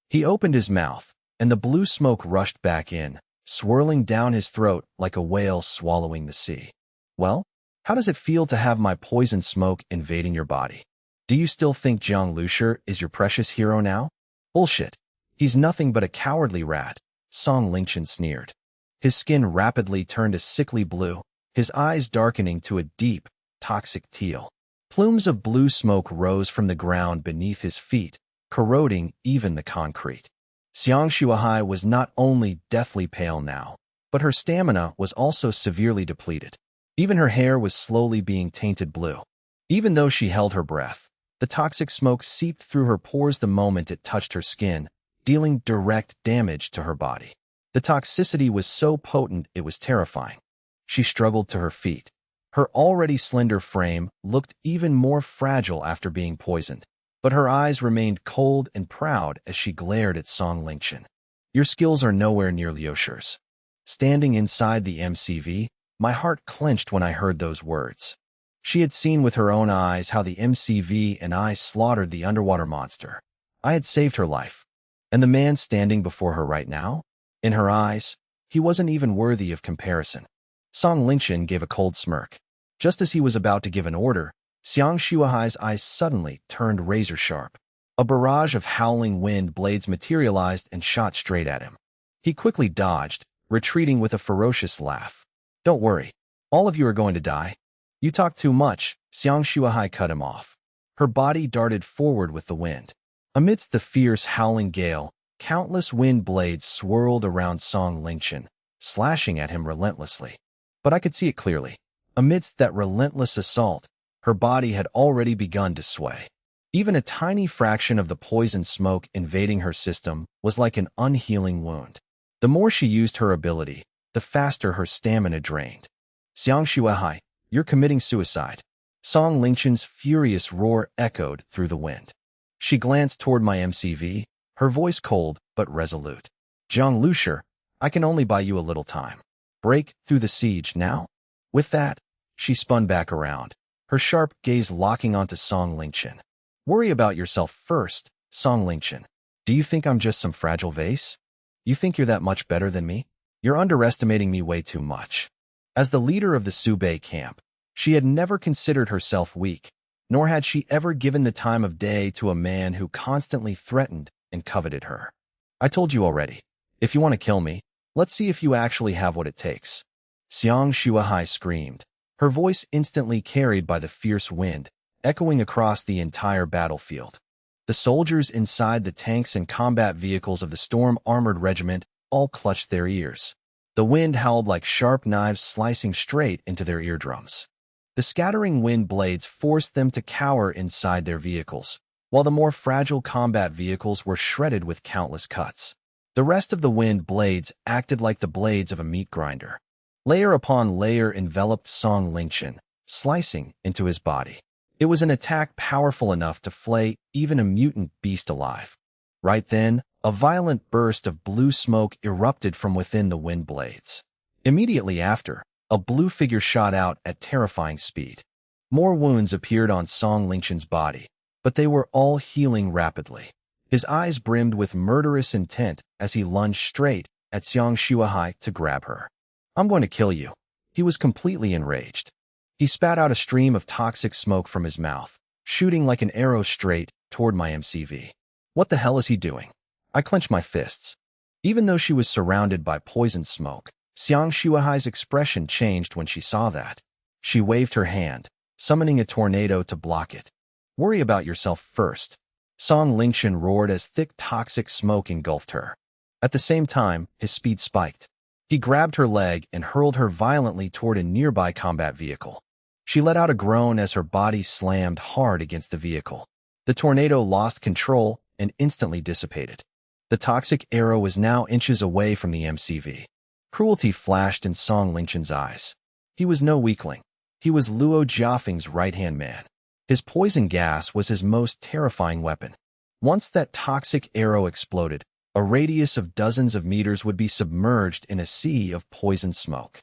He opened his mouth, and the blue smoke rushed back in, swirling down his throat like a whale swallowing the sea. Well, how does it feel to have my poison smoke invading your body? Do you still think Jiang Lushi is your precious hero now? Bullshit. He's nothing but a cowardly rat, Song Lingchen sneered. His skin rapidly turned a sickly blue, his eyes darkening to a deep, toxic teal. Plumes of blue smoke rose from the ground beneath his feet, corroding even the concrete. Xiang Shuahai was not only deathly pale now, but her stamina was also severely depleted. Even her hair was slowly being tainted blue. Even though she held her breath, the toxic smoke seeped through her pores the moment it touched her skin, dealing direct damage to her body. The toxicity was so potent it was terrifying. She struggled to her feet. Her already slender frame looked even more fragile after being poisoned, but her eyes remained cold and proud as she glared at Song Lingchen. Your skills are nowhere near Liu Shi's. Standing inside the MCV, my heart clenched when I heard those words. She had seen with her own eyes how the MCV and I slaughtered the underwater monster. I had saved her life. And the man standing before her right now? In her eyes, he wasn't even worthy of comparison. Song Lingchen gave a cold smirk. Just as he was about to give an order, Xiang Shuahai's eyes suddenly turned razor-sharp. A barrage of howling wind blades materialized and shot straight at him. He quickly dodged, retreating with a ferocious laugh. Don't worry. All of you are going to die. You talk too much, Xiang Shuahai cut him off. Her body darted forward with the wind. Amidst the fierce howling gale, countless wind blades swirled around Song Lingchen, slashing at him relentlessly. But I could see it clearly. Amidst that relentless assault, her body had already begun to sway. Even a tiny fraction of the poison smoke invading her system was like an unhealing wound. The more she used her ability, the faster her stamina drained. Xiang Shuahai, you're committing suicide. Song Lingchen's furious roar echoed through the wind. She glanced toward my MCV, her voice cold but resolute. Jiang Lushi, I can only buy you a little time. Break through the siege now? With that, she spun back around, her sharp gaze locking onto Song Lingchen. Worry about yourself first, Song Lingchen. Do you think I'm just some fragile vase? You think you're that much better than me? You're underestimating me way too much. As the leader of the Subei camp, she had never considered herself weak, nor had she ever given the time of day to a man who constantly threatened and coveted her. I told you already. If you want to kill me, let's see if you actually have what it takes. Xiang Shuahai screamed, her voice instantly carried by the fierce wind, echoing across the entire battlefield. The soldiers inside the tanks and combat vehicles of the Storm-Armored Regiment all clutched their ears. The wind howled like sharp knives slicing straight into their eardrums. The scattering wind blades forced them to cower inside their vehicles, while the more fragile combat vehicles were shredded with countless cuts. The rest of the wind blades acted like the blades of a meat grinder. Layer upon layer enveloped Song Lingchen, slicing into his body. It was an attack powerful enough to flay even a mutant beast alive. Right then, a violent burst of blue smoke erupted from within the wind blades. Immediately after, a blue figure shot out at terrifying speed. More wounds appeared on Song Lingchen's body, but they were all healing rapidly. His eyes brimmed with murderous intent as he lunged straight at Xiang Shuahai to grab her. I'm going to kill you. He was completely enraged. He spat out a stream of toxic smoke from his mouth, shooting like an arrow straight toward my MCV. What the hell is he doing? I clenched my fists. Even though she was surrounded by poison smoke, Xiang Shuahai's expression changed when she saw that. She waved her hand, summoning a tornado to block it. Worry about yourself first. Song Lingchen roared as thick toxic smoke engulfed her. At the same time, his speed spiked. He grabbed her leg and hurled her violently toward a nearby combat vehicle. She let out a groan as her body slammed hard against the vehicle. The tornado lost control and instantly dissipated. The toxic arrow was now inches away from the MCV. Cruelty flashed in Song Lingchen's eyes. He was no weakling. He was Luo Jiafeng's right-hand man. His poison gas was his most terrifying weapon. Once that toxic arrow exploded, a radius of dozens of meters would be submerged in a sea of poison smoke.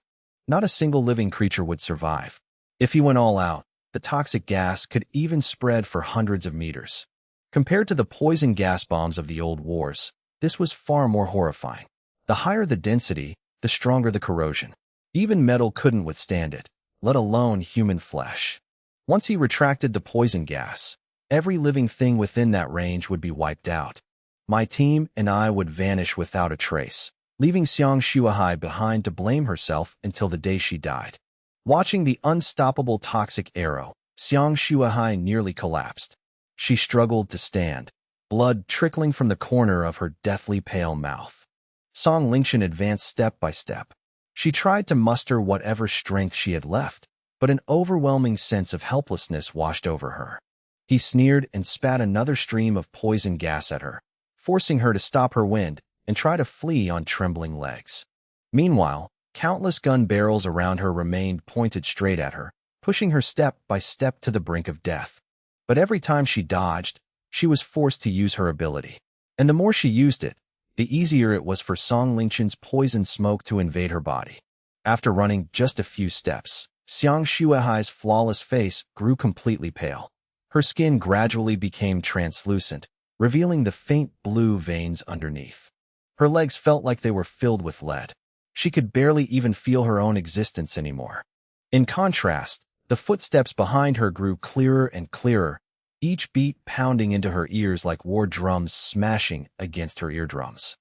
Not a single living creature would survive. If he went all out, the toxic gas could even spread for hundreds of meters. Compared to the poison gas bombs of the old wars, this was far more horrifying. The higher the density, the stronger the corrosion. Even metal couldn't withstand it, let alone human flesh. Once he retracted the poison gas, every living thing within that range would be wiped out. My team and I would vanish without a trace, leaving Xiang Shuahai behind to blame herself until the day she died. Watching the unstoppable toxic arrow, Xiang Shuahai nearly collapsed. She struggled to stand, blood trickling from the corner of her deathly pale mouth. Song Lingqian advanced step by step. She tried to muster whatever strength she had left, but an overwhelming sense of helplessness washed over her. He sneered and spat another stream of poison gas at her, forcing her to stop her wind and try to flee on trembling legs. Meanwhile, countless gun barrels around her remained pointed straight at her, pushing her step by step to the brink of death. But every time she dodged, she was forced to use her ability. And the more she used it, the easier it was for Song Lingqian's poison smoke to invade her body. After running just a few steps, Xiang Shuahai's flawless face grew completely pale. Her skin gradually became translucent, revealing the faint blue veins underneath. Her legs felt like they were filled with lead. She could barely even feel her own existence anymore. In contrast, the footsteps behind her grew clearer and clearer, each beat pounding into her ears like war drums smashing against her eardrums.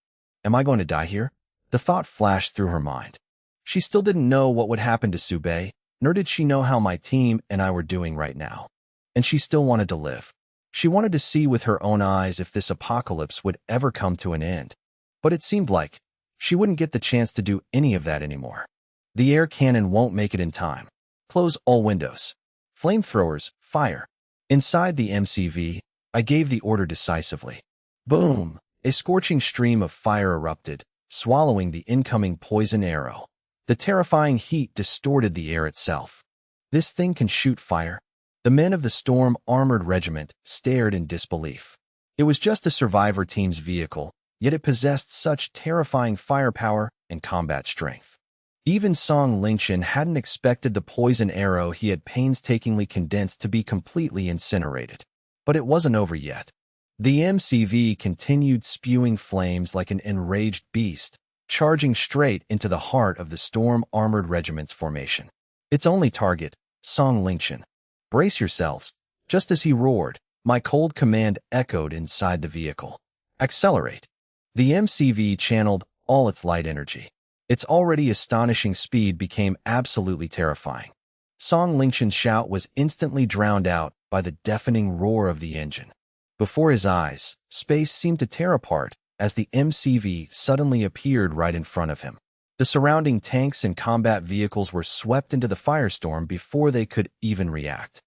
Am I going to die here? The thought flashed through her mind. She still didn't know what would happen to Subei, nor did she know how my team and I were doing right now. And she still wanted to live. She wanted to see with her own eyes if this apocalypse would ever come to an end. But it seemed like she wouldn't get the chance to do any of that anymore. The air cannon won't make it in time. Close all windows. Flamethrowers, fire. Inside the MCV, I gave the order decisively. Boom! A scorching stream of fire erupted, swallowing the incoming poison arrow. The terrifying heat distorted the air itself. This thing can shoot fire? The men of the Storm Armored Regiment stared in disbelief. It was just a survivor team's vehicle, yet it possessed such terrifying firepower and combat strength. Even Song Lingqian hadn't expected the poison arrow he had painstakingly condensed to be completely incinerated. But it wasn't over yet. The MCV continued spewing flames like an enraged beast, charging straight into the heart of the Storm Armored Regiment's formation. Its only target, Song Lingqian. Brace yourselves. Just as he roared, my cold command echoed inside the vehicle. Accelerate. The MCV channeled all its light energy. Its already astonishing speed became absolutely terrifying. Song Lingqian's shout was instantly drowned out by the deafening roar of the engine. Before his eyes, space seemed to tear apart as the MCV suddenly appeared right in front of him. The surrounding tanks and combat vehicles were swept into the firestorm before they could even react.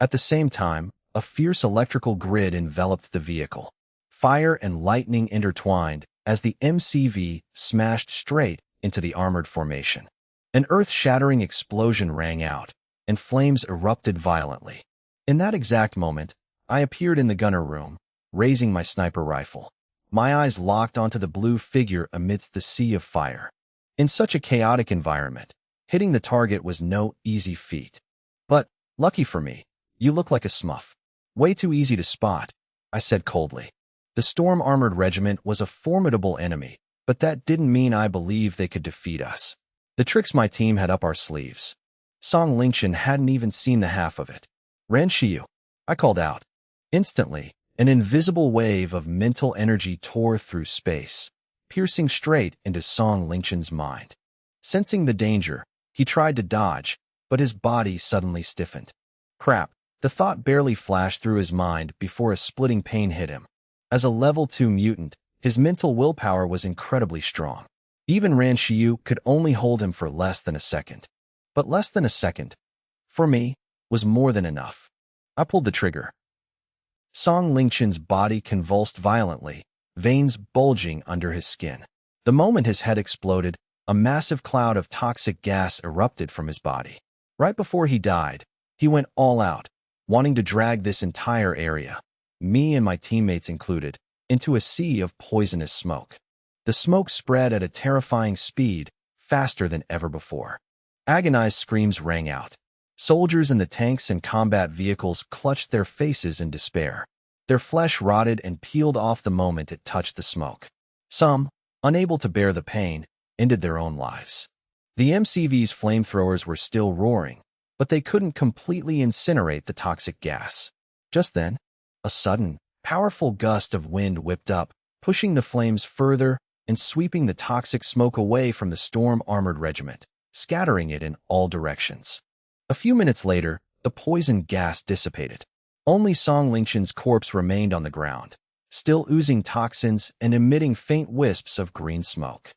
At the same time, a fierce electrical grid enveloped the vehicle. Fire and lightning intertwined as the MCV smashed straight into the armored formation. An earth-shattering explosion rang out, and flames erupted violently. In that exact moment, I appeared in the gunner room, raising my sniper rifle. My eyes locked onto the blue figure amidst the sea of fire. In such a chaotic environment, hitting the target was no easy feat. But, lucky for me, you look like a smurf. Way too easy to spot, I said coldly. The Storm Armored Regiment was a formidable enemy, but that didn't mean I believed they could defeat us. The tricks my team had up our sleeves. Song Lingqian hadn't even seen the half of it. Ren Shiyu, I called out. Instantly, an invisible wave of mental energy tore through space, piercing straight into Song Lingqian's mind. Sensing the danger, he tried to dodge, but his body suddenly stiffened. Crap, the thought barely flashed through his mind before a splitting pain hit him. As a level 2 mutant, his mental willpower was incredibly strong. Even Ran Shiyu could only hold him for less than a second. But less than a second, for me, was more than enough. I pulled the trigger. Song Lingqian's body convulsed violently, veins bulging under his skin. The moment his head exploded, a massive cloud of toxic gas erupted from his body. Right before he died, he went all out, wanting to drag this entire area, me and my teammates included, into a sea of poisonous smoke. The smoke spread at a terrifying speed, faster than ever before. Agonized screams rang out. Soldiers in the tanks and combat vehicles clutched their faces in despair. Their flesh rotted and peeled off the moment it touched the smoke. Some, unable to bear the pain, ended their own lives. The MCV's flamethrowers were still roaring, but they couldn't completely incinerate the toxic gas. Just then, a sudden, powerful gust of wind whipped up, pushing the flames further and sweeping the toxic smoke away from the storm-armored regiment, scattering it in all directions. A few minutes later, the poison gas dissipated. Only Song Lingqian's corpse remained on the ground, still oozing toxins and emitting faint wisps of green smoke.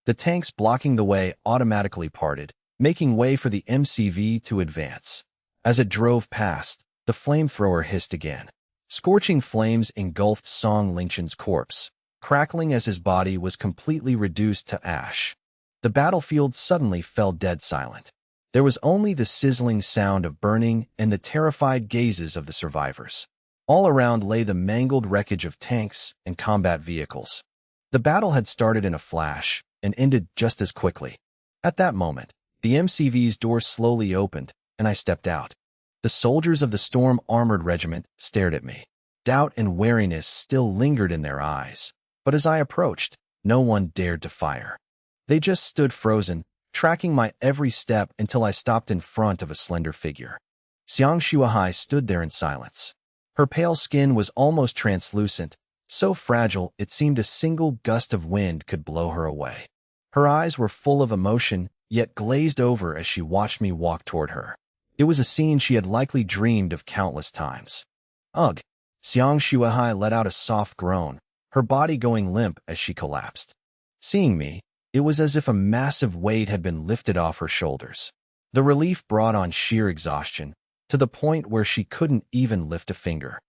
The tanks blocking the way automatically parted, making way for the MCV to advance. As it drove past, the flamethrower hissed again. Scorching flames engulfed Song Lingqian's corpse, crackling as his body was completely reduced to ash. The battlefield suddenly fell dead silent. There was only the sizzling sound of burning and the terrified gazes of the survivors. All around lay the mangled wreckage of tanks and combat vehicles. The battle had started in a flash and ended just as quickly. At that moment, the MCV's door slowly opened, and I stepped out. The soldiers of the storm-armored regiment stared at me. Doubt and wariness still lingered in their eyes, but as I approached, no one dared to fire. They just stood frozen, tracking my every step until I stopped in front of a slender figure. Xiang Shuahai stood there in silence. Her pale skin was almost translucent, so fragile it seemed a single gust of wind could blow her away. Her eyes were full of emotion, yet glazed over as she watched me walk toward her. It was a scene she had likely dreamed of countless times. Ugh! Xiang Shuahai let out a soft groan, her body going limp as she collapsed. Seeing me, it was as if a massive weight had been lifted off her shoulders. The relief brought on sheer exhaustion, to the point where she couldn't even lift a finger.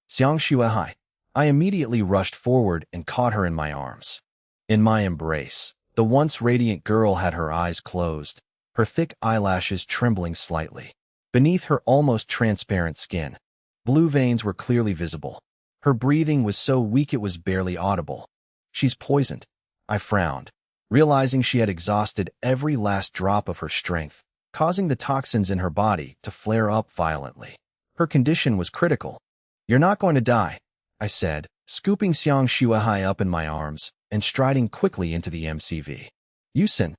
Xiang Shuahai. I immediately rushed forward and caught her in my arms. In my embrace, the once radiant girl had her eyes closed, her thick eyelashes trembling slightly. Beneath her almost transparent skin, blue veins were clearly visible. Her breathing was so weak it was barely audible. She's poisoned. I frowned, realizing she had exhausted every last drop of her strength, causing the toxins in her body to flare up violently. Her condition was critical. You're not going to die, I said, scooping Xiang Shuahai up in my arms and striding quickly into the MCV. Yusin.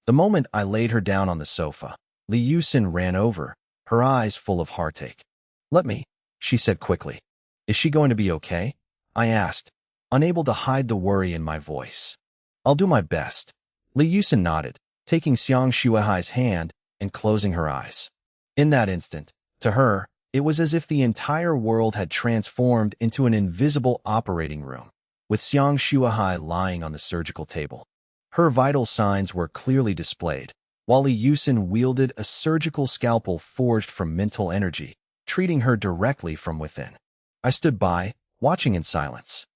The moment I laid her down on the sofa, Li Yusin ran over, her eyes full of heartache. Let me, she said quickly. Is she going to be okay? I asked, unable to hide the worry in my voice. I'll do my best. Li Yusin nodded, taking Xiang Shuahai's hand and closing her eyes. In that instant, to her, it was as if the entire world had transformed into an invisible operating room, with Xiang Shuahai lying on the surgical table. Her vital signs were clearly displayed, while Li Yusin wielded a surgical scalpel forged from mental energy, treating her directly from within. I stood by, watching in silence.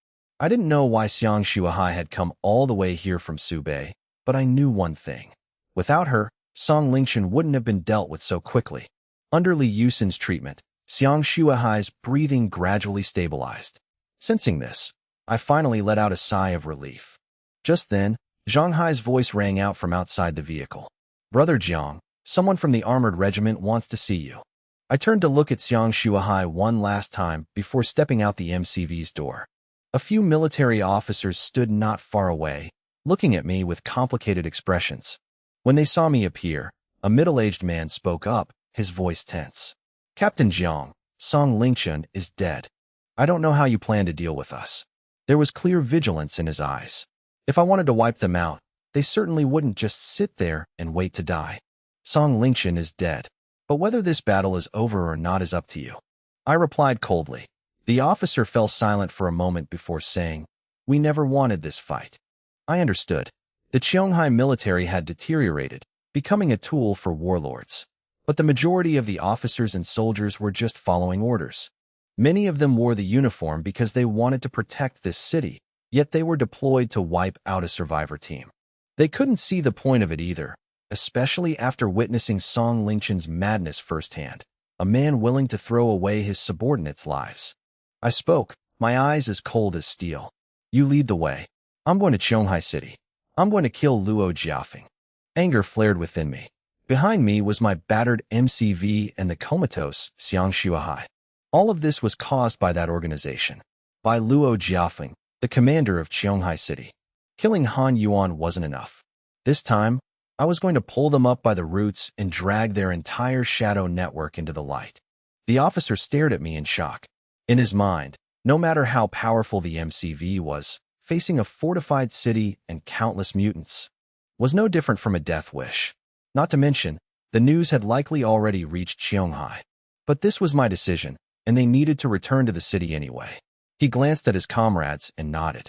I didn't know why Xiang Shuahai had come all the way here from Subei, but I knew one thing. Without her, Song Lingqian wouldn't have been dealt with so quickly. Under Li Yusin's treatment, Xiang Shuahai's breathing gradually stabilized. Sensing this, I finally let out a sigh of relief. Just then, Zhang Hai's voice rang out from outside the vehicle. Brother Jiang, someone from the armored regiment wants to see you. I turned to look at Xiang Shuahai one last time before stepping out the MCV's door. A few military officers stood not far away, looking at me with complicated expressions. When they saw me appear, a middle-aged man spoke up, his voice tense. Captain Jiang, Song Lingqian is dead. I don't know how you plan to deal with us. There was clear vigilance in his eyes. If I wanted to wipe them out, they certainly wouldn't just sit there and wait to die. Song Lingqian is dead, but whether this battle is over or not is up to you. I replied coldly. The officer fell silent for a moment before saying, We never wanted this fight. I understood. The Qionghai military had deteriorated, becoming a tool for warlords. But the majority of the officers and soldiers were just following orders. Many of them wore the uniform because they wanted to protect this city, yet they were deployed to wipe out a survivor team. They couldn't see the point of it either, especially after witnessing Song Lingqian's madness firsthand, a man willing to throw away his subordinates' lives. I spoke, my eyes as cold as steel. You lead the way. I'm going to Qionghai City. I'm going to kill Luo Jiafeng. Anger flared within me. Behind me was my battered MCV and the comatose Xiang Shuahai. All of this was caused by that organization, by Luo Jiafeng, the commander of Qionghai City. Killing Han Yuan wasn't enough. This time, I was going to pull them up by the roots and drag their entire shadow network into the light. The officer stared at me in shock. In his mind, no matter how powerful the MCV was, facing a fortified city and countless mutants was no different from a death wish. Not to mention, the news had likely already reached Qionghai. But this was my decision, and they needed to return to the city anyway. He glanced at his comrades and nodded.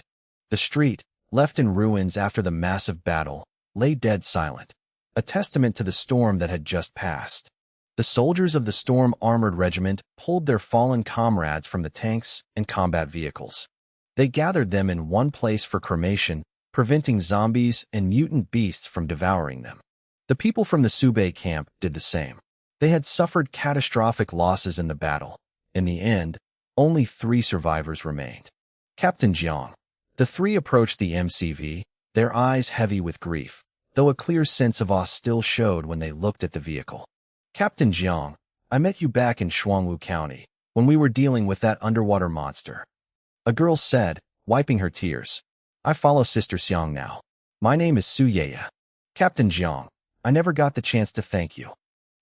The street, left in ruins after the massive battle, lay dead silent, a testament to the storm that had just passed. The soldiers of the Storm Armored Regiment pulled their fallen comrades from the tanks and combat vehicles. They gathered them in one place for cremation, preventing zombies and mutant beasts from devouring them. The people from the Subei camp did the same. They had suffered catastrophic losses in the battle. In the end, only 3 survivors remained. Captain Jiang. The 3 approached the MCV, their eyes heavy with grief, though a clear sense of awe still showed when they looked at the vehicle. Captain Jiang, I met you back in Shuangwu County, when we were dealing with that underwater monster. A girl said, wiping her tears. I follow Sister Xiang now. My name is Su Yeye. Captain Jiang, I never got the chance to thank you.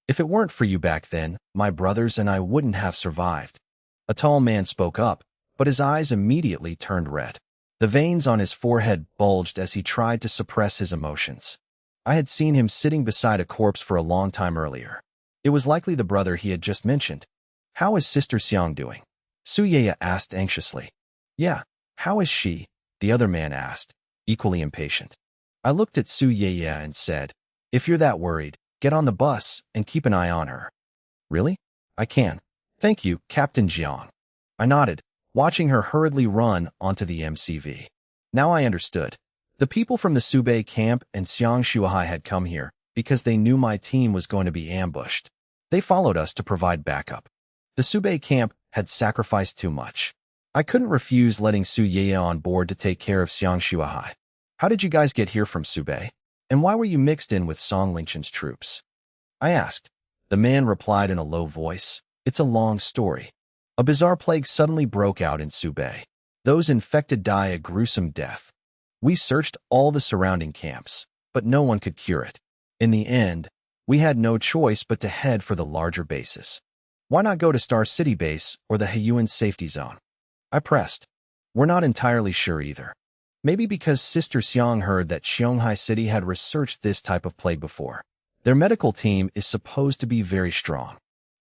If it weren't for you back then, my brothers and I wouldn't have survived. A tall man spoke up, but his eyes immediately turned red. The veins on his forehead bulged as he tried to suppress his emotions. I had seen him sitting beside a corpse for a long time earlier. It was likely the brother he had just mentioned. How is Sister Xiang doing? Su Yeye asked anxiously. Yeah, how is she? The other man asked, equally impatient. I looked at Su Yeye and said, if you're that worried, get on the bus and keep an eye on her. Really? I can. Thank you, Captain Jiang. I nodded, watching her hurriedly run onto the MCV. Now I understood. The people from the Subei camp and Xiang Shuahai had come here because they knew my team was going to be ambushed. They followed us to provide backup. The Subei camp had sacrificed too much. I couldn't refuse letting Su Yeye on board to take care of Xiang Shuahai. How did you guys get here from Subei? And why were you mixed in with Song Lingchen's troops? I asked. The man replied in a low voice, it's a long story. A bizarre plague suddenly broke out in Subei. Those infected die a gruesome death. We searched all the surrounding camps, but no one could cure it. In the end, we had no choice but to head for the larger bases. Why not go to Star City Base or the Heiyuan Safety Zone? I pressed. We're not entirely sure either. Maybe because Sister Xiang heard that Qionghai City had researched this type of plague before. Their medical team is supposed to be very strong.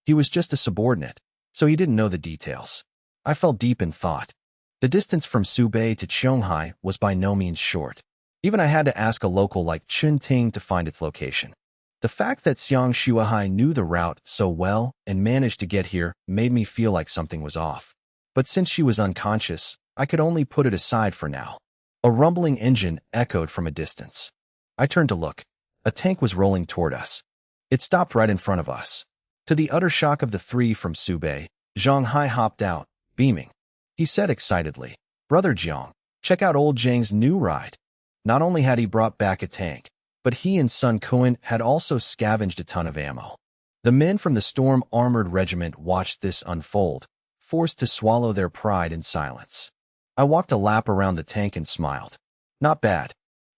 He was just a subordinate, so he didn't know the details. I fell deep in thought. The distance from Subei to Qionghai was by no means short. Even I had to ask a local like Chun Ting to find its location. The fact that Xiang Shuahai knew the route so well and managed to get here made me feel like something was off. But since she was unconscious, I could only put it aside for now. A rumbling engine echoed from a distance. I turned to look. A tank was rolling toward us. It stopped right in front of us. To the utter shock of the 3 from Subei, Zhang Hai hopped out, beaming. He said excitedly, Brother Jiang, check out old Zhang's new ride. Not only had he brought back a tank, but he and Sun Kuan had also scavenged a ton of ammo. The men from the Storm Armored Regiment watched this unfold, forced to swallow their pride in silence. I walked a lap around the tank and smiled. Not bad.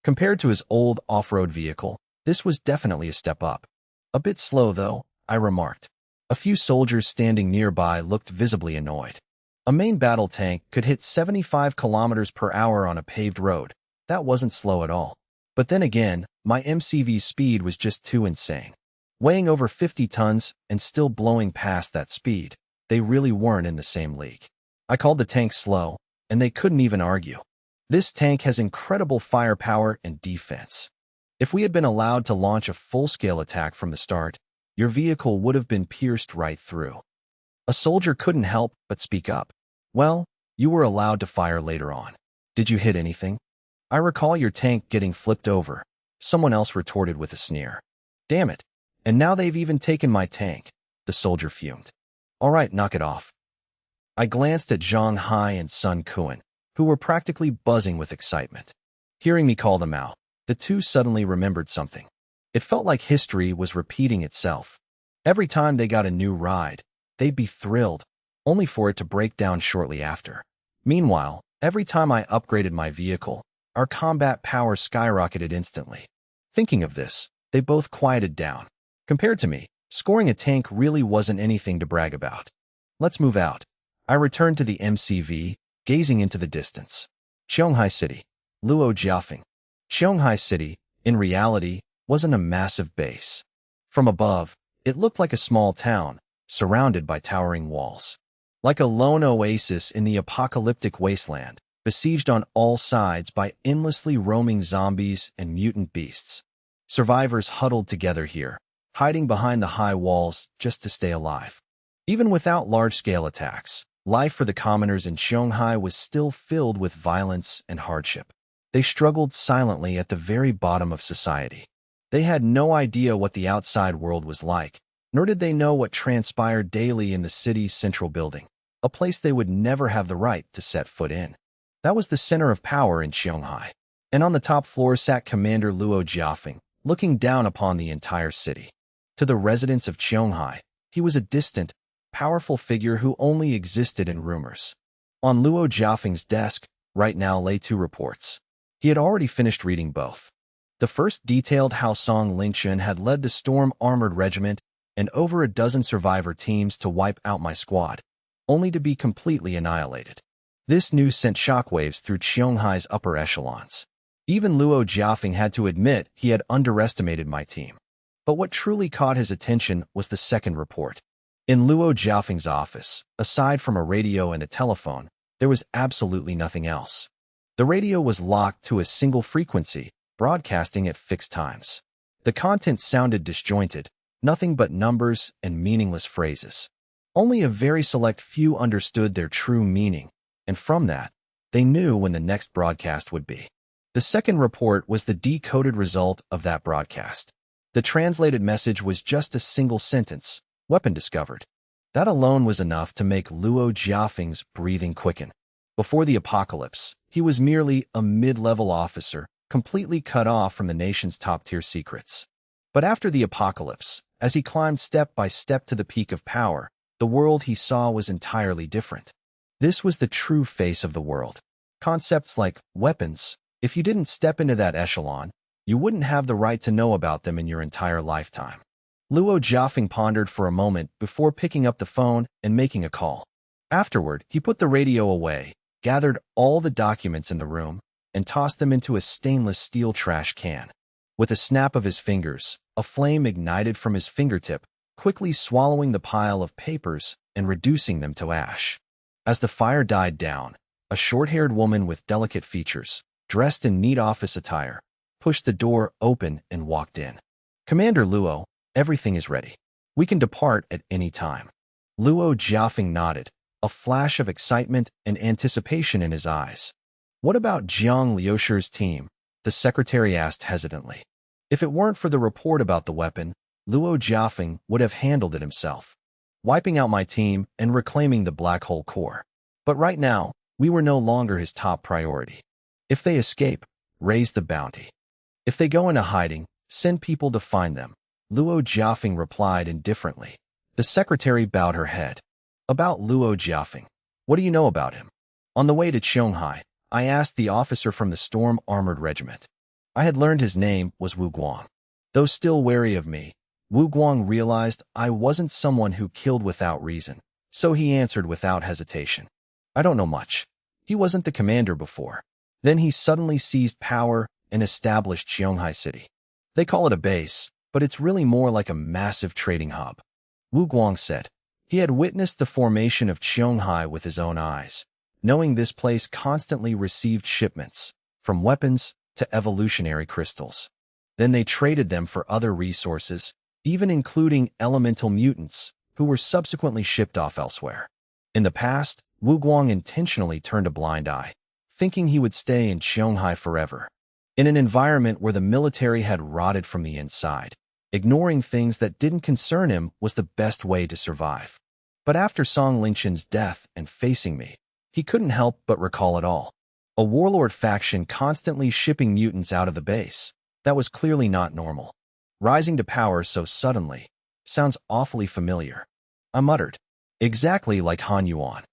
Compared to his old off-road vehicle, this was definitely a step up. A bit slow, though, I remarked. A few soldiers standing nearby looked visibly annoyed. A main battle tank could hit 75 kilometers per hour on a paved road. That wasn't slow at all. But then again, my MCV's speed was just too insane. Weighing over 50 tons and still blowing past that speed, they really weren't in the same league. I called the tank slow, and they couldn't even argue. This tank has incredible firepower and defense. If we had been allowed to launch a full-scale attack from the start, your vehicle would have been pierced right through. A soldier couldn't help but speak up. Well, you were allowed to fire later on. Did you hit anything? I recall your tank getting flipped over. Someone else retorted with a sneer. Damn it. And now they've even taken my tank. The soldier fumed. All right, knock it off. I glanced at Zhang Hai and Sun Kuan, who were practically buzzing with excitement. Hearing me call them out, the two suddenly remembered something. It felt like history was repeating itself. Every time they got a new ride, they'd be thrilled. only for it to break down shortly after. Meanwhile, every time I upgraded my vehicle, our combat power skyrocketed instantly. Thinking of this, they both quieted down. Compared to me, scoring a tank really wasn't anything to brag about. Let's move out. I returned to the MCV, gazing into the distance. Cheonghai City. Luo Jiafeng. Cheonghai City, in reality, wasn't a massive base. From above, it looked like a small town, surrounded by towering walls. Like a lone oasis in the apocalyptic wasteland, besieged on all sides by endlessly roaming zombies and mutant beasts. Survivors huddled together here, hiding behind the high walls just to stay alive. Even without large-scale attacks, life for the commoners in Cheonghai was still filled with violence and hardship. They struggled silently at the very bottom of society. They had no idea what the outside world was like, nor did they know what transpired daily in the city's central building, a place they would never have the right to set foot in. That was the center of power in Cheonghai, and on the top floor sat Commander Luo Jiafeng, looking down upon the entire city. To the residents of Cheonghai, he was a distant, powerful figure who only existed in rumors. On Luo Jiafeng's desk, right now lay two reports. He had already finished reading both. The first detailed how Song Lingchen had led the Storm-Armored Regiment and over a dozen survivor teams to wipe out my squad, only to be completely annihilated. This news sent shockwaves through Cheonghai's upper echelons. Even Luo Jiafeng had to admit he had underestimated my team. But what truly caught his attention was the second report. In Luo Jiafeng's office, aside from a radio and a telephone, there was absolutely nothing else. The radio was locked to a single frequency, broadcasting at fixed times. The content sounded disjointed, nothing but numbers and meaningless phrases. Only a very select few understood their true meaning, and from that, they knew when the next broadcast would be. The second report was the decoded result of that broadcast. The translated message was just a single sentence, "Weapon discovered." That alone was enough to make Luo Jiafeng's breathing quicken. Before the apocalypse, he was merely a mid-level officer, completely cut off from the nation's top-tier secrets. But after the apocalypse, as he climbed step by step to the peak of power, the world he saw was entirely different. This was the true face of the world. Concepts like weapons, if you didn't step into that echelon, you wouldn't have the right to know about them in your entire lifetime. Luo Jiafeng pondered for a moment before picking up the phone and making a call. Afterward, he put the radio away, gathered all the documents in the room, and tossed them into a stainless steel trash can. With a snap of his fingers, a flame ignited from his fingertip, quickly swallowing the pile of papers and reducing them to ash. As the fire died down, a short-haired woman with delicate features, dressed in neat office attire, pushed the door open and walked in. "Commander Luo, everything is ready. We can depart at any time." Luo Jiafeng nodded, a flash of excitement and anticipation in his eyes. "What about Jiang Liushir's team?" the secretary asked hesitantly. If it weren't for the report about the weapon, Luo Jiafeng would have handled it himself, wiping out my team and reclaiming the Black Hole Core. But right now, we were no longer his top priority. If they escape, raise the bounty. If they go into hiding, send people to find them. Luo Jiafeng replied indifferently. The secretary bowed her head. "About Luo Jiafeng, what do you know about him?" On the way to Cheonghai, I asked the officer from the Storm-Armored Regiment. I had learned his name was Wu Guang. Though still wary of me, Wu Guang realized I wasn't someone who killed without reason, so he answered without hesitation. "I don't know much. He wasn't the commander before. Then he suddenly seized power and established Cheonghai City. They call it a base, but it's really more like a massive trading hub." Wu Guang said. He had witnessed the formation of Cheonghai with his own eyes, knowing this place constantly received shipments, from weapons to evolutionary crystals. Then they traded them for other resources, even including elemental mutants, who were subsequently shipped off elsewhere. In the past, Wu Guang intentionally turned a blind eye, thinking he would stay in Cheonghai forever, in an environment where the military had rotted from the inside. Ignoring things that didn't concern him was the best way to survive. But after Song Lingchen's death and facing me, he couldn't help but recall it all. A warlord faction constantly shipping mutants out of the base. That was clearly not normal. Rising to power so suddenly sounds awfully familiar. I muttered. Exactly like Han Yuan.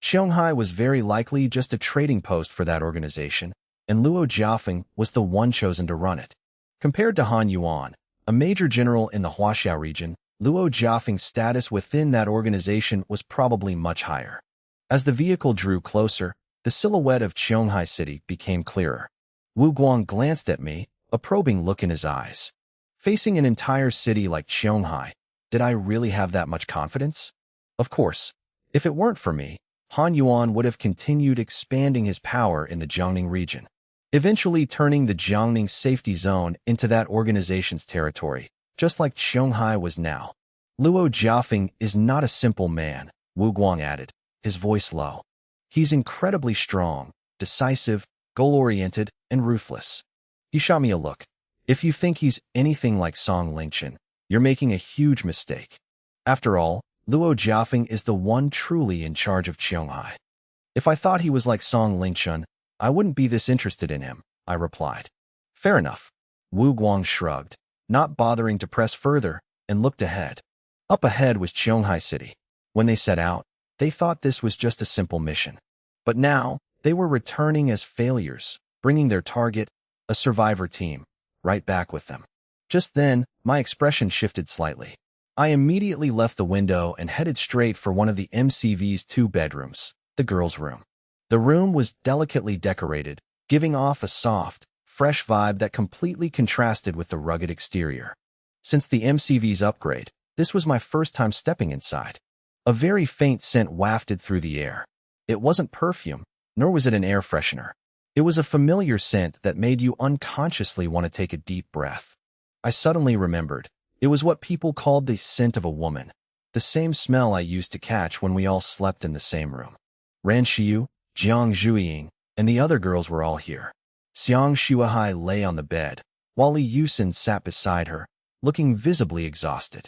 Qianghai was very likely just a trading post for that organization, and Luo Jiafeng was the one chosen to run it. Compared to Han Yuan, a major general in the Huaxiao region, Luo Jiafeng's status within that organization was probably much higher. As the vehicle drew closer, the silhouette of Qianghai City became clearer. Wu Guang glanced at me, a probing look in his eyes. Facing an entire city like Qianghai, did I really have that much confidence? Of course. If it weren't for me, Han Yuan would have continued expanding his power in the Jiangning region, eventually turning the Jiangning safety zone into that organization's territory, just like Qianghai was now. Luo Jiafeng is not a simple man, Wu Guang added, his voice low. He's incredibly strong, decisive, goal-oriented, and ruthless. He shot me a look. If you think he's anything like Song Lingchen, you're making a huge mistake. After all, Luo Jiafeng is the one truly in charge of Qianghai. If I thought he was like Song Lingchen, I wouldn't be this interested in him, I replied. Fair enough. Wu Guang shrugged, not bothering to press further, and looked ahead. Up ahead was Qianghai City. When they set out, they thought this was just a simple mission. But now, they were returning as failures, bringing their target, a survivor team, right back with them. Just then, my expression shifted slightly. I immediately left the window and headed straight for one of the MCV's 2 bedrooms, the girls' room. The room was delicately decorated, giving off a soft, fresh vibe that completely contrasted with the rugged exterior. Since the MCV's upgrade, this was my first time stepping inside. A very faint scent wafted through the air. It wasn't perfume, nor was it an air freshener. It was a familiar scent that made you unconsciously want to take a deep breath. I suddenly remembered. It was what people called the scent of a woman, the same smell I used to catch when we all slept in the same room. Ran Xiu, Jiang Zhuiying, and the other girls were all here. Xiang Shuahai lay on the bed, while Li Yusin sat beside her, looking visibly exhausted.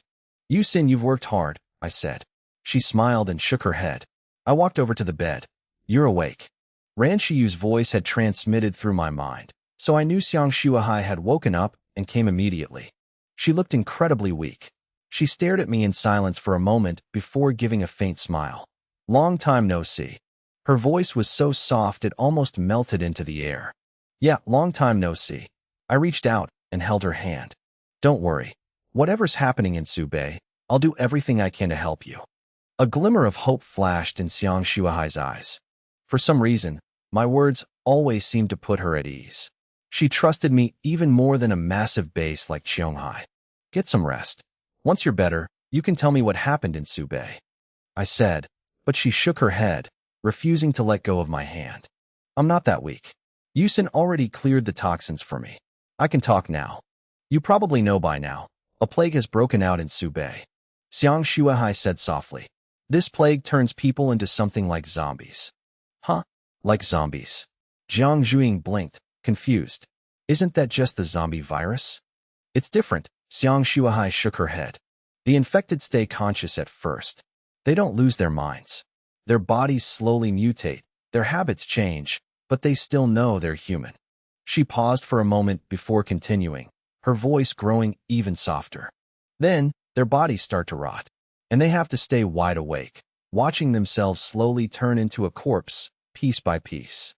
Yusin, you've worked hard, I said. She smiled and shook her head. I walked over to the bed. You're awake. Ran Xiu's voice had transmitted through my mind, so I knew Xiang Shuahai had woken up and came immediately. She looked incredibly weak. She stared at me in silence for a moment before giving a faint smile. Long time no see. Her voice was so soft it almost melted into the air. Yeah, long time no see. I reached out and held her hand. Don't worry. Whatever's happening in Subei, I'll do everything I can to help you. A glimmer of hope flashed in Xiang Shuahai's eyes. For some reason, my words always seemed to put her at ease. She trusted me even more than a massive base like Qianghai. Get some rest. Once you're better, you can tell me what happened in Subei. I said, but she shook her head, refusing to let go of my hand. I'm not that weak. Yusin already cleared the toxins for me. I can talk now. You probably know by now, a plague has broken out in Subei. Xiang Shuahai said softly. This plague turns people into something like zombies. Huh? Like zombies? Jiang Zhuiying blinked, confused. Isn't that just the zombie virus? It's different, Xiang Shuahai shook her head. The infected stay conscious at first. They don't lose their minds. Their bodies slowly mutate, their habits change, but they still know they're human. She paused for a moment before continuing, her voice growing even softer. Then, their bodies start to rot, and they have to stay wide awake, watching themselves slowly turn into a corpse, piece by piece.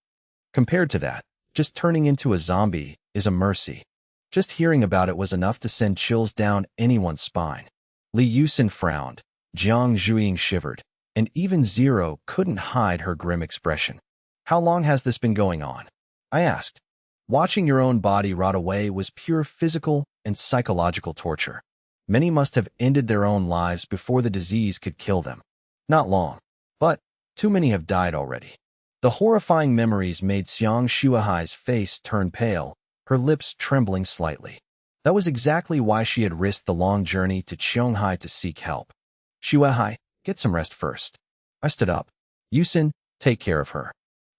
Compared to that, just turning into a zombie is a mercy. Just hearing about it was enough to send chills down anyone's spine. Li Yusin frowned, Jiang Zhuiying shivered, and even Zero couldn't hide her grim expression. How long has this been going on? I asked. Watching your own body rot away was pure physical and psychological torture. Many must have ended their own lives before the disease could kill them. Not long, but too many have died already. The horrifying memories made Xiang Shuahai's face turn pale, her lips trembling slightly. That was exactly why she had risked the long journey to Qianghai to seek help. Shuahai, get some rest first. I stood up. Yusin, take care of her.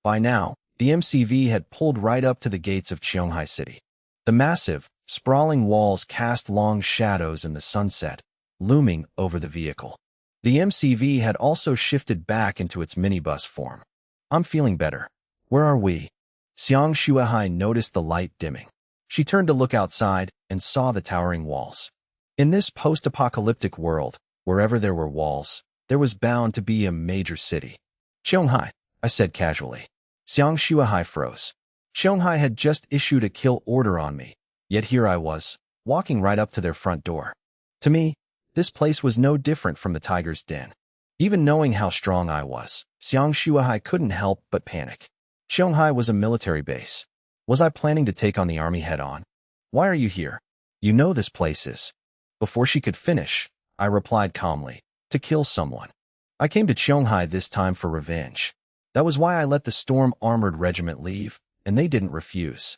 By now, the MCV had pulled right up to the gates of Qianghai City. The massive, sprawling walls cast long shadows in the sunset, looming over the vehicle. The MCV had also shifted back into its minibus form. I'm feeling better. Where are we? Xiang Shuahai noticed the light dimming. She turned to look outside and saw the towering walls. In this post-apocalyptic world, wherever there were walls, there was bound to be a major city. Qianghai, I said casually. Xiang Shuahai froze. Qianghai had just issued a kill order on me, yet here I was, walking right up to their front door. To me, this place was no different from the tiger's den. Even knowing how strong I was, Xiang Shuahai couldn't help but panic. Qianghai was a military base. Was I planning to take on the army head-on? Why are you here? You know this place is. Before she could finish, I replied calmly, to kill someone. I came to Qianghai this time for revenge. That was why I let the storm-armored regiment leave, and they didn't refuse.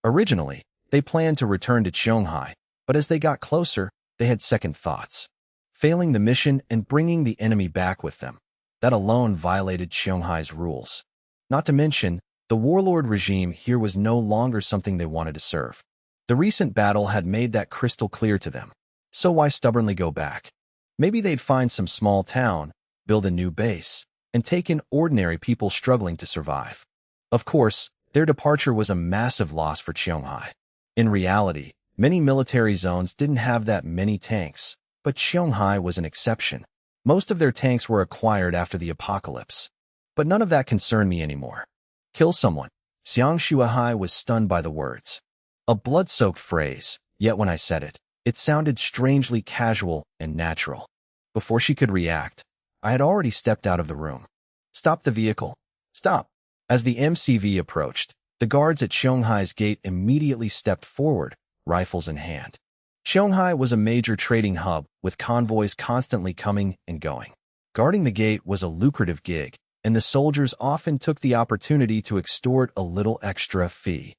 Originally, they planned to return to Qianghai, but as they got closer, they had second thoughts. Failing the mission and bringing the enemy back with them. That alone violated Qianghai's rules. Not to mention, the warlord regime here was no longer something they wanted to serve. The recent battle had made that crystal clear to them. So why stubbornly go back? Maybe they'd find some small town, build a new base, and take in ordinary people struggling to survive. Of course, their departure was a massive loss for Qianghai. In reality, many military zones didn't have that many tanks, but Qianghai was an exception. Most of their tanks were acquired after the apocalypse. But none of that concerned me anymore. Kill someone. Xiang Shuahai was stunned by the words. A blood-soaked phrase, yet when I said it, it sounded strangely casual and natural. Before she could react, I had already stepped out of the room. Stop the vehicle. Stop. As the MCV approached, the guards at Qianghai's gate immediately stepped forward, rifles in hand. Qianghai was a major trading hub, with convoys constantly coming and going. Guarding the gate was a lucrative gig, and the soldiers often took the opportunity to extort a little extra fee.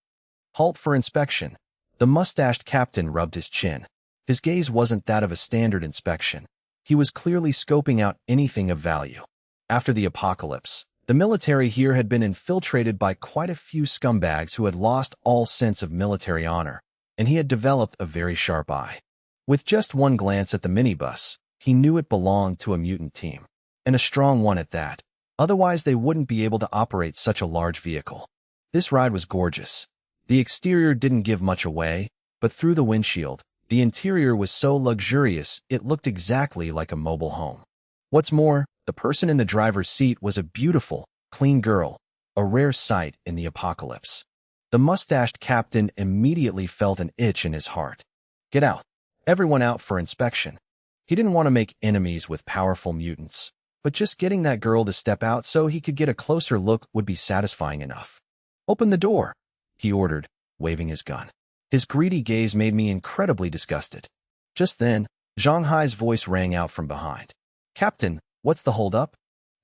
Halt for inspection. The mustached captain rubbed his chin. His gaze wasn't that of a standard inspection. He was clearly scoping out anything of value. After the apocalypse, the military here had been infiltrated by quite a few scumbags who had lost all sense of military honor, and he had developed a very sharp eye. With just one glance at the minibus, he knew it belonged to a mutant team, and a strong one at that. Otherwise, they wouldn't be able to operate such a large vehicle. This ride was gorgeous. The exterior didn't give much away, but through the windshield, the interior was so luxurious it looked exactly like a mobile home. What's more, the person in the driver's seat was a beautiful, clean girl, a rare sight in the apocalypse. The mustached captain immediately felt an itch in his heart. Get out. Everyone out for inspection. He didn't want to make enemies with powerful mutants, but just getting that girl to step out so he could get a closer look would be satisfying enough. Open the door, he ordered, waving his gun. His greedy gaze made me incredibly disgusted. Just then, Zhang Hai's voice rang out from behind. Captain, what's the holdup?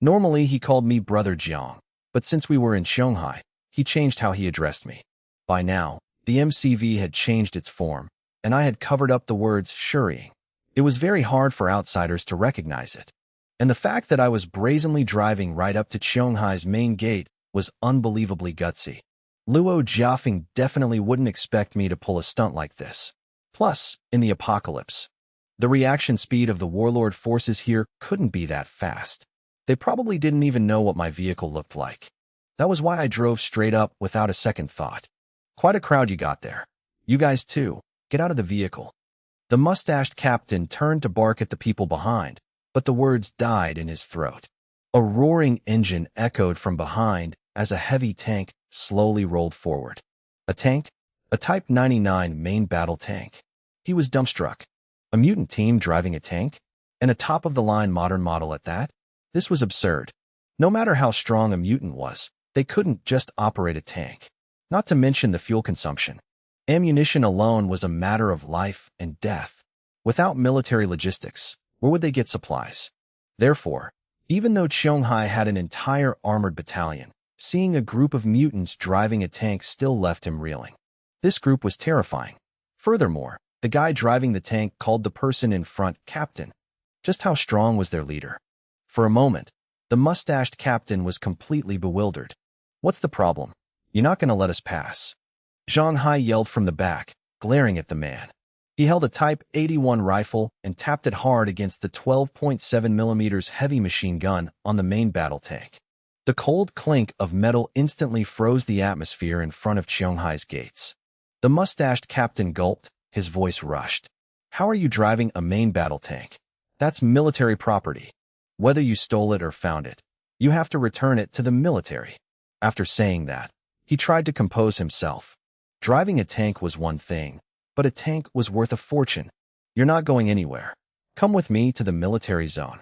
Normally he called me Brother Jiang, but since we were in Qianghai, he changed how he addressed me. By now, the MCV had changed its form, and I had covered up the words Shuri. It was very hard for outsiders to recognize it. And the fact that I was brazenly driving right up to Qianghai's main gate was unbelievably gutsy. Luo Jiafeng definitely wouldn't expect me to pull a stunt like this. Plus, in the apocalypse, the reaction speed of the warlord forces here couldn't be that fast. They probably didn't even know what my vehicle looked like. That was why I drove straight up without a second thought. Quite a crowd you got there. You guys too, get out of the vehicle. The mustached captain turned to bark at the people behind, but the words died in his throat. A roaring engine echoed from behind as a heavy tank slowly rolled forward. A tank? A Type 99 main battle tank. He was dumbstruck. A mutant team driving a tank? And a top-of-the-line modern model at that? This was absurd. No matter how strong a mutant was, they couldn't just operate a tank. Not to mention the fuel consumption. Ammunition alone was a matter of life and death. Without military logistics, where would they get supplies? Therefore, even though Qianghai had an entire armored battalion, seeing a group of mutants driving a tank still left him reeling. This group was terrifying. Furthermore, the guy driving the tank called the person in front captain. Just how strong was their leader? For a moment, the mustached captain was completely bewildered. What's the problem? You're not going to let us pass. Zhang Hai yelled from the back, glaring at the man. He held a Type 81 rifle and tapped it hard against the 12.7mm heavy machine gun on the main battle tank. The cold clink of metal instantly froze the atmosphere in front of Qianghai's gates. The mustached captain gulped, his voice rushed. How are you driving a main battle tank? That's military property. Whether you stole it or found it, you have to return it to the military. After saying that, he tried to compose himself. Driving a tank was one thing, but a tank was worth a fortune. You're not going anywhere. Come with me to the military zone.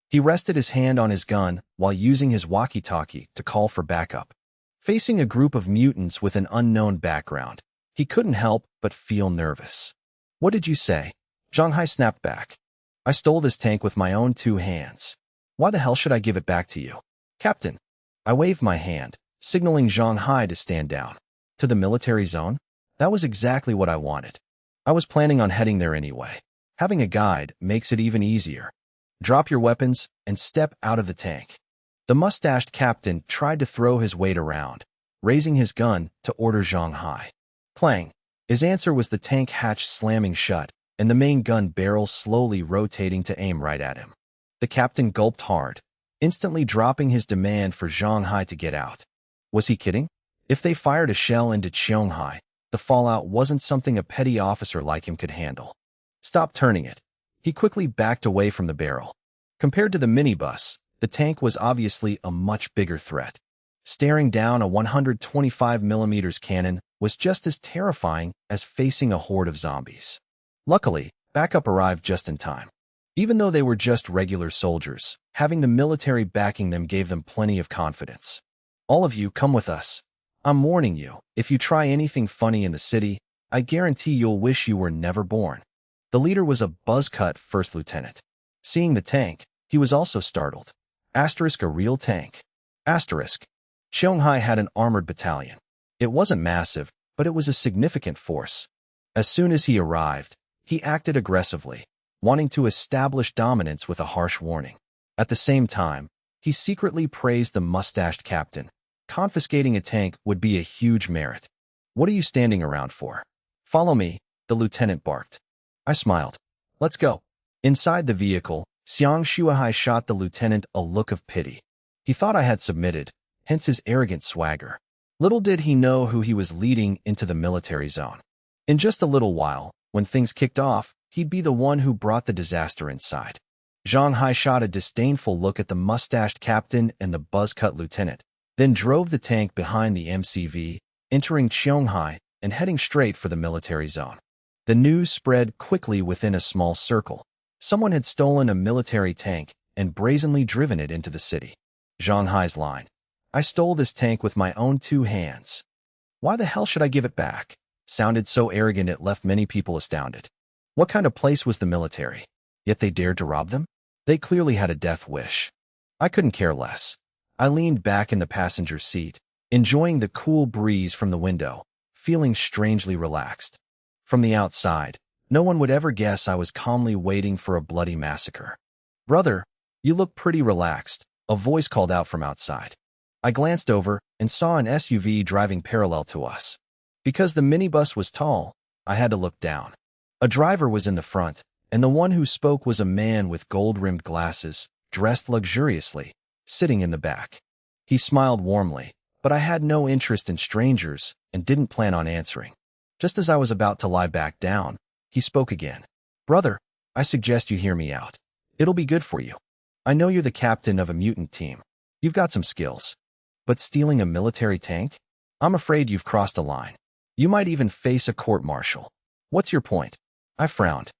He rested his hand on his gun while using his walkie-talkie to call for backup. Facing a group of mutants with an unknown background, he couldn't help but feel nervous. What did you say? Zhang Hai snapped back. I stole this tank with my own 2 hands. Why the hell should I give it back to you? Captain. I waved my hand, signaling Zhang Hai to stand down. To the military zone? That was exactly what I wanted. I was planning on heading there anyway. Having a guide makes it even easier. Drop your weapons and step out of the tank. The mustached captain tried to throw his weight around, raising his gun to order Zhang Hai. Clang. His answer was the tank hatch slamming shut and the main gun barrel slowly rotating to aim right at him. The captain gulped hard, instantly dropping his demand for Zhang Hai to get out. Was he kidding? If they fired a shell into Zhang Hai, the fallout wasn't something a petty officer like him could handle. Stop turning it. He quickly backed away from the barrel. Compared to the minibus, the tank was obviously a much bigger threat. Staring down a 125mm cannon was just as terrifying as facing a horde of zombies. Luckily, backup arrived just in time. Even though they were just regular soldiers, having the military backing them gave them plenty of confidence. All of you, come with us. I'm warning you, if you try anything funny in the city, I guarantee you'll wish you were never born. The leader was a buzz-cut first lieutenant. Seeing the tank, he was also startled. Asterisk, a real tank. Asterisk. Shanghai had an armored battalion. It wasn't massive, but it was a significant force. As soon as he arrived, he acted aggressively, wanting to establish dominance with a harsh warning. At the same time, he secretly praised the mustached captain. Confiscating a tank would be a huge merit. What are you standing around for? Follow me, the lieutenant barked. I smiled. Let's go. Inside the vehicle, Xiang Shuahai shot the lieutenant a look of pity. He thought I had submitted, hence his arrogant swagger. Little did he know who he was leading into the military zone. In just a little while, when things kicked off, he'd be the one who brought the disaster inside. Zhang Hai shot a disdainful look at the mustached captain and the buzz-cut lieutenant, then drove the tank behind the MCV, entering Shanghai and heading straight for the military zone. The news spread quickly within a small circle. Someone had stolen a military tank and brazenly driven it into the city. Zhang Hai's line. I stole this tank with my own 2 hands. Why the hell should I give it back? Sounded so arrogant it left many people astounded. What kind of place was the military? Yet they dared to rob them? They clearly had a death wish. I couldn't care less. I leaned back in the passenger seat, enjoying the cool breeze from the window, feeling strangely relaxed. From the outside, no one would ever guess I was calmly waiting for a bloody massacre. Brother, you look pretty relaxed, a voice called out from outside. I glanced over and saw an SUV driving parallel to us. Because the minibus was tall, I had to look down. A driver was in the front, and the one who spoke was a man with gold-rimmed glasses, dressed luxuriously, sitting in the back. He smiled warmly, but I had no interest in strangers and didn't plan on answering. Just as I was about to lie back down, he spoke again. Brother, I suggest you hear me out. It'll be good for you. I know you're the captain of a mutant team. You've got some skills. But stealing a military tank? I'm afraid you've crossed a line. You might even face a court-martial. What's your point? I frowned.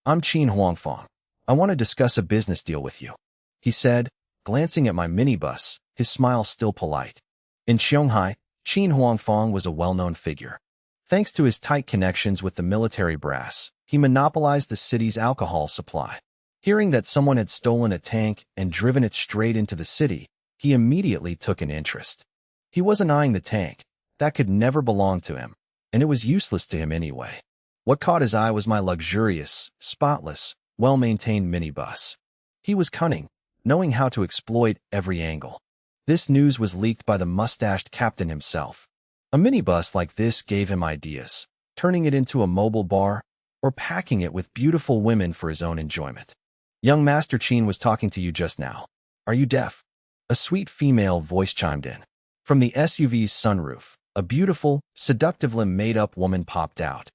I'm Qin Huangfang. I want to discuss a business deal with you, he said, glancing at my minibus, his smile still polite. In Shanghai, Qin Huangfang was a well-known figure. Thanks to his tight connections with the military brass, he monopolized the city's alcohol supply. Hearing that someone had stolen a tank and driven it straight into the city, he immediately took an interest. He wasn't eyeing the tank. That could never belong to him, and it was useless to him anyway. What caught his eye was my luxurious, spotless, well-maintained minibus. He was cunning, knowing how to exploit every angle. This news was leaked by the mustached captain himself. A minibus like this gave him ideas, turning it into a mobile bar or packing it with beautiful women for his own enjoyment. Young Master Qin was talking to you just now. Are you deaf? A sweet female voice chimed in. From the SUV's sunroof, a beautiful, seductively made-up woman popped out.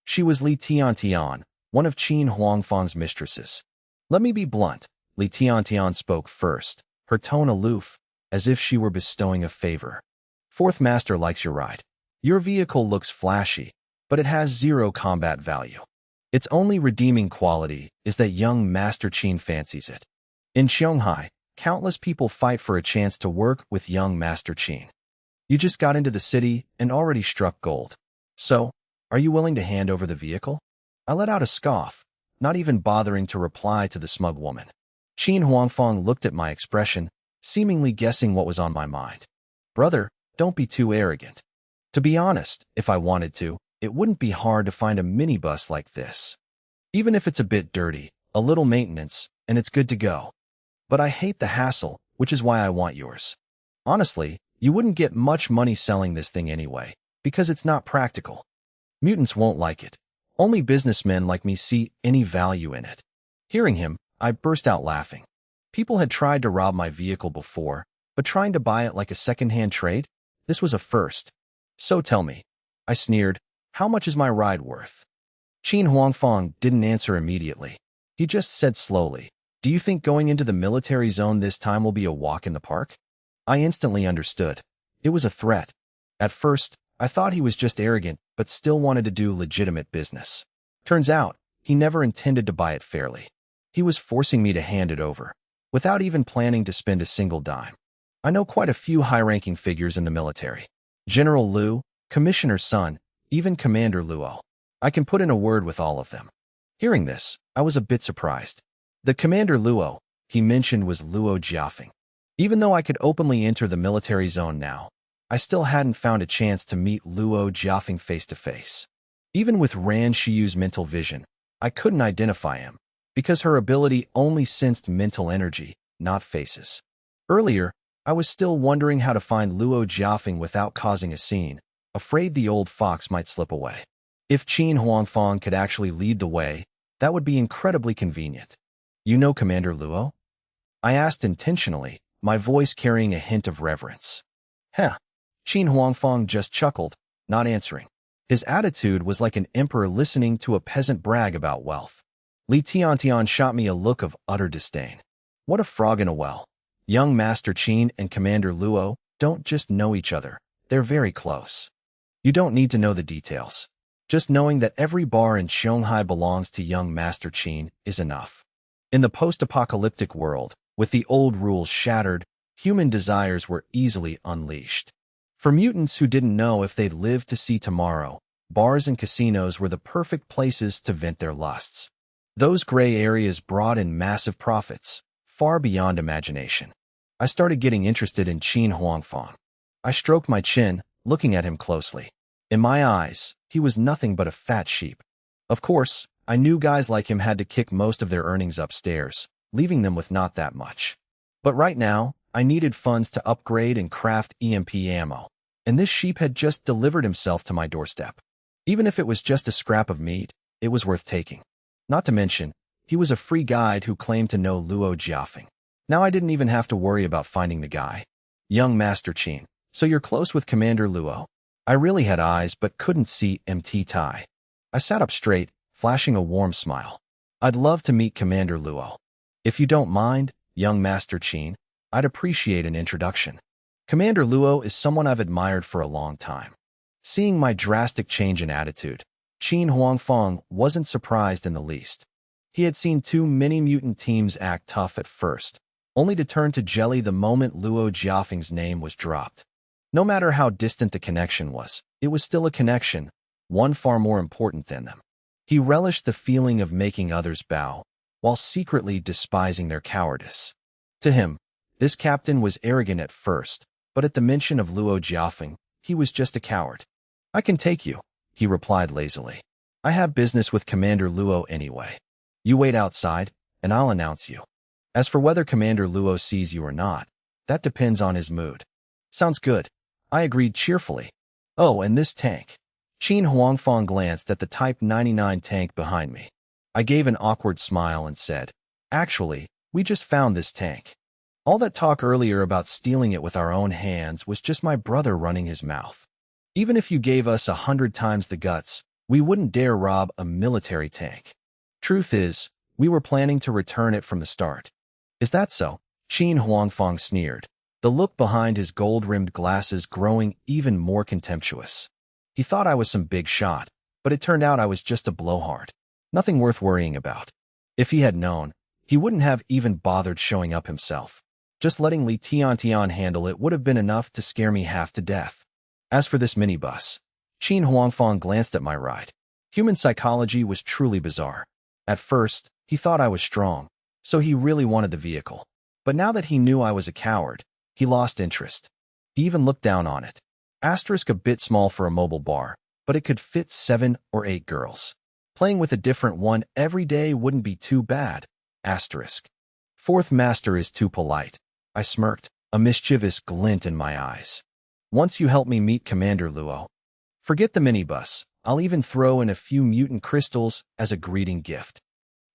She was Li Tiantian, one of Qin Huangfang's mistresses. Let me be blunt. Li Tiantian spoke first, her tone aloof, as if she were bestowing a favor. Fourth Master likes your ride. Your vehicle looks flashy, but it has zero combat value. Its only redeeming quality is that young Master Qin fancies it. In Shanghai, countless people fight for a chance to work with young Master Qin. You just got into the city and already struck gold. So, are you willing to hand over the vehicle? I let out a scoff, not even bothering to reply to the smug woman. Qin Huangfang looked at my expression, seemingly guessing what was on my mind. Brother, don't be too arrogant. To be honest, if I wanted to, it wouldn't be hard to find a minibus like this. Even if it's a bit dirty, a little maintenance, and it's good to go. But I hate the hassle, which is why I want yours. Honestly, you wouldn't get much money selling this thing anyway, because it's not practical. Mutants won't like it. Only businessmen like me see any value in it. Hearing him, I burst out laughing. People had tried to rob my vehicle before, but trying to buy it like a second-hand trade? This was a first. So tell me, I sneered, how much is my ride worth? Qin Huangfang didn't answer immediately. He just said slowly, do you think going into the military zone this time will be a walk in the park? I instantly understood. It was a threat. At first, I thought he was just arrogant, but still wanted to do legitimate business. Turns out, he never intended to buy it fairly. He was forcing me to hand it over, without even planning to spend a single dime. I know quite a few high-ranking figures in the military. General Liu, Commissioner Sun, even Commander Luo. I can put in a word with all of them. Hearing this, I was a bit surprised. The Commander Luo he mentioned was Luo Jiafeng. Even though I could openly enter the military zone now, I still hadn't found a chance to meet Luo Jiafeng face-to-face. Even with Ran Shiyu's mental vision, I couldn't identify him, because her ability only sensed mental energy, not faces. Earlier, I was still wondering how to find Luo Jiafeng without causing a scene, afraid the old fox might slip away. If Qin Huangfang could actually lead the way, that would be incredibly convenient. You know Commander Luo? I asked intentionally, my voice carrying a hint of reverence. Heh. Qin Huangfang just chuckled, not answering. His attitude was like an emperor listening to a peasant brag about wealth. Li Tiantian shot me a look of utter disdain. What a frog in a well. Young Master Qin and Commander Luo don't just know each other, they're very close. You don't need to know the details. Just knowing that every bar in Shanghai belongs to young Master Qin is enough. In the post-apocalyptic world, with the old rules shattered, human desires were easily unleashed. For mutants who didn't know if they'd live to see tomorrow, bars and casinos were the perfect places to vent their lusts. Those gray areas brought in massive profits, far beyond imagination. I started getting interested in Qin Huangfang. I stroked my chin, looking at him closely. In my eyes, he was nothing but a fat sheep. Of course, I knew guys like him had to kick most of their earnings upstairs, leaving them with not that much. But right now, I needed funds to upgrade and craft EMP ammo, and this sheep had just delivered himself to my doorstep. Even if it was just a scrap of meat, it was worth taking. Not to mention, he was a free guide who claimed to know Luo Jiafeng. Now I didn't even have to worry about finding the guy. Young Master Qin, so you're close with Commander Luo? I really had eyes but couldn't see MT Tai. I sat up straight, flashing a warm smile. I'd love to meet Commander Luo. If you don't mind, young Master Qin, I'd appreciate an introduction. Commander Luo is someone I've admired for a long time. Seeing my drastic change in attitude, Qin Huangfang wasn't surprised in the least. He had seen too many mutant teams act tough at first, only to turn to jelly the moment Luo Jiafeng's name was dropped. No matter how distant the connection was, it was still a connection, one far more important than them. He relished the feeling of making others bow, while secretly despising their cowardice. To him, this captain was arrogant at first, but at the mention of Luo Jiafeng, he was just a coward. I can take you, he replied lazily. I have business with Commander Luo anyway. You wait outside, and I'll announce you. As for whether Commander Luo sees you or not, that depends on his mood. Sounds good. I agreed cheerfully. Oh, and this tank. Qin Huangfang glanced at the Type 99 tank behind me. I gave an awkward smile and said, actually, we just found this tank. All that talk earlier about stealing it with our own hands was just my brother running his mouth. Even if you gave us 100 times the guts, we wouldn't dare rob a military tank. Truth is, we were planning to return it from the start. Is that so? Qin Huangfang sneered, the look behind his gold-rimmed glasses growing even more contemptuous. He thought I was some big shot, but it turned out I was just a blowhard. Nothing worth worrying about. If he had known, he wouldn't have even bothered showing up himself. Just letting Li Tiantian handle it would have been enough to scare me half to death. As for this minibus, Qin Huangfang glanced at my ride. Human psychology was truly bizarre. At first, he thought I was strong, so he really wanted the vehicle. But now that he knew I was a coward, he lost interest. He even looked down on it. Asterisk a bit small for a mobile bar, but it could fit 7 or 8 girls. Playing with a different one every day wouldn't be too bad. Asterisk. Fourth master is too polite. I smirked, a mischievous glint in my eyes. Once you help me meet Commander Luo. Forget the minibus. I'll even throw in a few mutant crystals as a greeting gift.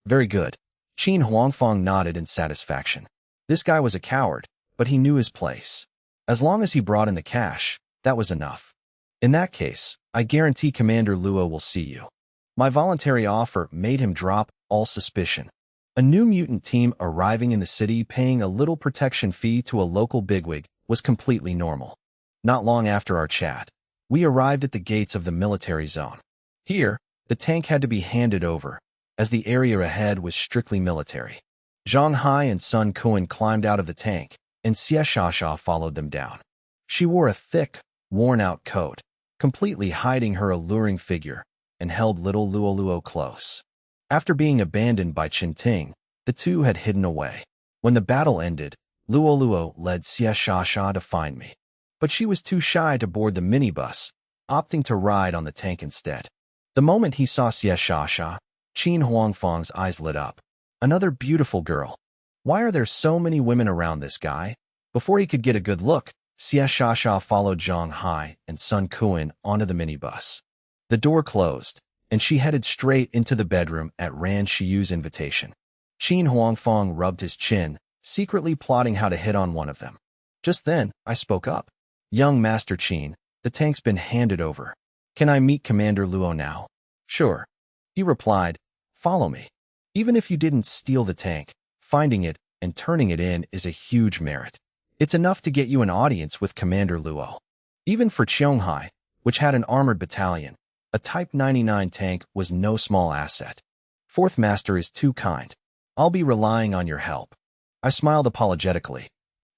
Very good. Qin Huangfang nodded in satisfaction. This guy was a coward, but he knew his place. As long as he brought in the cash, that was enough. In that case, I guarantee Commander Luo will see you. My voluntary offer made him drop all suspicion. A new mutant team arriving in the city paying a little protection fee to a local bigwig was completely normal. Not long after our chat, we arrived at the gates of the military zone. Here, the tank had to be handed over, as the area ahead was strictly military. Zhang Hai and Sun Kuan climbed out of the tank, and Xie Shasha followed them down. She wore a thick, worn-out coat, completely hiding her alluring figure, and held little Luo Luo close. After being abandoned by Qinting, the two had hidden away. When the battle ended, Luo Luo led Xie Shasha to find me. But she was too shy to board the minibus, opting to ride on the tank instead. The moment he saw Xie Shasha, Qin Huangfang's eyes lit up. Another beautiful girl. Why are there so many women around this guy? Before he could get a good look, Xie Shasha followed Zhang Hai and Sun Kuan onto the minibus. The door closed, and she headed straight into the bedroom at Ran Shiyu's invitation. Qin Huangfang rubbed his chin, secretly plotting how to hit on one of them. Just then, I spoke up. Young Master Qin, the tank's been handed over. Can I meet Commander Luo now? Sure. He replied, follow me. Even if you didn't steal the tank, finding it and turning it in is a huge merit. It's enough to get you an audience with Commander Luo. Even for Qionghai, which had an armored battalion, a Type 99 tank was no small asset. Fourth Master is too kind. I'll be relying on your help. I smiled apologetically.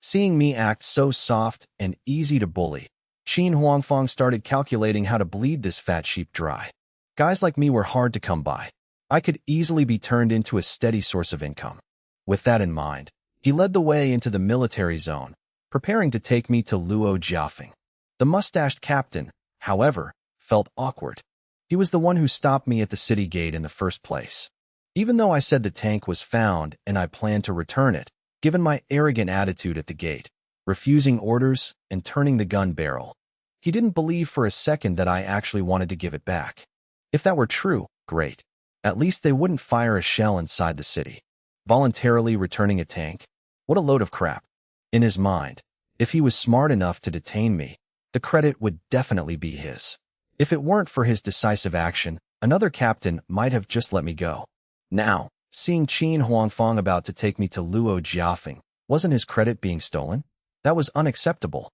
Seeing me act so soft and easy to bully, Qin Huangfang started calculating how to bleed this fat sheep dry. Guys like me were hard to come by. I could easily be turned into a steady source of income. With that in mind, he led the way into the military zone, preparing to take me to Luo Jiafeng. The mustached captain, however, felt awkward. He was the one who stopped me at the city gate in the first place. Even though I said the tank was found and I planned to return it, given my arrogant attitude at the gate, refusing orders and turning the gun barrel, he didn't believe for a second that I actually wanted to give it back. If that were true, great. At least they wouldn't fire a shell inside the city. Voluntarily returning a tank? What a load of crap. In his mind, if he was smart enough to detain me, the credit would definitely be his. If it weren't for his decisive action, another captain might have just let me go. Now, seeing Qin Huangfang about to take me to Luo Jiafeng, wasn't his credit being stolen? That was unacceptable.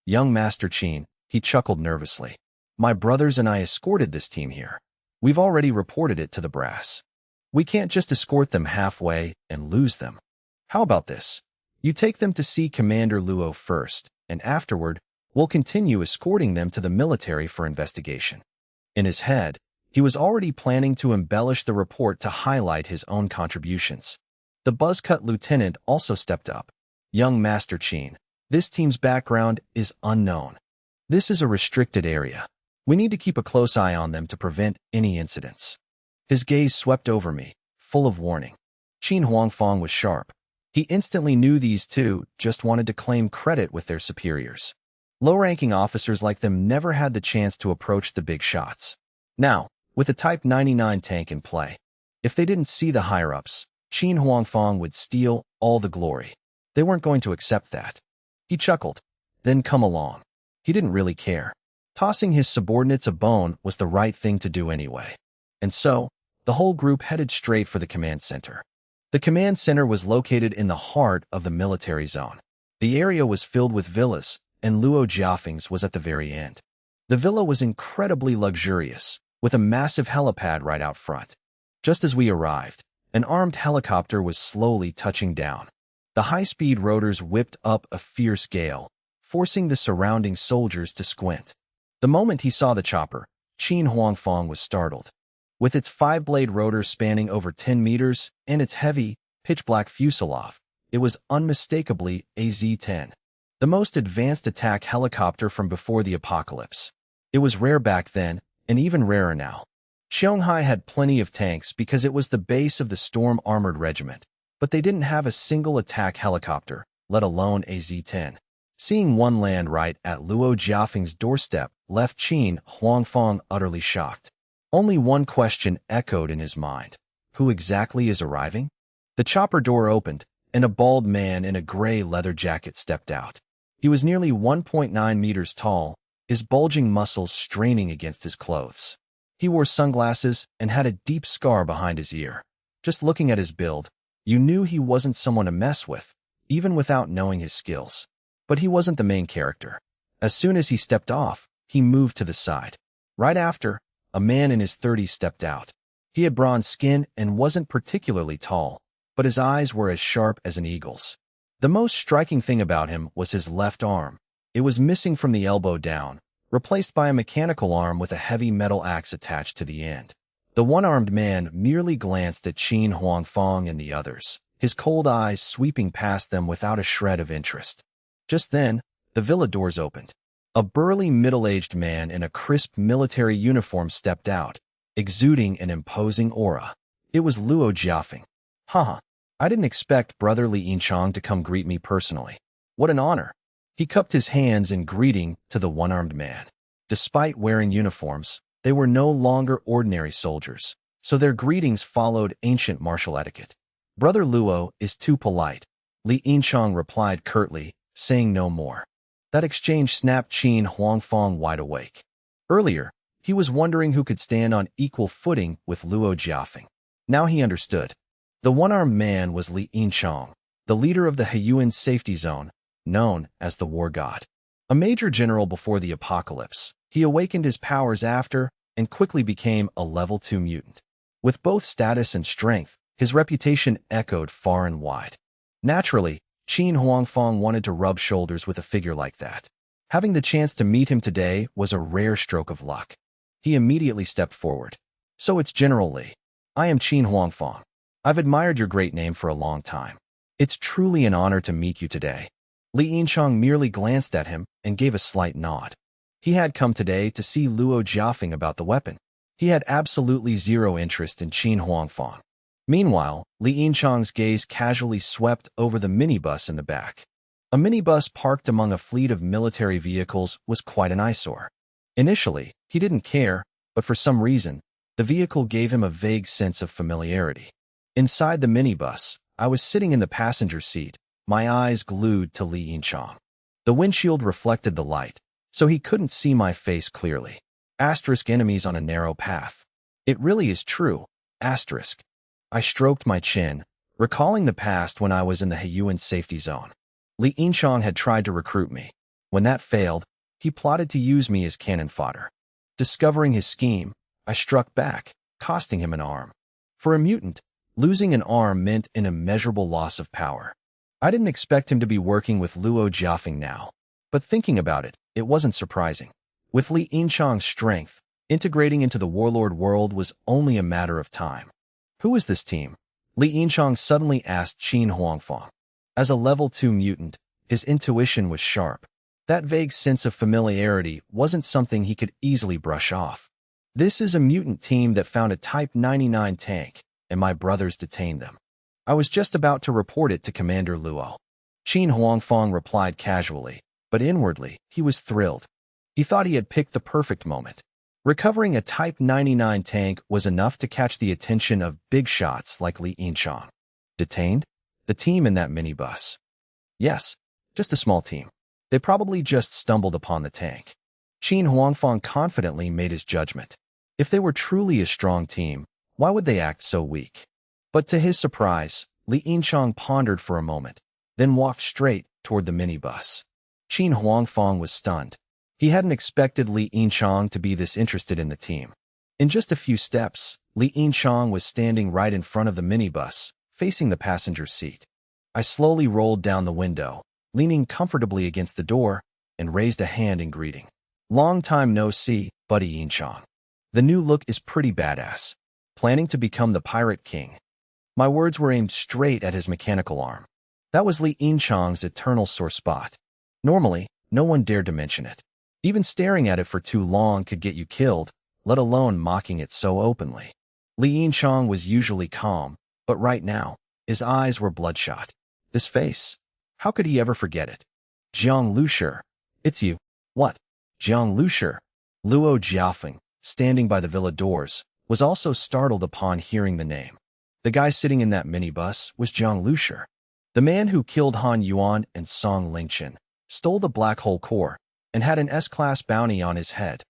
Young Master Qin, he chuckled nervously. My brothers and I escorted this team here. We've already reported it to the brass. We can't just escort them halfway and lose them. How about this? You take them to see Commander Luo first, and afterward, we'll continue escorting them to the military for investigation. In his head, he was already planning to embellish the report to highlight his own contributions. The buzzcut lieutenant also stepped up. Young Master Qin, this team's background is unknown. This is a restricted area. We need to keep a close eye on them to prevent any incidents. His gaze swept over me, full of warning. Qin Huangfang was sharp. He instantly knew these two just wanted to claim credit with their superiors. Low-ranking officers like them never had the chance to approach the big shots. Now, with the Type 99 tank in play, if they didn't see the higher-ups, Qin Huangfang would steal all the glory. They weren't going to accept that. He chuckled. Then come along. He didn't really care. Tossing his subordinates a bone was the right thing to do anyway. And so, the whole group headed straight for the command center. The command center was located in the heart of the military zone. The area was filled with villas, and Luo Jiafeng's was at the very end. The villa was incredibly luxurious, with a massive helipad right out front. Just as we arrived, an armed helicopter was slowly touching down. The high-speed rotors whipped up a fierce gale, forcing the surrounding soldiers to squint. The moment he saw the chopper, Qin Huangfang was startled. With its 5-blade rotor spanning over 10 meters and its heavy, pitch-black fuselage, it was unmistakably a Z-10, the most advanced attack helicopter from before the apocalypse. It was rare back then, and even rarer now. Shanghai had plenty of tanks because it was the base of the Storm Armored Regiment, but they didn't have a single attack helicopter, let alone a Z-10. Seeing one land right at Luo Jiafeng's doorstep left Qin Huangfang utterly shocked. Only one question echoed in his mind. Who exactly is arriving? The chopper door opened, and a bald man in a gray leather jacket stepped out. He was nearly 1.9 meters tall, his bulging muscles straining against his clothes. He wore sunglasses and had a deep scar behind his ear. Just looking at his build, you knew he wasn't someone to mess with, even without knowing his skills. But he wasn't the main character. As soon as he stepped off, he moved to the side. Right after, a man in his 30s stepped out. He had bronze skin and wasn't particularly tall, but his eyes were as sharp as an eagle's. The most striking thing about him was his left arm. It was missing from the elbow down, replaced by a mechanical arm with a heavy metal axe attached to the end. The one-armed man merely glanced at Qin Huangfang and the others, his cold eyes sweeping past them without a shred of interest. Just then, the villa doors opened. A burly middle-aged man in a crisp military uniform stepped out, exuding an imposing aura. It was Luo Jiafeng. Haha, I didn't expect Brother Li Yinchang to come greet me personally. What an honor. He cupped his hands in greeting to the one-armed man. Despite wearing uniforms, they were no longer ordinary soldiers, so their greetings followed ancient martial etiquette. Brother Luo is too polite, Li Yinchang replied curtly, saying no more. That exchange snapped Qin Huangfang wide awake. Earlier, he was wondering who could stand on equal footing with Luo Jiafeng. Now he understood. The one-armed man was Li Yinchang, the leader of the Heiyuan safety zone, known as the War God. A major general before the apocalypse, he awakened his powers after and quickly became a level 2 mutant. With both status and strength, his reputation echoed far and wide. Naturally, Qin Huangfang wanted to rub shoulders with a figure like that. Having the chance to meet him today was a rare stroke of luck. He immediately stepped forward. So it's General Li. I am Qin Huangfang. I've admired your great name for a long time. It's truly an honor to meet you today. Li Yinchang merely glanced at him and gave a slight nod. He had come today to see Luo Jiafeng about the weapon. He had absolutely zero interest in Qin Huangfang. Meanwhile, Li Yinchang's gaze casually swept over the minibus in the back. A minibus parked among a fleet of military vehicles was quite an eyesore. Initially, he didn't care, but for some reason, the vehicle gave him a vague sense of familiarity. Inside the minibus, I was sitting in the passenger seat, my eyes glued to Li Yinchang. The windshield reflected the light, so he couldn't see my face clearly. Asterisk enemies on a narrow path. It really is true. Asterisk. I stroked my chin, recalling the past when I was in the Heiyuan safety zone. Li Yinchang had tried to recruit me. When that failed, he plotted to use me as cannon fodder. Discovering his scheme, I struck back, costing him an arm. For a mutant, losing an arm meant an immeasurable loss of power. I didn't expect him to be working with Luo Jiafeng now, but thinking about it, it wasn't surprising. With Li Yinchang's strength, integrating into the warlord world was only a matter of time. Who is this team? Li Yinchang suddenly asked Qin Huangfang. As a level 2 mutant, his intuition was sharp. That vague sense of familiarity wasn't something he could easily brush off. This is a mutant team that found a Type 99 tank, and my brothers detained them. I was just about to report it to Commander Luo. Qin Huangfang replied casually, but inwardly, he was thrilled. He thought he had picked the perfect moment. Recovering a Type 99 tank was enough to catch the attention of big shots like Li Yinchang. Detained? The team in that minibus. Yes, just a small team. They probably just stumbled upon the tank. Qin Huangfang confidently made his judgment. If they were truly a strong team, why would they act so weak? But to his surprise, Li Yinchang pondered for a moment, then walked straight toward the minibus. Qin Huangfang was stunned. He hadn't expected Li Yinchang to be this interested in the team. In just a few steps, Li Yinchang was standing right in front of the minibus, facing the passenger seat. I slowly rolled down the window, leaning comfortably against the door, and raised a hand in greeting. Long time no see, buddy Yinchang. The new look is pretty badass. Planning to become the Pirate King. My words were aimed straight at his mechanical arm. That was Li Yinchang's eternal sore spot. Normally, no one dared to mention it. Even staring at it for too long could get you killed, let alone mocking it so openly. Li Yinchang was usually calm, but right now, his eyes were bloodshot. This face, how could he ever forget it? Jiang Lushi, it's you. What? Jiang Lushi. Luo Jiafeng, standing by the villa doors, was also startled upon hearing the name. The guy sitting in that minibus was Jiang Lushi, the man who killed Han Yuan and Song Lingchen, stole the black hole core, and had an S-class bounty on his head.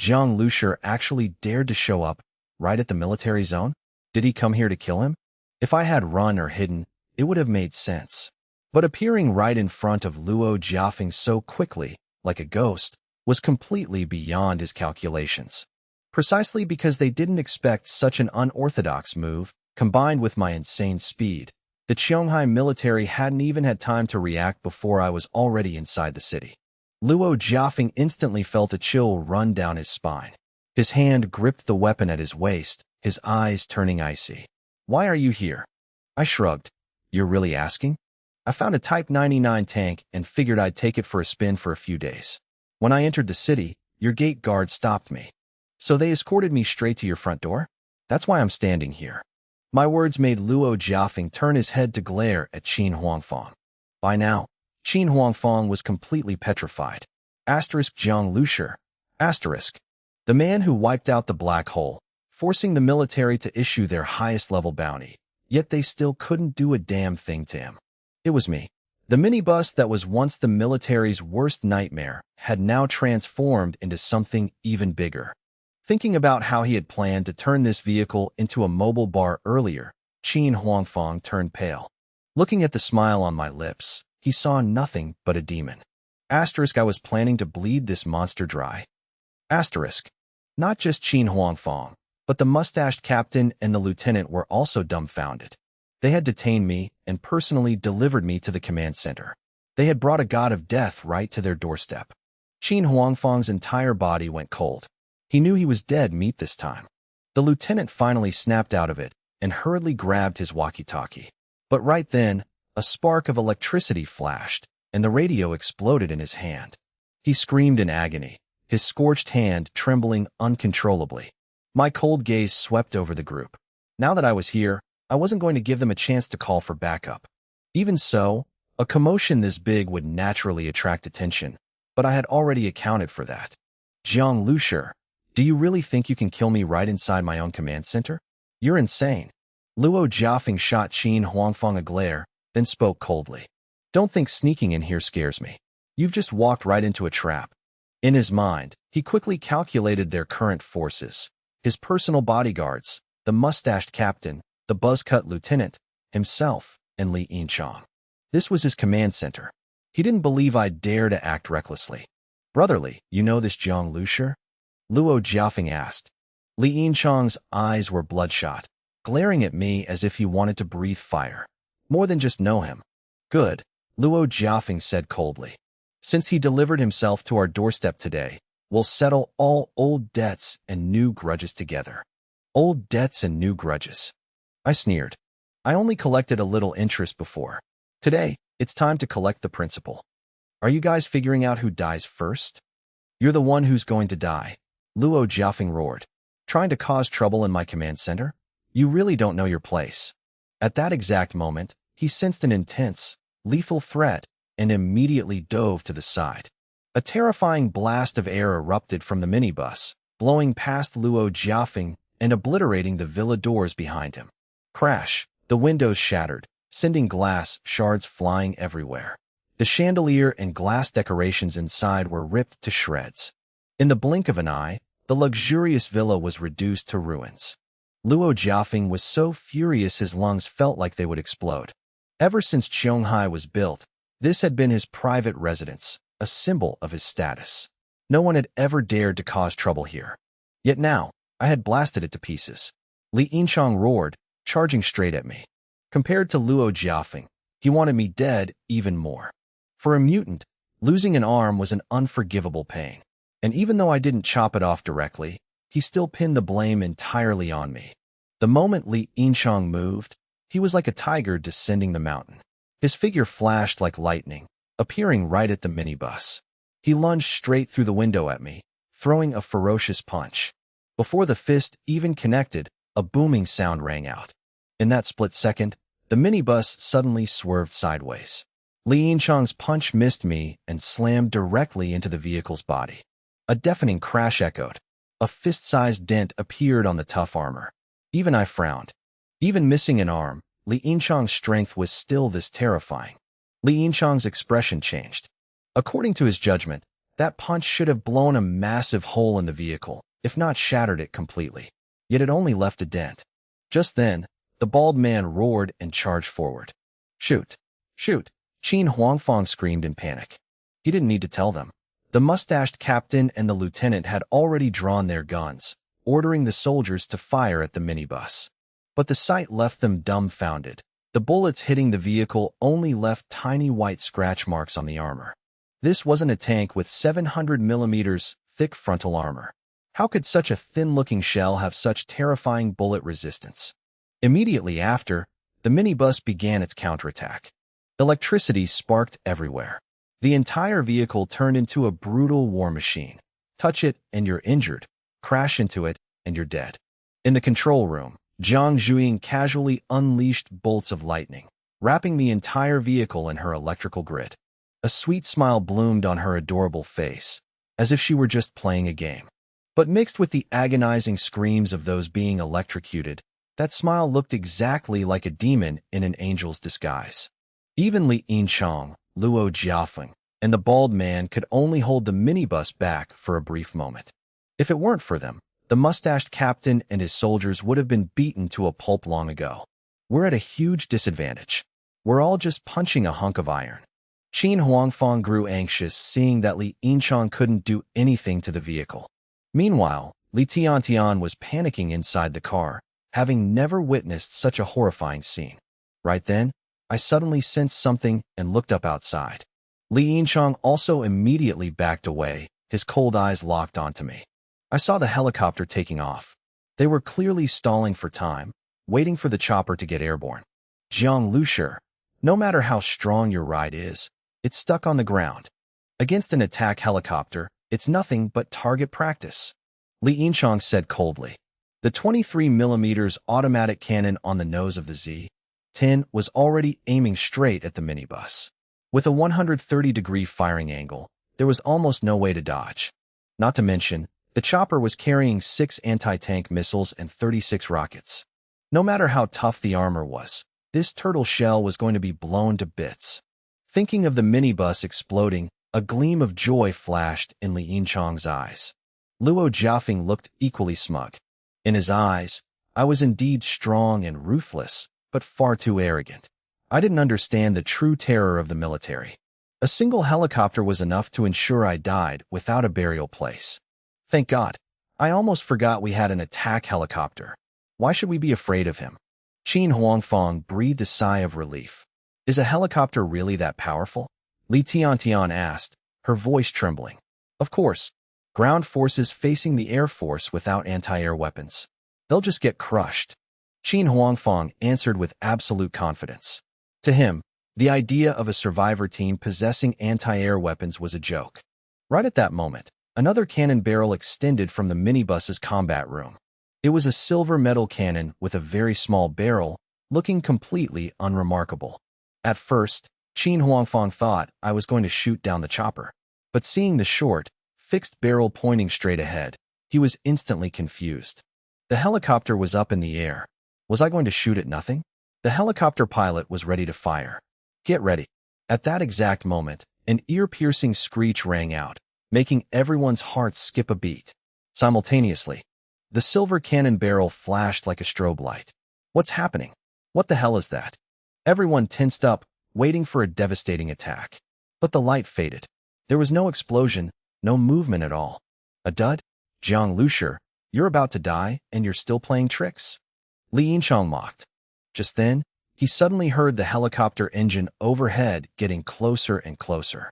Jiang Lushi actually dared to show up right at the military zone? Did he come here to kill him? If I had run or hidden, it would have made sense. But appearing right in front of Luo Jiafeng so quickly, like a ghost, was completely beyond his calculations. Precisely because they didn't expect such an unorthodox move, combined with my insane speed, the Qianghai military hadn't even had time to react before I was already inside the city. Luo Jiafeng instantly felt a chill run down his spine. His hand gripped the weapon at his waist, his eyes turning icy. Why are you here? I shrugged. You're really asking? I found a Type 99 tank and figured I'd take it for a spin for a few days. When I entered the city, your gate guard stopped me. So they escorted me straight to your front door? That's why I'm standing here. My words made Luo Jiafeng turn his head to glare at Qin Huangfang. By now, Qin Huangfang was completely petrified. Jiang Lushi. The man who wiped out the black hole, forcing the military to issue their highest-level bounty, yet they still couldn't do a damn thing to him. It was me. The minibus that was once the military's worst nightmare had now transformed into something even bigger. Thinking about how he had planned to turn this vehicle into a mobile bar earlier, Qin Huangfang turned pale. Looking at the smile on my lips, he saw nothing but a demon. I was planning to bleed this monster dry. Not just Qin Huangfang, but the mustached captain and the lieutenant were also dumbfounded. They had detained me and personally delivered me to the command center. They had brought a god of death right to their doorstep. Qin Huangfang's entire body went cold. He knew he was dead meat this time. The lieutenant finally snapped out of it and hurriedly grabbed his walkie-talkie. But right then, a spark of electricity flashed, and the radio exploded in his hand. He screamed in agony, his scorched hand trembling uncontrollably. My cold gaze swept over the group. Now that I was here, I wasn't going to give them a chance to call for backup. Even so, a commotion this big would naturally attract attention, but I had already accounted for that. Jiang Lushi, do you really think you can kill me right inside my own command center? You're insane. Luo Jiafeng shot Qin Huangfang a glare, then spoke coldly. Don't think sneaking in here scares me. You've just walked right into a trap. In his mind, he quickly calculated their current forces. His personal bodyguards, the mustached captain, the buzz-cut lieutenant, himself, and Li Yinchang. This was his command center. He didn't believe I'd dare to act recklessly. Brotherly, you know this Jiang Lushi? Luo Jiafeng asked. Li Yinchang's eyes were bloodshot, glaring at me as if he wanted to breathe fire. More than just know him. Good, Luo Jiafeng said coldly. Since he delivered himself to our doorstep today, we'll settle all old debts and new grudges together. Old debts and new grudges. I sneered. I only collected a little interest before. Today, it's time to collect the principal. Are you guys figuring out who dies first? You're the one who's going to die, Luo Jiafeng roared. Trying to cause trouble in my command center? You really don't know your place. At that exact moment, he sensed an intense, lethal threat and immediately dove to the side. A terrifying blast of air erupted from the minibus, blowing past Luo Jiafeng and obliterating the villa doors behind him. Crash! The windows shattered, sending glass shards flying everywhere. The chandelier and glass decorations inside were ripped to shreds. In the blink of an eye, the luxurious villa was reduced to ruins. Luo Jiafeng was so furious his lungs felt like they would explode. Ever since Qianghai was built, this had been his private residence, a symbol of his status. No one had ever dared to cause trouble here. Yet now, I had blasted it to pieces. Li Yinchang roared, charging straight at me. Compared to Luo Jiafeng, he wanted me dead even more. For a mutant, losing an arm was an unforgivable pain. And even though I didn't chop it off directly, he still pinned the blame entirely on me. The moment Li Yinchang moved, he was like a tiger descending the mountain. His figure flashed like lightning, appearing right at the minibus. He lunged straight through the window at me, throwing a ferocious punch. Before the fist even connected, a booming sound rang out. In that split second, the minibus suddenly swerved sideways. Li Yinchang's punch missed me and slammed directly into the vehicle's body. A deafening crash echoed. A fist-sized dent appeared on the tough armor. Even I frowned. Even missing an arm, Li Yinchang's strength was still this terrifying. Li Yinchang's expression changed. According to his judgment, that punch should have blown a massive hole in the vehicle, if not shattered it completely. Yet it only left a dent. Just then, the bald man roared and charged forward. Shoot! Shoot! Qin Huangfang screamed in panic. He didn't need to tell them. The mustached captain and the lieutenant had already drawn their guns, ordering the soldiers to fire at the minibus. But the sight left them dumbfounded. The bullets hitting the vehicle only left tiny white scratch marks on the armor. This wasn't a tank with 700 millimeters thick frontal armor. How could such a thin-looking shell have such terrifying bullet resistance? Immediately after, the minibus began its counterattack. Electricity sparked everywhere. The entire vehicle turned into a brutal war machine. Touch it and you're injured. Crash into it and you're dead. In the control room, Jiang Zhuiying casually unleashed bolts of lightning, wrapping the entire vehicle in her electrical grid. A sweet smile bloomed on her adorable face, as if she were just playing a game. But mixed with the agonizing screams of those being electrocuted, that smile looked exactly like a demon in an angel's disguise. Even Li Yinchang, Luo Jiafeng, and the bald man could only hold the minibus back for a brief moment. If it weren't for them, the mustached captain and his soldiers would have been beaten to a pulp long ago. We're at a huge disadvantage. We're all just punching a hunk of iron. Qin Huangfang grew anxious seeing that Li Yinchang couldn't do anything to the vehicle. Meanwhile, Li Tiantian was panicking inside the car, having never witnessed such a horrifying scene. Right then, I suddenly sensed something and looked up outside. Li Yinchang also immediately backed away, his cold eyes locked onto me. I saw the helicopter taking off. They were clearly stalling for time, waiting for the chopper to get airborne. Jiang Lushi, no matter how strong your ride is, it's stuck on the ground. Against an attack helicopter, it's nothing but target practice. Li Yinchang said coldly. The 23mm automatic cannon on the nose of the Z-10 was already aiming straight at the minibus. With a 130-degree firing angle, there was almost no way to dodge. Not to mention, the chopper was carrying 6 anti-tank missiles and 36 rockets. No matter how tough the armor was, this turtle shell was going to be blown to bits. Thinking of the minibus exploding, a gleam of joy flashed in Li Yinchang's eyes. Luo Jiafeng looked equally smug. In his eyes, I was indeed strong and ruthless, but far too arrogant. I didn't understand the true terror of the military. A single helicopter was enough to ensure I died without a burial place. Thank God. I almost forgot we had an attack helicopter. Why should we be afraid of him? Qin Huangfang breathed a sigh of relief. Is a helicopter really that powerful? Li Tiantian asked, her voice trembling. Of course. Ground forces facing the Air Force without anti-air weapons. They'll just get crushed. Qin Huangfang answered with absolute confidence. To him, the idea of a survivor team possessing anti-air weapons was a joke. Right at that moment, another cannon barrel extended from the minibus's combat room. It was a silver metal cannon with a very small barrel, looking completely unremarkable. At first, Qin Huangfang thought I was going to shoot down the chopper. But seeing the short, fixed barrel pointing straight ahead, he was instantly confused. The helicopter was up in the air. Was I going to shoot at nothing? The helicopter pilot was ready to fire. Get ready. At that exact moment, an ear-piercing screech rang out, making everyone's hearts skip a beat. Simultaneously, The silver cannon barrel flashed like a strobe light. What's happening? What the hell is that? Everyone tensed up, waiting for a devastating attack. But the light faded. There was no explosion, no movement at all. A dud? Jiang Lushir, you're about to die, and you're still playing tricks? Li Yinchang mocked. Just then, he suddenly heard the helicopter engine overhead getting closer and closer.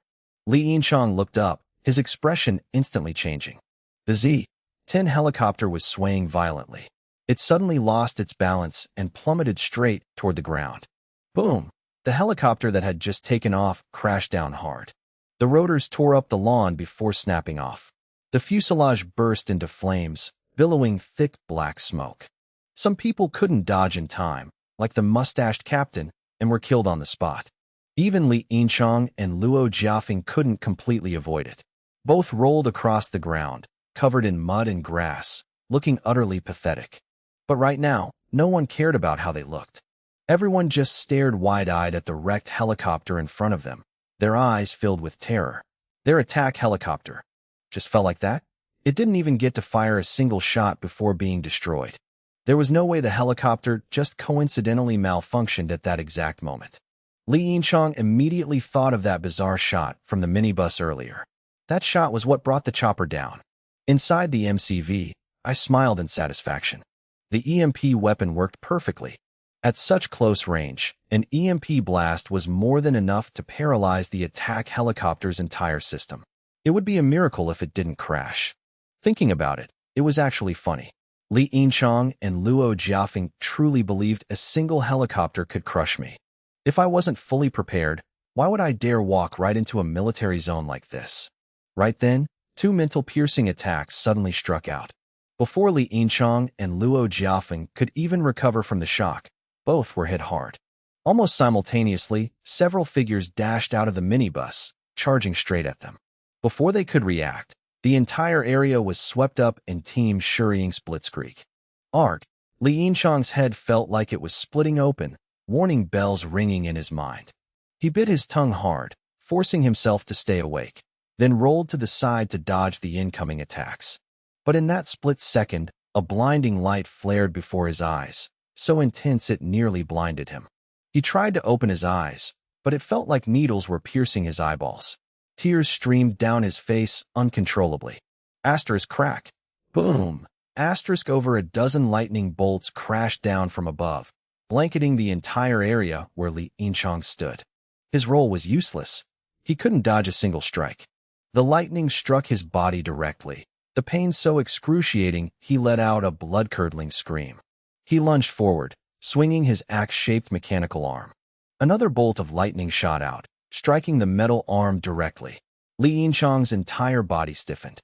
Li Yinchang looked up, his expression instantly changing. The Z-10 helicopter was swaying violently. It suddenly lost its balance and plummeted straight toward the ground. Boom! The helicopter that had just taken off crashed down hard. The rotors tore up the lawn before snapping off. The fuselage burst into flames, billowing thick black smoke. Some people couldn't dodge in time, like the mustached captain, and were killed on the spot. Even Li Yinchang and Luo Jiafeng couldn't completely avoid it. Both rolled across the ground, covered in mud and grass, looking utterly pathetic. But right now, no one cared about how they looked. Everyone just stared wide-eyed at the wrecked helicopter in front of them, their eyes filled with terror. Their attack helicopter just fell like that? It didn't even get to fire a single shot before being destroyed. There was no way the helicopter just coincidentally malfunctioned at that exact moment. Li Yinchang immediately thought of that bizarre shot from the minibus earlier. That shot was what brought the chopper down. Inside the MCV, I smiled in satisfaction. The EMP weapon worked perfectly. At such close range, an EMP blast was more than enough to paralyze the attack helicopter's entire system. It would be a miracle if it didn't crash. Thinking about it, it was actually funny. Li Yinchang and Luo Jiafeng truly believed a single helicopter could crush me. If I wasn't fully prepared, why would I dare walk right into a military zone like this? Right then, two mental-piercing attacks suddenly struck out. Before Li Yinchang and Luo Jiafeng could even recover from the shock, both were hit hard. Almost simultaneously, several figures dashed out of the minibus, charging straight at them. Before they could react, the entire area was swept up in Team Shuriying's blitzkrieg. Arg! Li Yinchang's head felt like it was splitting open, warning bells ringing in his mind. He bit his tongue hard, forcing himself to stay awake, then rolled to the side to dodge the incoming attacks. But in that split second, a blinding light flared before his eyes, so intense it nearly blinded him. He tried to open his eyes, but it felt like needles were piercing his eyeballs. Tears streamed down his face uncontrollably. Asterisk crack. Boom! Asterisk over a dozen lightning bolts crashed down from above, blanketing the entire area where Li Yinchang stood. His roll was useless. He couldn't dodge a single strike. The lightning struck his body directly, the pain so excruciating he let out a blood-curdling scream. He lunged forward, swinging his axe-shaped mechanical arm. Another bolt of lightning shot out, striking the metal arm directly. Li Yinchang's entire body stiffened.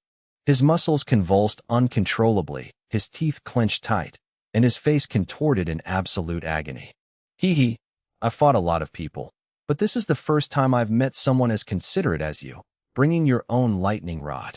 His muscles convulsed uncontrollably, his teeth clenched tight, and his face contorted in absolute agony. Hee, I've fought a lot of people, but this is the first time I've met someone as considerate as you, bringing your own lightning rod.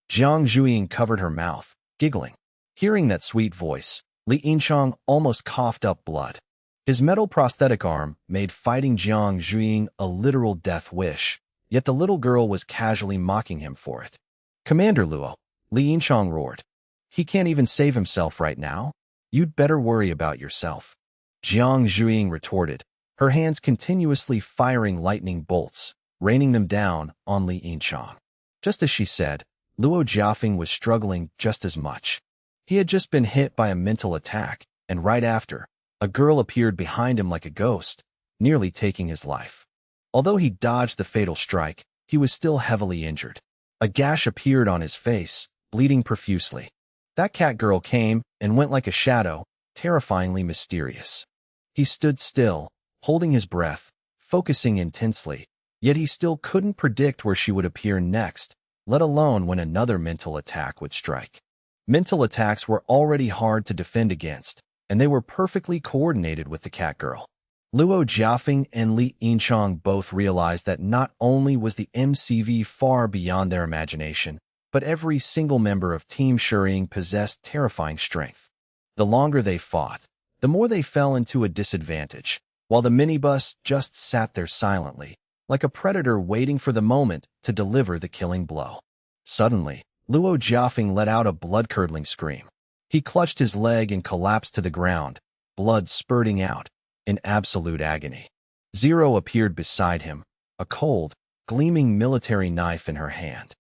Jiang Zhuiying covered her mouth, giggling. Hearing that sweet voice, Li Yinchang almost coughed up blood. His metal prosthetic arm made fighting Jiang Zhuiying a literal death wish, yet the little girl was casually mocking him for it. Commander Luo, Li Yinchang roared. He can't even save himself right now? You'd better worry about yourself. Jiang Zhuiying retorted, her hands continuously firing lightning bolts, raining them down on Li Yinchang. Just as she said, Luo Jiafeng was struggling just as much. He had just been hit by a mental attack, and right after, a girl appeared behind him like a ghost, nearly taking his life. Although he dodged the fatal strike, he was still heavily injured. A gash appeared on his face, bleeding profusely. That cat girl came and went like a shadow, terrifyingly mysterious. He stood still, holding his breath, focusing intensely, yet he still couldn't predict where she would appear next, let alone when another mental attack would strike. Mental attacks were already hard to defend against, and they were perfectly coordinated with the cat girl. Luo Jiafeng and Li Yinchang both realized that not only was the MCV far beyond their imagination, but every single member of Team Shuriying possessed terrifying strength. The longer they fought, the more they fell into a disadvantage, while the minibus just sat there silently, like a predator waiting for the moment to deliver the killing blow. Suddenly, Luo Jiafeng let out a blood-curdling scream. He clutched his leg and collapsed to the ground, blood spurting out, in absolute agony. Zero appeared beside him, a cold, gleaming military knife in her hand.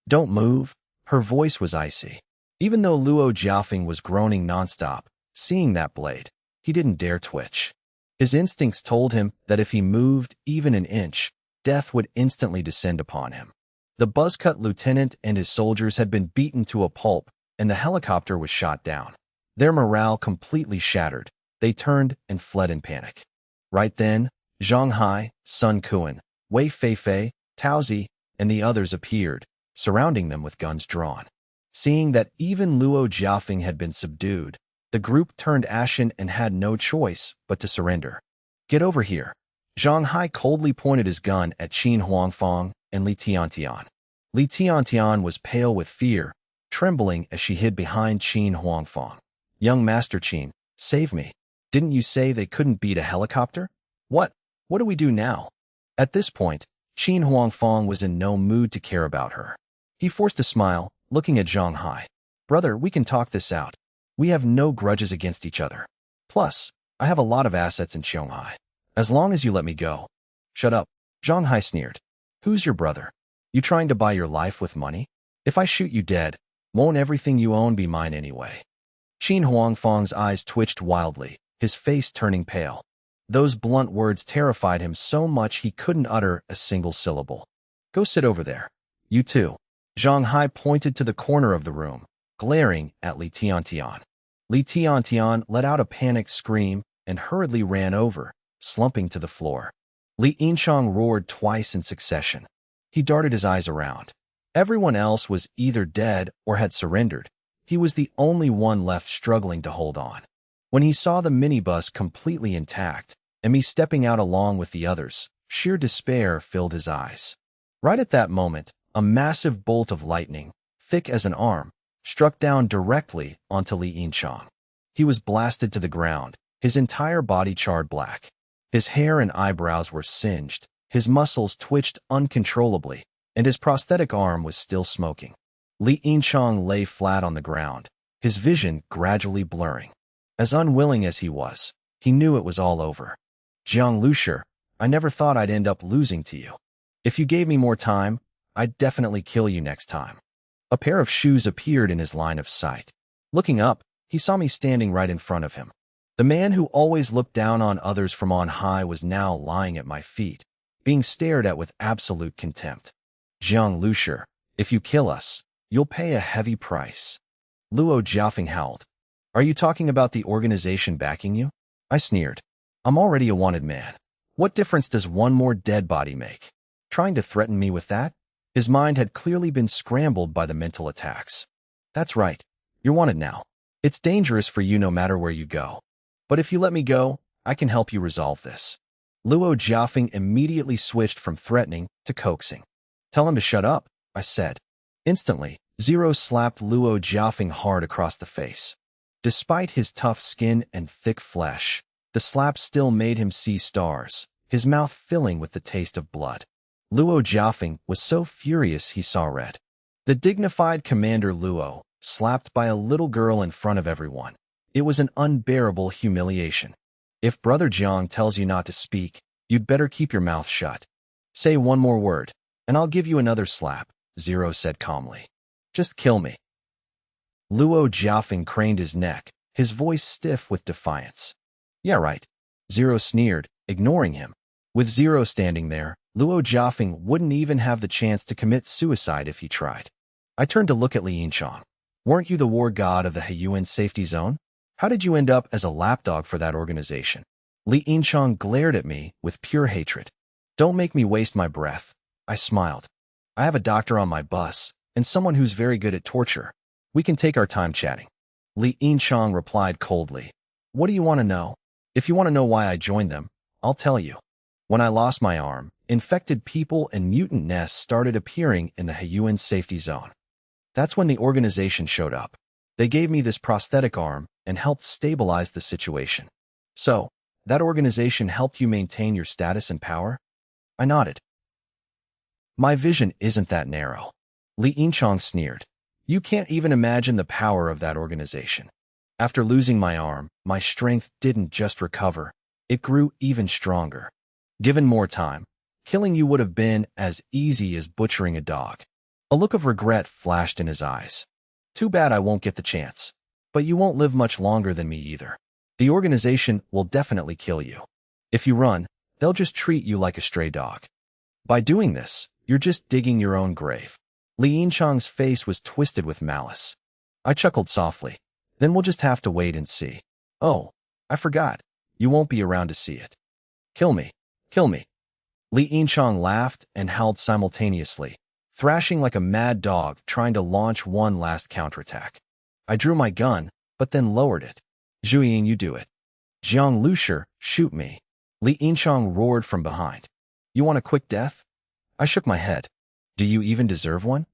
"Don't move." Her voice was icy. Even though Luo Jiafeng was groaning nonstop, seeing that blade, he didn't dare twitch. His instincts told him that if he moved even an inch, death would instantly descend upon him. The buzzcut lieutenant and his soldiers had been beaten to a pulp, and the helicopter was shot down. Their morale completely shattered. They turned and fled in panic. Right then, Zhang Hai, Sun Kuan, Wei Feifei, Tao Zi, and the others appeared, surrounding them with guns drawn. Seeing that even Luo Jiafeng had been subdued, the group turned ashen and had no choice but to surrender. "Get over here." Zhang Hai coldly pointed his gun at Qin Huangfang and Li Tiantian. Li Tiantian was pale with fear, trembling as she hid behind Qin Huangfang. "Young Master Qin, save me. Didn't you say they couldn't beat a helicopter? What do we do now?" At this point, Qin Huangfang was in no mood to care about her. He forced a smile, looking at Zhang Hai. "Brother, we can talk this out. We have no grudges against each other. Plus, I have a lot of assets in Shanghai. As long as you let me go." "Shut up," Zhang Hai sneered. "Who's your brother? You trying to buy your life with money? If I shoot you dead, won't everything you own be mine anyway?" Qin Huangfang's eyes twitched wildly, his face turning pale. Those blunt words terrified him so much he couldn't utter a single syllable. "Go sit over there. You too." Zhang Hai pointed to the corner of the room, glaring at Li Tiantian. Li Tiantian let out a panicked scream and hurriedly ran over, slumping to the floor. Li Yinchang roared twice in succession. He darted his eyes around. Everyone else was either dead or had surrendered. He was the only one left struggling to hold on. When he saw the minibus completely intact, and me stepping out along with the others, sheer despair filled his eyes. Right at that moment, a massive bolt of lightning, thick as an arm, struck down directly onto Li Yinchang. He was blasted to the ground, his entire body charred black. His hair and eyebrows were singed, his muscles twitched uncontrollably, and his prosthetic arm was still smoking. Li Yinchang lay flat on the ground, his vision gradually blurring. As unwilling as he was, he knew it was all over. "Jiang Lushi, I never thought I'd end up losing to you. If you gave me more time, I'd definitely kill you next time." A pair of shoes appeared in his line of sight. Looking up, he saw me standing right in front of him. The man who always looked down on others from on high was now lying at my feet, being stared at with absolute contempt. "Jiang Lushi, if you kill us, you'll pay a heavy price." Luo Jiafeng howled. "Are you talking about the organization backing you?" I sneered. "I'm already a wanted man. What difference does one more dead body make? Trying to threaten me with that?" His mind had clearly been scrambled by the mental attacks. "That's right. You're wanted now. It's dangerous for you no matter where you go. But if you let me go, I can help you resolve this." Luo Jiafeng immediately switched from threatening to coaxing. "Tell him to shut up," I said. Instantly, Zero slapped Luo Jiafeng hard across the face. Despite his tough skin and thick flesh, the slap still made him see stars, his mouth filling with the taste of blood. Luo Jiafeng was so furious he saw red. The dignified Commander Luo, slapped by a little girl in front of everyone. It was an unbearable humiliation. "If Brother Jiang tells you not to speak, you'd better keep your mouth shut. Say one more word, and I'll give you another slap," Zero said calmly. "Just kill me." Luo Jiafeng craned his neck, his voice stiff with defiance. "Yeah, right," Zero sneered, ignoring him. With Zero standing there, Luo Jiafeng wouldn't even have the chance to commit suicide if he tried. I turned to look at Li Yinchang. "Weren't you the war god of the Heiyuan safety zone? How did you end up as a lapdog for that organization?" Li Yinchang glared at me with pure hatred. "Don't make me waste my breath." I smiled. "I have a doctor on my bus, and someone who's very good at torture. We can take our time chatting." Li Yinchang replied coldly. "What do you want to know? If you want to know why I joined them, I'll tell you. When I lost my arm, infected people and mutant nests started appearing in the Heiyuan safety zone. That's when the organization showed up. They gave me this prosthetic arm and helped stabilize the situation." "So, that organization helped you maintain your status and power?" I nodded. "My vision isn't that narrow." Li Yinchang sneered. "You can't even imagine the power of that organization. After losing my arm, my strength didn't just recover, it grew even stronger. Given more time, killing you would have been as easy as butchering a dog. A look of regret flashed in his eyes. Too bad I won't get the chance. But you won't live much longer than me either. The organization will definitely kill you. If you run, they'll just treat you like a stray dog. By doing this, you're just digging your own grave. Li Yinchang's face was twisted with malice. I chuckled softly. Then we'll just have to wait and see. Oh, I forgot. You won't be around to see it. Kill me. Kill me. Li Yinchang laughed and howled simultaneously, thrashing like a mad dog trying to launch one last counterattack. I drew my gun, but then lowered it. Zhuyin, you do it. Jiang Lushi, shoot me. Li Yinchang roared from behind. You want a quick death? I shook my head. Do you even deserve one?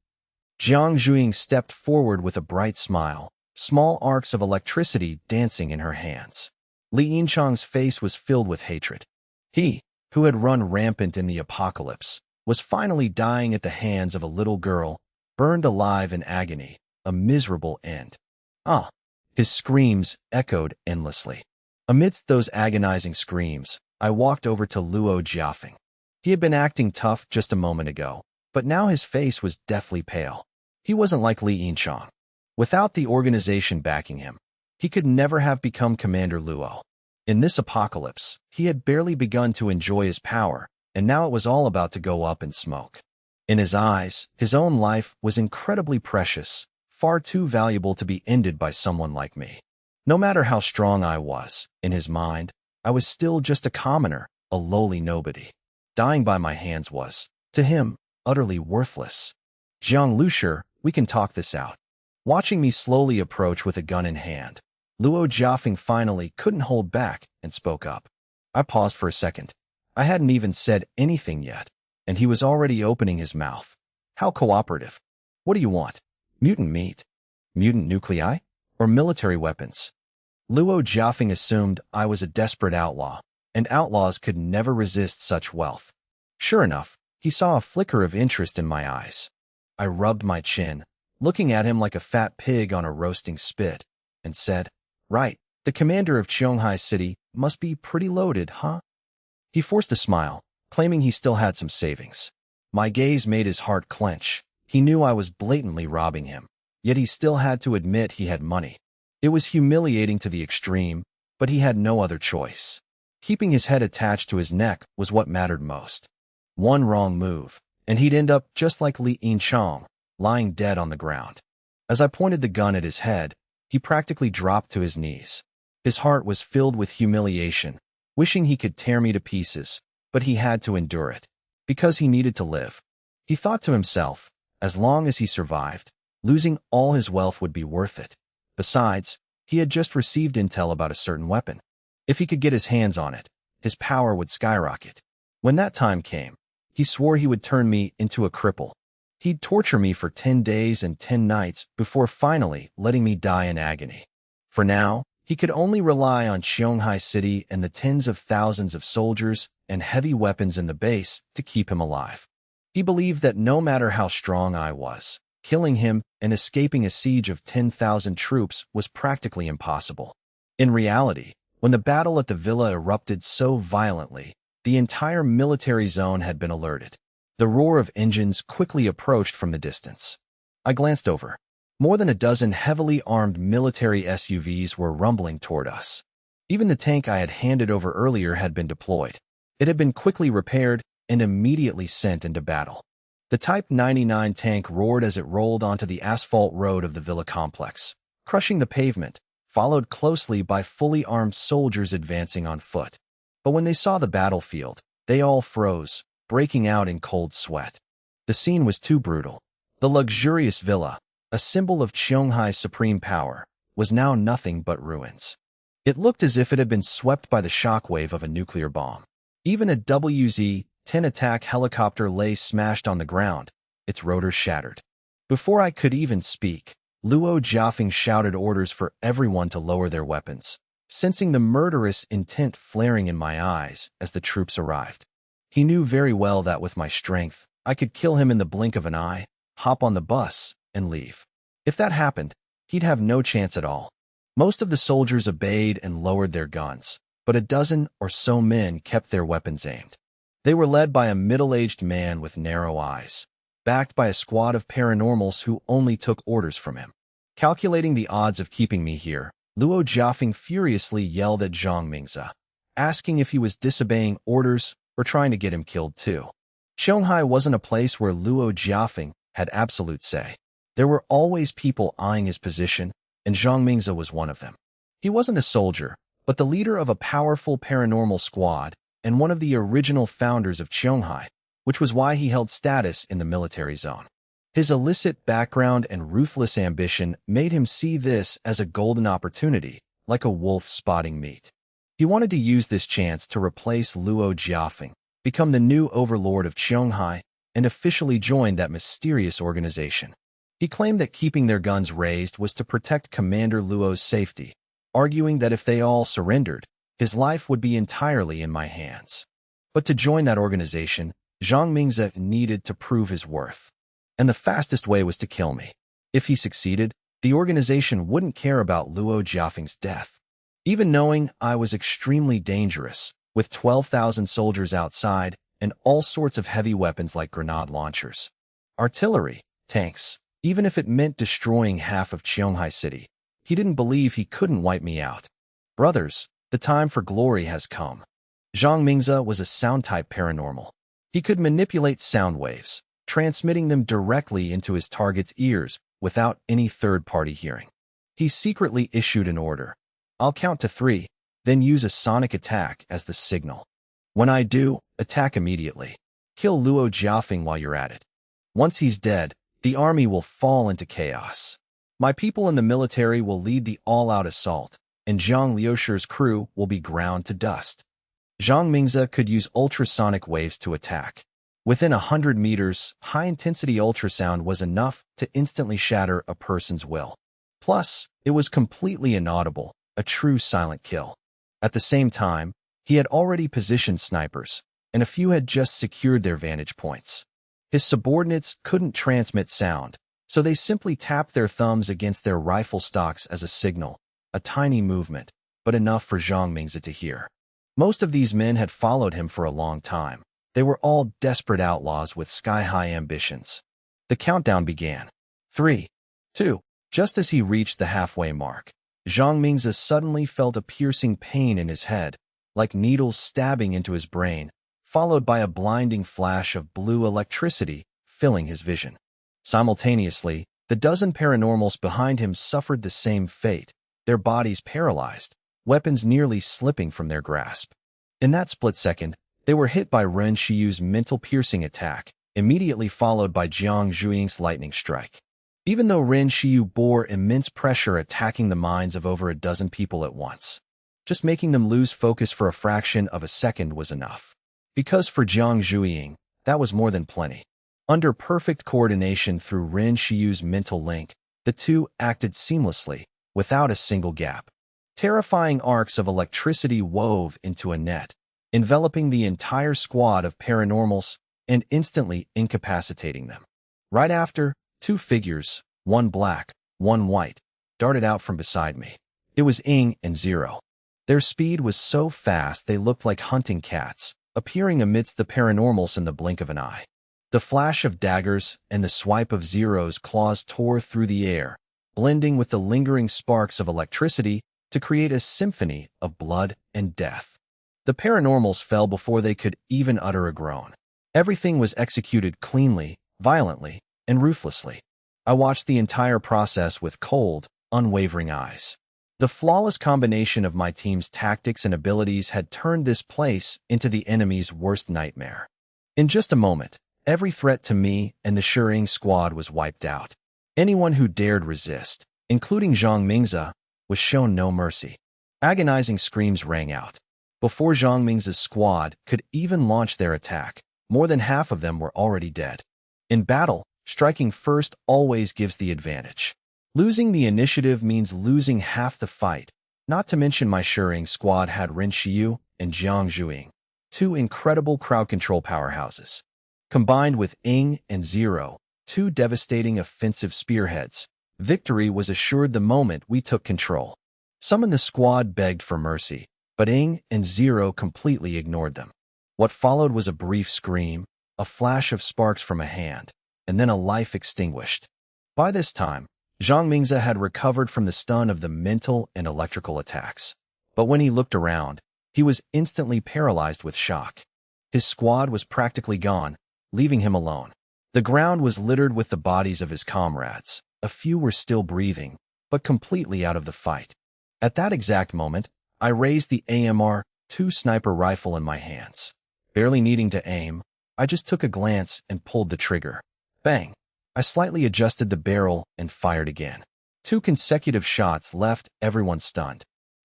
Jiang Zhuyin stepped forward with a bright smile, small arcs of electricity dancing in her hands. Li Yinchang's face was filled with hatred. He, who had run rampant in the apocalypse, was finally dying at the hands of a little girl, burned alive in agony, a miserable end. Ah! His screams echoed endlessly. Amidst those agonizing screams, I walked over to Luo Jiafeng. He had been acting tough just a moment ago, but now his face was deathly pale. He wasn't like Li Yinchang. Without the organization backing him, he could never have become Commander Luo. In this apocalypse, he had barely begun to enjoy his power, and now it was all about to go up in smoke. In his eyes, his own life was incredibly precious, far too valuable to be ended by someone like me. No matter how strong I was, in his mind, I was still just a commoner, a lowly nobody. Dying by my hands was, to him, utterly worthless. Jiang Lushi, we can talk this out. Watching me slowly approach with a gun in hand, Luo Jiafeng finally couldn't hold back and spoke up. I paused for a second. I hadn't even said anything yet, and he was already opening his mouth. How cooperative. What do you want? Mutant meat? Mutant nuclei? Or military weapons? Luo Jiafeng assumed I was a desperate outlaw, and outlaws could never resist such wealth. Sure enough, he saw a flicker of interest in my eyes. I rubbed my chin, looking at him like a fat pig on a roasting spit, and said, Right, the commander of Qionghai City must be pretty loaded, huh? He forced a smile, claiming he still had some savings. My gaze made his heart clench. He knew I was blatantly robbing him, yet he still had to admit he had money. It was humiliating to the extreme, but he had no other choice. Keeping his head attached to his neck was what mattered most. One wrong move, and he'd end up just like Li Yinchang, lying dead on the ground. As I pointed the gun at his head, he practically dropped to his knees. His heart was filled with humiliation, wishing he could tear me to pieces, but he had to endure it, because he needed to live. He thought to himself, as long as he survived, losing all his wealth would be worth it. Besides, he had just received intel about a certain weapon. If he could get his hands on it, his power would skyrocket. When that time came, he swore he would turn me into a cripple. He'd torture me for 10 days and 10 nights before finally letting me die in agony. For now, he could only rely on Qionghai City and the tens of thousands of soldiers and heavy weapons in the base to keep him alive. He believed that no matter how strong I was, killing him and escaping a siege of 10,000 troops was practically impossible. In reality, when the battle at the villa erupted so violently, the entire military zone had been alerted. The roar of engines quickly approached from the distance. I glanced over. More than a dozen heavily armed military SUVs were rumbling toward us. Even the tank I had handed over earlier had been deployed. It had been quickly repaired and immediately sent into battle. The Type 99 tank roared as it rolled onto the asphalt road of the villa complex, crushing the pavement, followed closely by fully armed soldiers advancing on foot. But when they saw the battlefield, they all froze, breaking out in cold sweat. The scene was too brutal. The luxurious villa, a symbol of Qionghai's supreme power, was now nothing but ruins. It looked as if it had been swept by the shockwave of a nuclear bomb. Even a WZ-10 attack helicopter lay smashed on the ground, its rotors shattered. Before I could even speak, Luo Jiafeng shouted orders for everyone to lower their weapons, sensing the murderous intent flaring in my eyes as the troops arrived. He knew very well that with my strength, I could kill him in the blink of an eye, hop on the bus, and leave. If that happened, he'd have no chance at all. Most of the soldiers obeyed and lowered their guns, but a dozen or so men kept their weapons aimed. They were led by a middle-aged man with narrow eyes, backed by a squad of paranormals who only took orders from him. Calculating the odds of keeping me here, Luo Jiafeng furiously yelled at Zhang Mingze, asking if he was disobeying orders or trying to get him killed too. Shanghai wasn't a place where Luo Jiafeng had absolute say. There were always people eyeing his position, and Zhang Mingze was one of them. He wasn't a soldier, but the leader of a powerful paranormal squad and one of the original founders of Shanghai, which was why he held status in the military zone. His illicit background and ruthless ambition made him see this as a golden opportunity, like a wolf spotting meat. He wanted to use this chance to replace Luo Jiafeng, become the new overlord of Shanghai, and officially join that mysterious organization. He claimed that keeping their guns raised was to protect Commander Luo's safety, arguing that if they all surrendered, his life would be entirely in my hands. But to join that organization, Zhang Mingze needed to prove his worth. And the fastest way was to kill me. If he succeeded, the organization wouldn't care about Luo Jiafeng's death. Even knowing I was extremely dangerous, with 12,000 soldiers outside and all sorts of heavy weapons like grenade launchers, artillery, tanks, even if it meant destroying half of Shanghai City, he didn't believe he couldn't wipe me out. Brothers, the time for glory has come. Zhang Mingze was a sound-type paranormal. He could manipulate sound waves, transmitting them directly into his target's ears without any third-party hearing. He secretly issued an order. I'll count to 3, then use a sonic attack as the signal. When I do, attack immediately. Kill Luo Jiafeng while you're at it. Once he's dead, the army will fall into chaos. My people in the military will lead the all-out assault, and Zhang Liusher's crew will be ground to dust. Zhang Mingze could use ultrasonic waves to attack. Within 100 meters, high-intensity ultrasound was enough to instantly shatter a person's will. Plus, it was completely inaudible, a true silent kill. At the same time, he had already positioned snipers, and a few had just secured their vantage points. His subordinates couldn't transmit sound, so they simply tapped their thumbs against their rifle stocks as a signal, a tiny movement, but enough for Zhang Mingze to hear. Most of these men had followed him for a long time. They were all desperate outlaws with sky-high ambitions. The countdown began. 3, 2. Just as he reached the halfway mark, Zhang Mingze suddenly felt a piercing pain in his head, like needles stabbing into his brain, followed by a blinding flash of blue electricity filling his vision. Simultaneously, the dozen paranormals behind him suffered the same fate, their bodies paralyzed, weapons nearly slipping from their grasp. In that split second, they were hit by Ren Shiyu's mental piercing attack, immediately followed by Jiang Zhuiying's lightning strike. Even though Ren Shiyu bore immense pressure attacking the minds of over a dozen people at once, just making them lose focus for a fraction of a second was enough. Because for Jiang Zhuiying, that was more than plenty. Under perfect coordination through Ren Shiyu's mental link, the two acted seamlessly, without a single gap. Terrifying arcs of electricity wove into a net, enveloping the entire squad of paranormals and instantly incapacitating them. Right after, 2 figures, one black, one white, darted out from beside me. It was Ing and Zero. Their speed was so fast they looked like hunting cats, appearing amidst the paranormals in the blink of an eye. The flash of daggers and the swipe of Zero's claws tore through the air, blending with the lingering sparks of electricity to create a symphony of blood and death. The paranormals fell before they could even utter a groan. Everything was executed cleanly, violently, and ruthlessly. I watched the entire process with cold, unwavering eyes. The flawless combination of my team's tactics and abilities had turned this place into the enemy's worst nightmare. In just a moment, every threat to me and the Shering squad was wiped out. Anyone who dared resist, including Zhang Mingze, was shown no mercy. Agonizing screams rang out. Before Zhang Mingze's squad could even launch their attack, more than half of them were already dead. In battle, striking first always gives the advantage. Losing the initiative means losing half the fight, not to mention my Shering squad had Ren Shiyu and Jiang Zhuiying, 2 incredible crowd control powerhouses. Combined with Ing and Zero, 2 devastating offensive spearheads, victory was assured the moment we took control. Some in the squad begged for mercy, but Ing and Zero completely ignored them. What followed was a brief scream, a flash of sparks from a hand, and then a life extinguished. By this time, Zhang Mingze had recovered from the stun of the mental and electrical attacks. But when he looked around, he was instantly paralyzed with shock. His squad was practically gone, leaving him alone. The ground was littered with the bodies of his comrades. A few were still breathing, but completely out of the fight. At that exact moment, I raised the AMR-2 sniper rifle in my hands. Barely needing to aim, I just took a glance and pulled the trigger. Bang! I slightly adjusted the barrel and fired again. 2 consecutive shots left everyone stunned.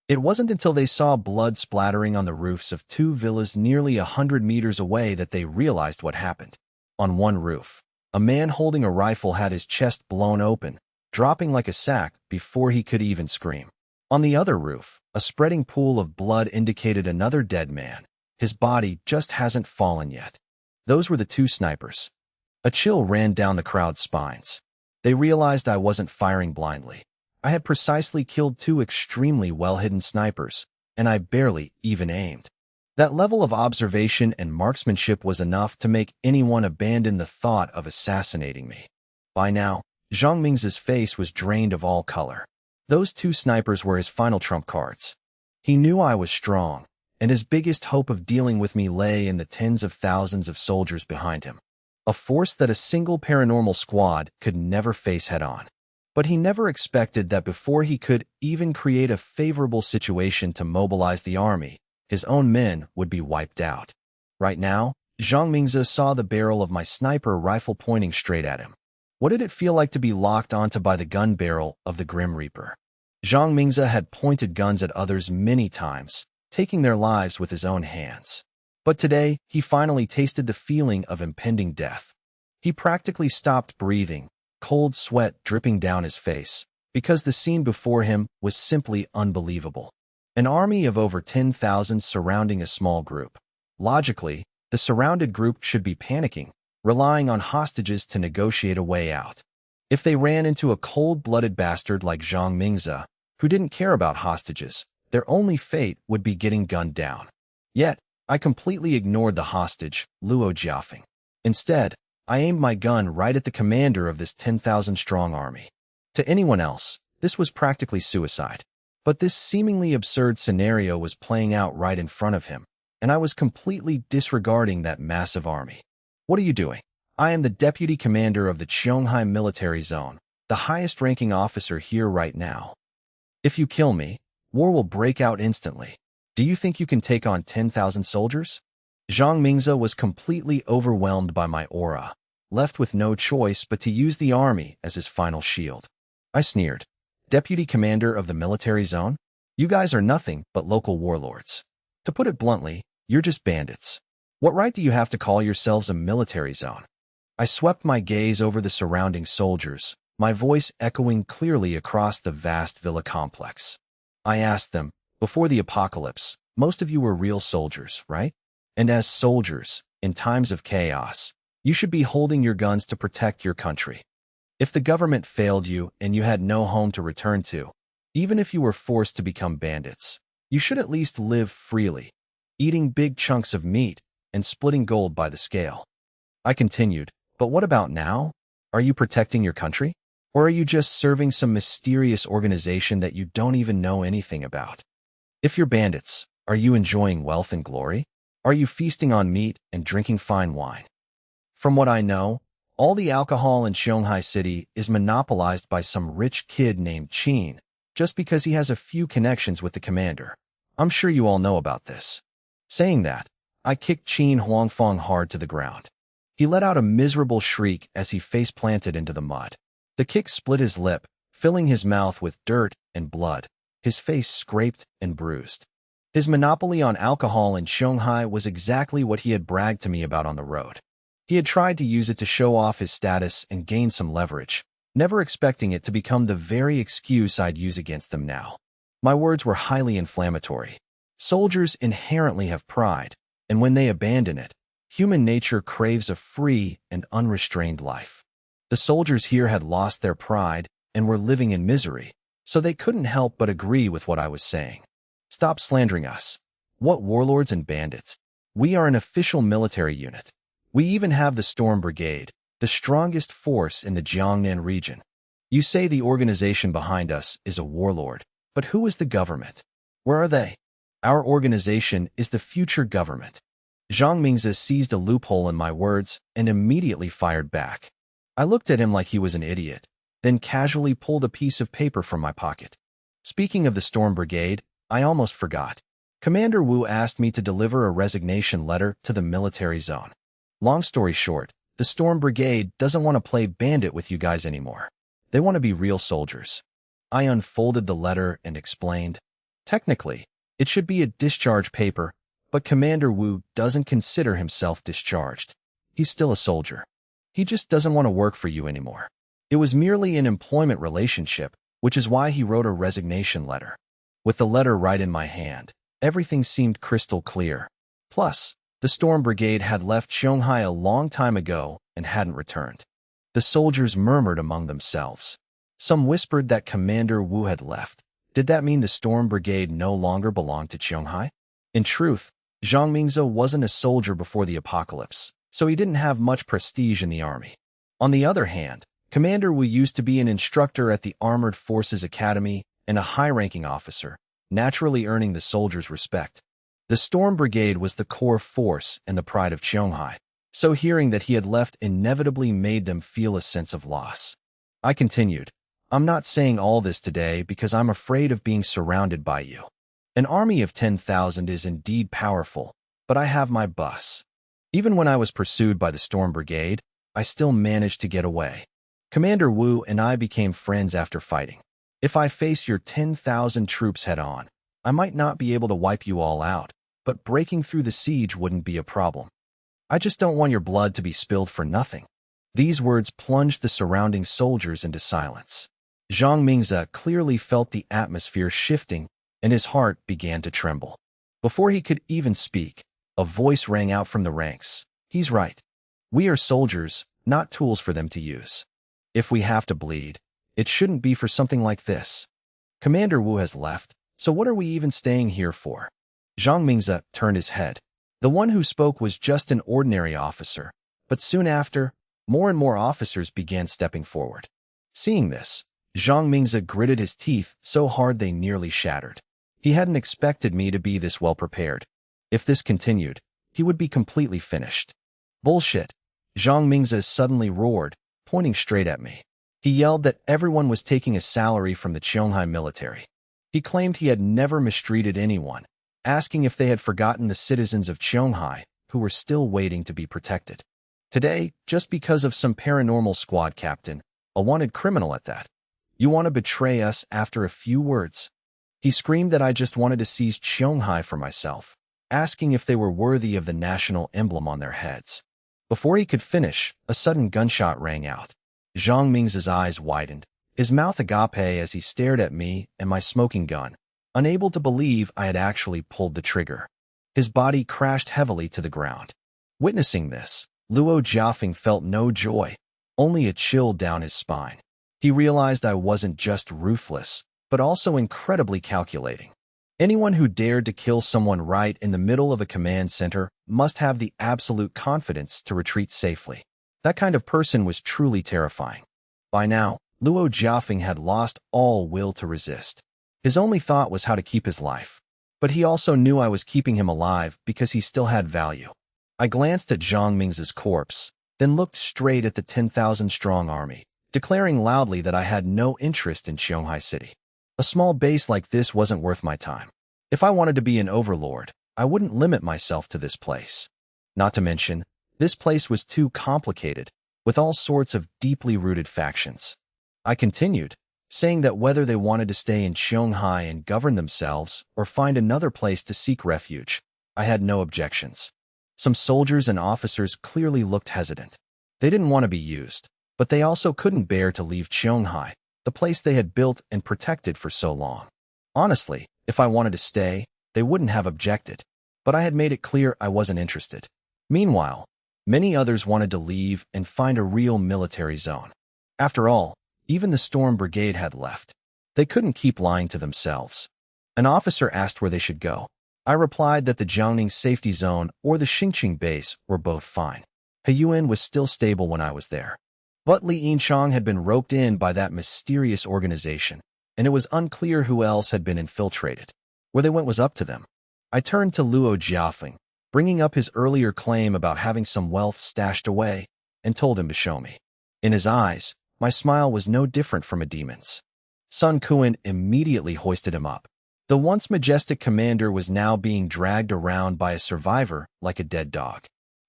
It wasn't until they saw blood splattering on the roofs of 2 villas nearly 100 meters away that they realized what happened. On one roof, a man holding a rifle had his chest blown open, dropping like a sack before he could even scream. On the other roof, a spreading pool of blood indicated another dead man. His body just hasn't fallen yet. Those were the 2 snipers. A chill ran down the crowd's spines. They realized I wasn't firing blindly. I had precisely killed 2 extremely well-hidden snipers, and I barely even aimed. That level of observation and marksmanship was enough to make anyone abandon the thought of assassinating me. By now, Zhang Mingze's face was drained of all color. Those 2 snipers were his final trump cards. He knew I was strong, and his biggest hope of dealing with me lay in the tens of thousands of soldiers behind him. A force that a single paranormal squad could never face head-on. But he never expected that before he could even create a favorable situation to mobilize the army, his own men would be wiped out. Right now, Zhang Mingze saw the barrel of my sniper rifle pointing straight at him. What did it feel like to be locked onto by the gun barrel of the Grim Reaper? Zhang Mingze had pointed guns at others many times, taking their lives with his own hands. But today, he finally tasted the feeling of impending death. He practically stopped breathing, cold sweat dripping down his face, because the scene before him was simply unbelievable. An army of over 10,000 surrounding a small group. Logically, the surrounded group should be panicking, relying on hostages to negotiate a way out. If they ran into a cold-blooded bastard like Zhang Mingze, who didn't care about hostages, their only fate would be getting gunned down. Yet, I completely ignored the hostage, Luo Jiafeng. Instead, I aimed my gun right at the commander of this 10,000-strong army. To anyone else, this was practically suicide. But this seemingly absurd scenario was playing out right in front of him, and I was completely disregarding that massive army. What are you doing? I am the deputy commander of the Qionghai military zone, the highest-ranking officer here right now. If you kill me, war will break out instantly. Do you think you can take on 10,000 soldiers? Zhang Mingze was completely overwhelmed by my aura, left with no choice but to use the army as his final shield. I sneered. Deputy commander of the military zone? You guys are nothing but local warlords. To put it bluntly, you're just bandits. What right do you have to call yourselves a military zone? I swept my gaze over the surrounding soldiers, my voice echoing clearly across the vast villa complex. I asked them, before the apocalypse, most of you were real soldiers, right? And as soldiers, in times of chaos, you should be holding your guns to protect your country. If the government failed you and you had no home to return to, even if you were forced to become bandits, you should at least live freely, eating big chunks of meat and splitting gold by the scale. I continued, but what about now? Are you protecting your country? Or are you just serving some mysterious organization that you don't even know anything about? If you're bandits, are you enjoying wealth and glory? Are you feasting on meat and drinking fine wine? From what I know, all the alcohol in Qionghai City is monopolized by some rich kid named Qin, just because he has a few connections with the commander. I'm sure you all know about this. Saying that, I kicked Qin Huangfeng hard to the ground. He let out a miserable shriek as he face-planted into the mud. The kick split his lip, filling his mouth with dirt and blood, his face scraped and bruised. His monopoly on alcohol in Qionghai was exactly what he had bragged to me about on the road. He had tried to use it to show off his status and gain some leverage, never expecting it to become the very excuse I'd use against them now. My words were highly inflammatory. Soldiers inherently have pride, and when they abandon it, human nature craves a free and unrestrained life. The soldiers here had lost their pride and were living in misery, so they couldn't help but agree with what I was saying. Stop slandering us. What warlords and bandits? We are an official military unit. We even have the Storm Brigade, the strongest force in the Jiangnan region. You say the organization behind us is a warlord, but who is the government? Where are they? Our organization is the future government. Zhang Mingzi seized a loophole in my words and immediately fired back. I looked at him like he was an idiot, then casually pulled a piece of paper from my pocket. Speaking of the Storm Brigade, I almost forgot. Commander Wu asked me to deliver a resignation letter to the military zone. Long story short, the Storm Brigade doesn't want to play bandit with you guys anymore. They want to be real soldiers. I unfolded the letter and explained. Technically, it should be a discharge paper, but Commander Wu doesn't consider himself discharged. He's still a soldier. He just doesn't want to work for you anymore. It was merely an employment relationship, which is why he wrote a resignation letter. With the letter right in my hand, everything seemed crystal clear. Plus, the Storm Brigade had left Shanghai a long time ago and hadn't returned. The soldiers murmured among themselves. Some whispered that Commander Wu had left. Did that mean the Storm Brigade no longer belonged to Shanghai? In truth, Zhang Mingzi wasn't a soldier before the apocalypse, so he didn't have much prestige in the army. On the other hand, Commander Wu used to be an instructor at the Armored Forces Academy and a high-ranking officer, naturally earning the soldiers' respect. The Storm Brigade was the core force and the pride of Shanghai, so hearing that he had left inevitably made them feel a sense of loss. I continued, I'm not saying all this today because I'm afraid of being surrounded by you. An army of 10,000 is indeed powerful, but I have my bus. Even when I was pursued by the Storm Brigade, I still managed to get away. Commander Wu and I became friends after fighting. If I face your 10,000 troops head-on, I might not be able to wipe you all out, but breaking through the siege wouldn't be a problem. I just don't want your blood to be spilled for nothing. These words plunged the surrounding soldiers into silence. Zhang Mingzi clearly felt the atmosphere shifting, and his heart began to tremble. Before he could even speak, a voice rang out from the ranks. He's right. We are soldiers, not tools for them to use. If we have to bleed, it shouldn't be for something like this. Commander Wu has left, so what are we even staying here for? Zhang Mingzi turned his head. The one who spoke was just an ordinary officer, but soon after, more and more officers began stepping forward. Seeing this, Zhang Mingzi gritted his teeth so hard they nearly shattered. He hadn't expected me to be this well prepared. If this continued, he would be completely finished. Bullshit! Zhang Mingzi suddenly roared, pointing straight at me. He yelled that everyone was taking a salary from the Shanghai military. He claimed he had never mistreated anyone, asking if they had forgotten the citizens of Shanghai who were still waiting to be protected. Today, just because of some paranormal squad captain, a wanted criminal at that, you want to betray us after a few words? He screamed that I just wanted to seize Shanghai for myself, asking if they were worthy of the national emblem on their heads. Before he could finish, a sudden gunshot rang out. Zhang Mingzi's eyes widened, his mouth agape as he stared at me and my smoking gun, unable to believe I had actually pulled the trigger. His body crashed heavily to the ground. Witnessing this, Luo Jiafeng felt no joy, only a chill down his spine. He realized I wasn't just ruthless, but also incredibly calculating. Anyone who dared to kill someone right in the middle of a command center must have the absolute confidence to retreat safely. That kind of person was truly terrifying. By now, Luo Jiafeng had lost all will to resist. His only thought was how to keep his life. But he also knew I was keeping him alive because he still had value. I glanced at Zhang Mingzi's corpse, then looked straight at the 10,000-strong army, declaring loudly that I had no interest in Shanghai City. A small base like this wasn't worth my time. If I wanted to be an overlord, I wouldn't limit myself to this place. Not to mention, this place was too complicated, with all sorts of deeply rooted factions. I continued, saying that whether they wanted to stay in Shanghai and govern themselves or find another place to seek refuge, I had no objections. Some soldiers and officers clearly looked hesitant. They didn't want to be used, but they also couldn't bear to leave Shanghai, the place they had built and protected for so long. Honestly, if I wanted to stay, they wouldn't have objected, but I had made it clear I wasn't interested. Meanwhile, many others wanted to leave and find a real military zone. After all, even the Storm Brigade had left. They couldn't keep lying to themselves. An officer asked where they should go. I replied that the Jiangning Safety Zone or the Xingqing base were both fine. Heiyuan was still stable when I was there. But Li Yinchang had been roped in by that mysterious organization, and it was unclear who else had been infiltrated. Where they went was up to them. I turned to Luo Jiafeng, bringing up his earlier claim about having some wealth stashed away, and told him to show me. In his eyes, my smile was no different from a demon's. Sun Kuan immediately hoisted him up. The once majestic commander was now being dragged around by a survivor like a dead dog.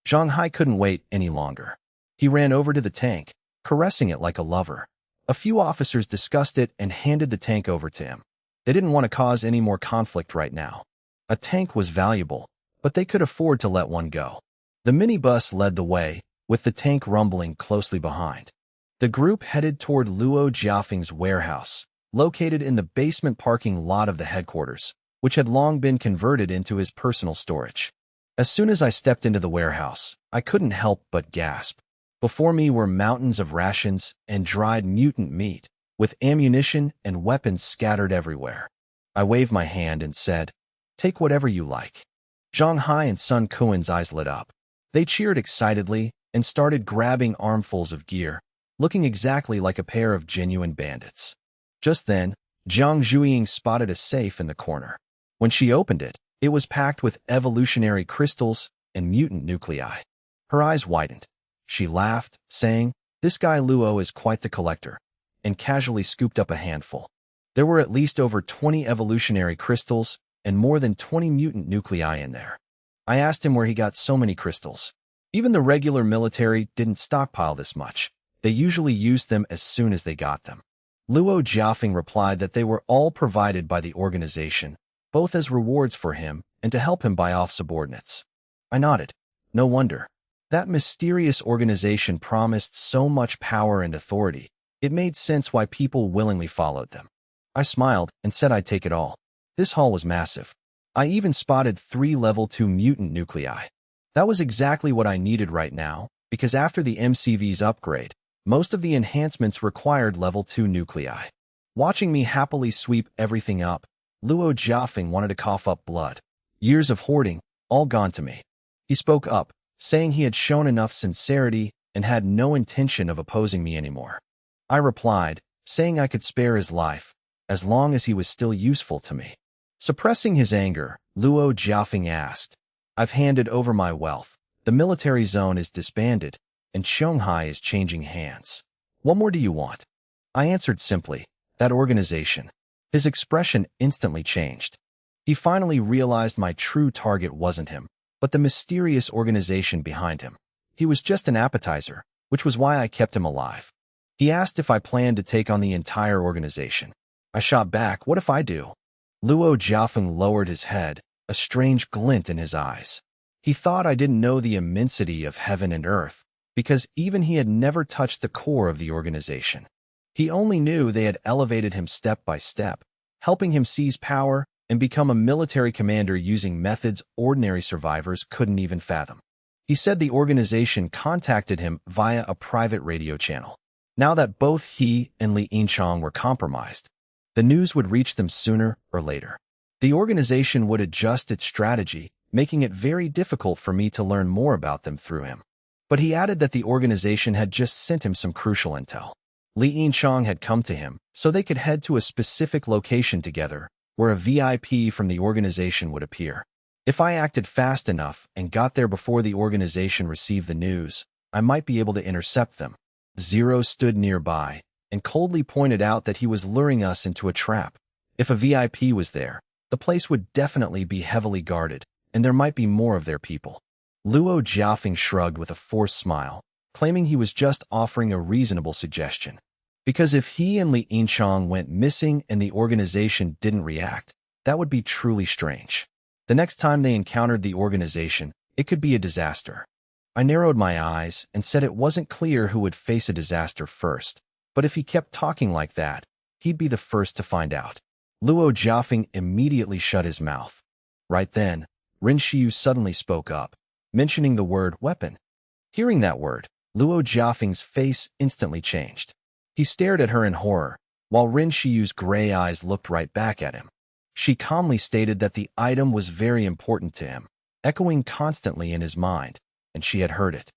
Zhang Hai couldn't wait any longer. He ran over to the tank, caressing it like a lover. A few officers discussed it and handed the tank over to him. They didn't want to cause any more conflict right now. A tank was valuable, but they could afford to let one go. The minibus led the way, with the tank rumbling closely behind. The group headed toward Luo Jiafeng's warehouse, located in the basement parking lot of the headquarters, which had long been converted into his personal storage. As soon as I stepped into the warehouse, I couldn't help but gasp. Before me were mountains of rations and dried mutant meat, with ammunition and weapons scattered everywhere. I waved my hand and said, "Take whatever you like." Zhang Hai and Sun Kuan's eyes lit up. They cheered excitedly and started grabbing armfuls of gear, looking exactly like a pair of genuine bandits. Just then, Jiang Zhuiying spotted a safe in the corner. When she opened it, it was packed with evolutionary crystals and mutant nuclei. Her eyes widened. She laughed, saying, "This guy Luo is quite the collector," and casually scooped up a handful. There were at least over 20 evolutionary crystals and more than 20 mutant nuclei in there. I asked him where he got so many crystals. Even the regular military didn't stockpile this much. They usually used them as soon as they got them. Luo Jiafeng replied that they were all provided by the organization, both as rewards for him and to help him buy off subordinates. I nodded. No wonder. That mysterious organization promised so much power and authority. It made sense why people willingly followed them. I smiled and said I'd take it all. This haul was massive. I even spotted 3 level 2 mutant nuclei. That was exactly what I needed right now, because after the MCV's upgrade, most of the enhancements required level 2 nuclei. Watching me happily sweep everything up, Luo Jiafeng wanted to cough up blood. Years of hoarding, all gone to me. He spoke up, saying he had shown enough sincerity and had no intention of opposing me anymore. I replied, saying I could spare his life, as long as he was still useful to me. Suppressing his anger, Luo Jiafeng asked, "I've handed over my wealth, the military zone is disbanded, and Shanghai is changing hands. What more do you want?" I answered simply, "That organization." His expression instantly changed. He finally realized my true target wasn't him, but the mysterious organization behind him. He was just an appetizer, which was why I kept him alive. He asked if I planned to take on the entire organization. I shot back, "What if I do?" Luo Jiafeng lowered his head, a strange glint in his eyes. He thought I didn't know the immensity of heaven and earth, because even he had never touched the core of the organization. He only knew they had elevated him step by step, helping him seize power and become a military commander using methods ordinary survivors couldn't even fathom. He said the organization contacted him via a private radio channel. Now that both he and Li Yinchang were compromised, the news would reach them sooner or later. The organization would adjust its strategy, making it very difficult for me to learn more about them through him. But he added that the organization had just sent him some crucial intel. Li Yinchang had come to him so they could head to a specific location together where a VIP from the organization would appear. If I acted fast enough and got there before the organization received the news, I might be able to intercept them. Zero stood nearby and coldly pointed out that he was luring us into a trap. If a VIP was there, the place would definitely be heavily guarded, and there might be more of their people. Luo Jiafeng shrugged with a forced smile, claiming he was just offering a reasonable suggestion. Because if he and Li Yinchang went missing and the organization didn't react, that would be truly strange. The next time they encountered the organization, it could be a disaster. I narrowed my eyes and said it wasn't clear who would face a disaster first, but if he kept talking like that, he'd be the first to find out. Luo Jiafeng immediately shut his mouth. Right then, Rin Xiu suddenly spoke up, mentioning the word weapon. Hearing that word, Luo Jiafeng's face instantly changed. He stared at her in horror, while Rin Shiyu's gray eyes looked right back at him. She calmly stated that the item was very important to him, echoing constantly in his mind, and she had heard it.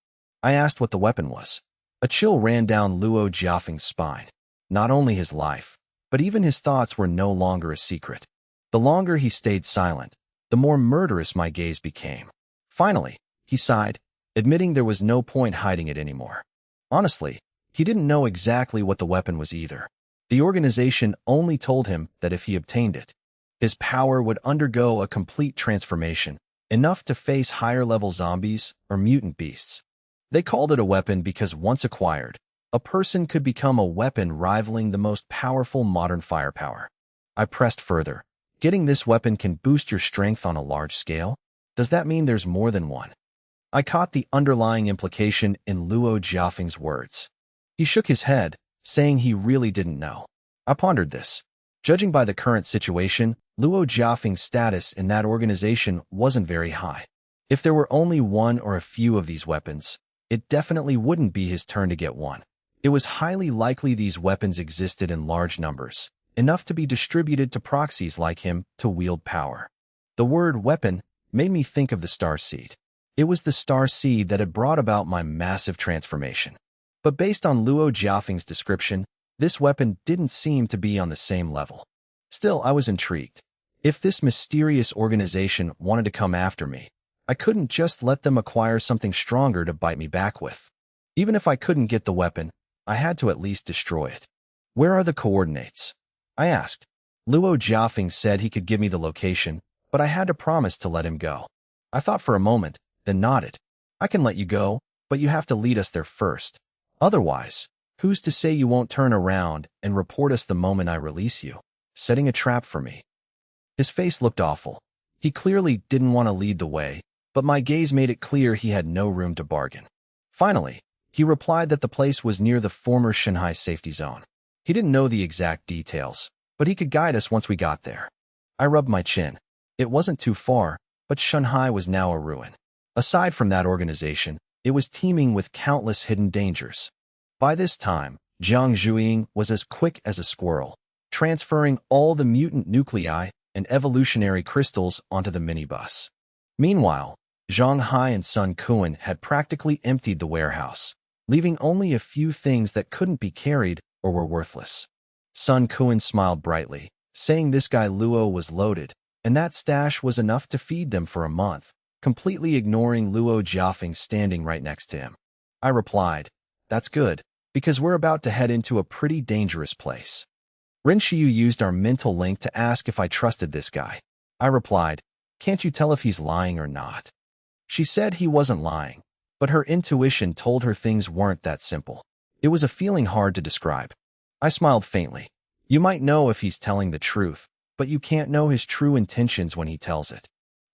I asked what the weapon was. A chill ran down Luo Jiafeng's spine. Not only his life, but even his thoughts were no longer a secret. The longer he stayed silent, the more murderous my gaze became. Finally, he sighed, admitting there was no point hiding it anymore. Honestly, he didn't know exactly what the weapon was either. The organization only told him that if he obtained it, his power would undergo a complete transformation, enough to face higher-level zombies or mutant beasts. They called it a weapon because once acquired, a person could become a weapon rivaling the most powerful modern firepower. I pressed further. Getting this weapon can boost your strength on a large scale? Does that mean there's more than one? I caught the underlying implication in Luo Jiafeng's words. He shook his head, saying he really didn't know. I pondered this. Judging by the current situation, Luo Jiafeng's status in that organization wasn't very high. If there were only one or a few of these weapons, it definitely wouldn't be his turn to get one. It was highly likely these weapons existed in large numbers, enough to be distributed to proxies like him to wield power. The word weapon made me think of the star seed. It was the star seed that had brought about my massive transformation. But based on Luo Jiafeng's description, this weapon didn't seem to be on the same level. Still, I was intrigued. If this mysterious organization wanted to come after me, I couldn't just let them acquire something stronger to bite me back with. Even if I couldn't get the weapon, I had to at least destroy it. Where are the coordinates? I asked. Luo Jiafeng said he could give me the location, but I had to promise to let him go. I thought for a moment, then nodded. I can let you go, but you have to lead us there first. Otherwise, who's to say you won't turn around and report us the moment I release you, setting a trap for me? His face looked awful. He clearly didn't want to lead the way, but my gaze made it clear he had no room to bargain. Finally, he replied that the place was near the former Shanghai safety zone. He didn't know the exact details, but he could guide us once we got there. I rubbed my chin. It wasn't too far, but Shanghai was now a ruin. Aside from that organization, it was teeming with countless hidden dangers. By this time, Jiang Zhuiying was as quick as a squirrel, transferring all the mutant nuclei and evolutionary crystals onto the minibus. Meanwhile, Zhang Hai and Sun Kuan had practically emptied the warehouse, leaving only a few things that couldn't be carried or were worthless. Sun Kuan smiled brightly, saying this guy Luo was loaded, and that stash was enough to feed them for a month, completely ignoring Luo Jiafeng standing right next to him. I replied, "That's good, because we're about to head into a pretty dangerous place." Rin Shiyu used our mental link to ask if I trusted this guy. I replied, "Can't you tell if he's lying or not?" She said he wasn't lying, but her intuition told her things weren't that simple. It was a feeling hard to describe. I smiled faintly. You might know if he's telling the truth, but you can't know his true intentions when he tells it.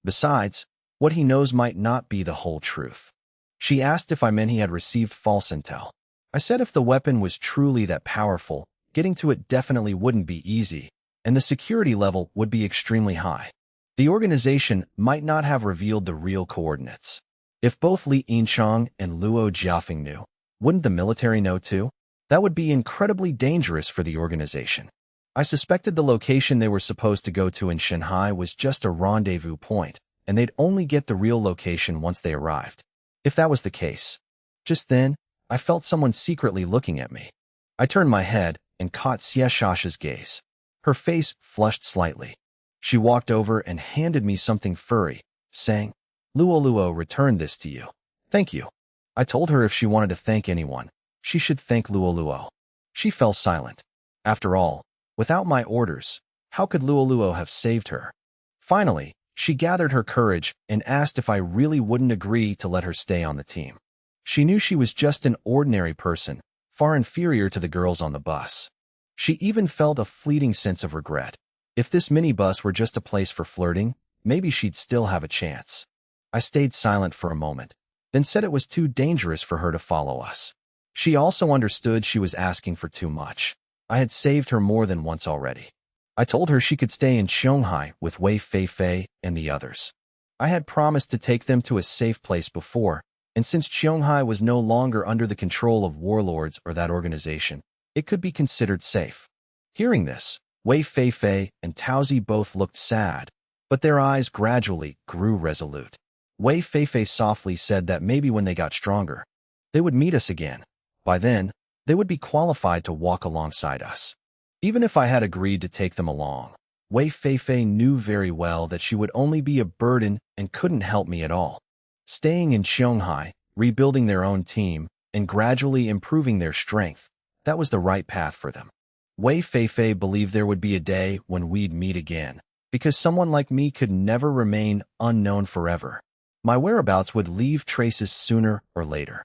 Besides, what he knows might not be the whole truth. She asked if I meant he had received false intel. I said if the weapon was truly that powerful, getting to it definitely wouldn't be easy, and the security level would be extremely high. The organization might not have revealed the real coordinates. If both Li Yinchang and Luo Jiafeng knew, wouldn't the military know too? That would be incredibly dangerous for the organization. I suspected the location they were supposed to go to in Shanghai was just a rendezvous point, and they'd only get the real location once they arrived. If that was the case. Just then, I felt someone secretly looking at me. I turned my head and caught Xie Shasha's gaze. Her face flushed slightly. She walked over and handed me something furry, saying, Luo returned this to you. Thank you. I told her if she wanted to thank anyone, she should thank Luo. She fell silent. After all, without my orders, how could Luo have saved her? Finally, she gathered her courage and asked if I really wouldn't agree to let her stay on the team. She knew she was just an ordinary person, far inferior to the girls on the bus. She even felt a fleeting sense of regret. If this minibus were just a place for flirting, maybe she'd still have a chance. I stayed silent for a moment, then said it was too dangerous for her to follow us. She also understood she was asking for too much. I had saved her more than once already. I told her she could stay in Shanghai with Wei Fei and the others. I had promised to take them to a safe place before, and since Shanghai was no longer under the control of warlords or that organization, it could be considered safe. Hearing this, Wei Feifei and Taozi both looked sad, but their eyes gradually grew resolute. Wei Feifei softly said that maybe when they got stronger, they would meet us again. By then, they would be qualified to walk alongside us. Even if I had agreed to take them along, Wei Feifei knew very well that she would only be a burden and couldn't help me at all. Staying in Shanghai, rebuilding their own team, and gradually improving their strength, that was the right path for them. Wei Feifei believed there would be a day when we'd meet again, because someone like me could never remain unknown forever. My whereabouts would leave traces sooner or later.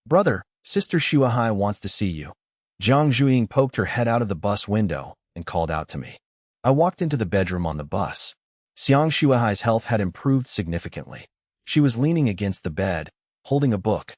Brother, Sister Shuahai wants to see you. Jiang Zhuiying poked her head out of the bus window and called out to me. I walked into the bedroom on the bus. Xiang Shuahai's health had improved significantly. She was leaning against the bed, holding a book.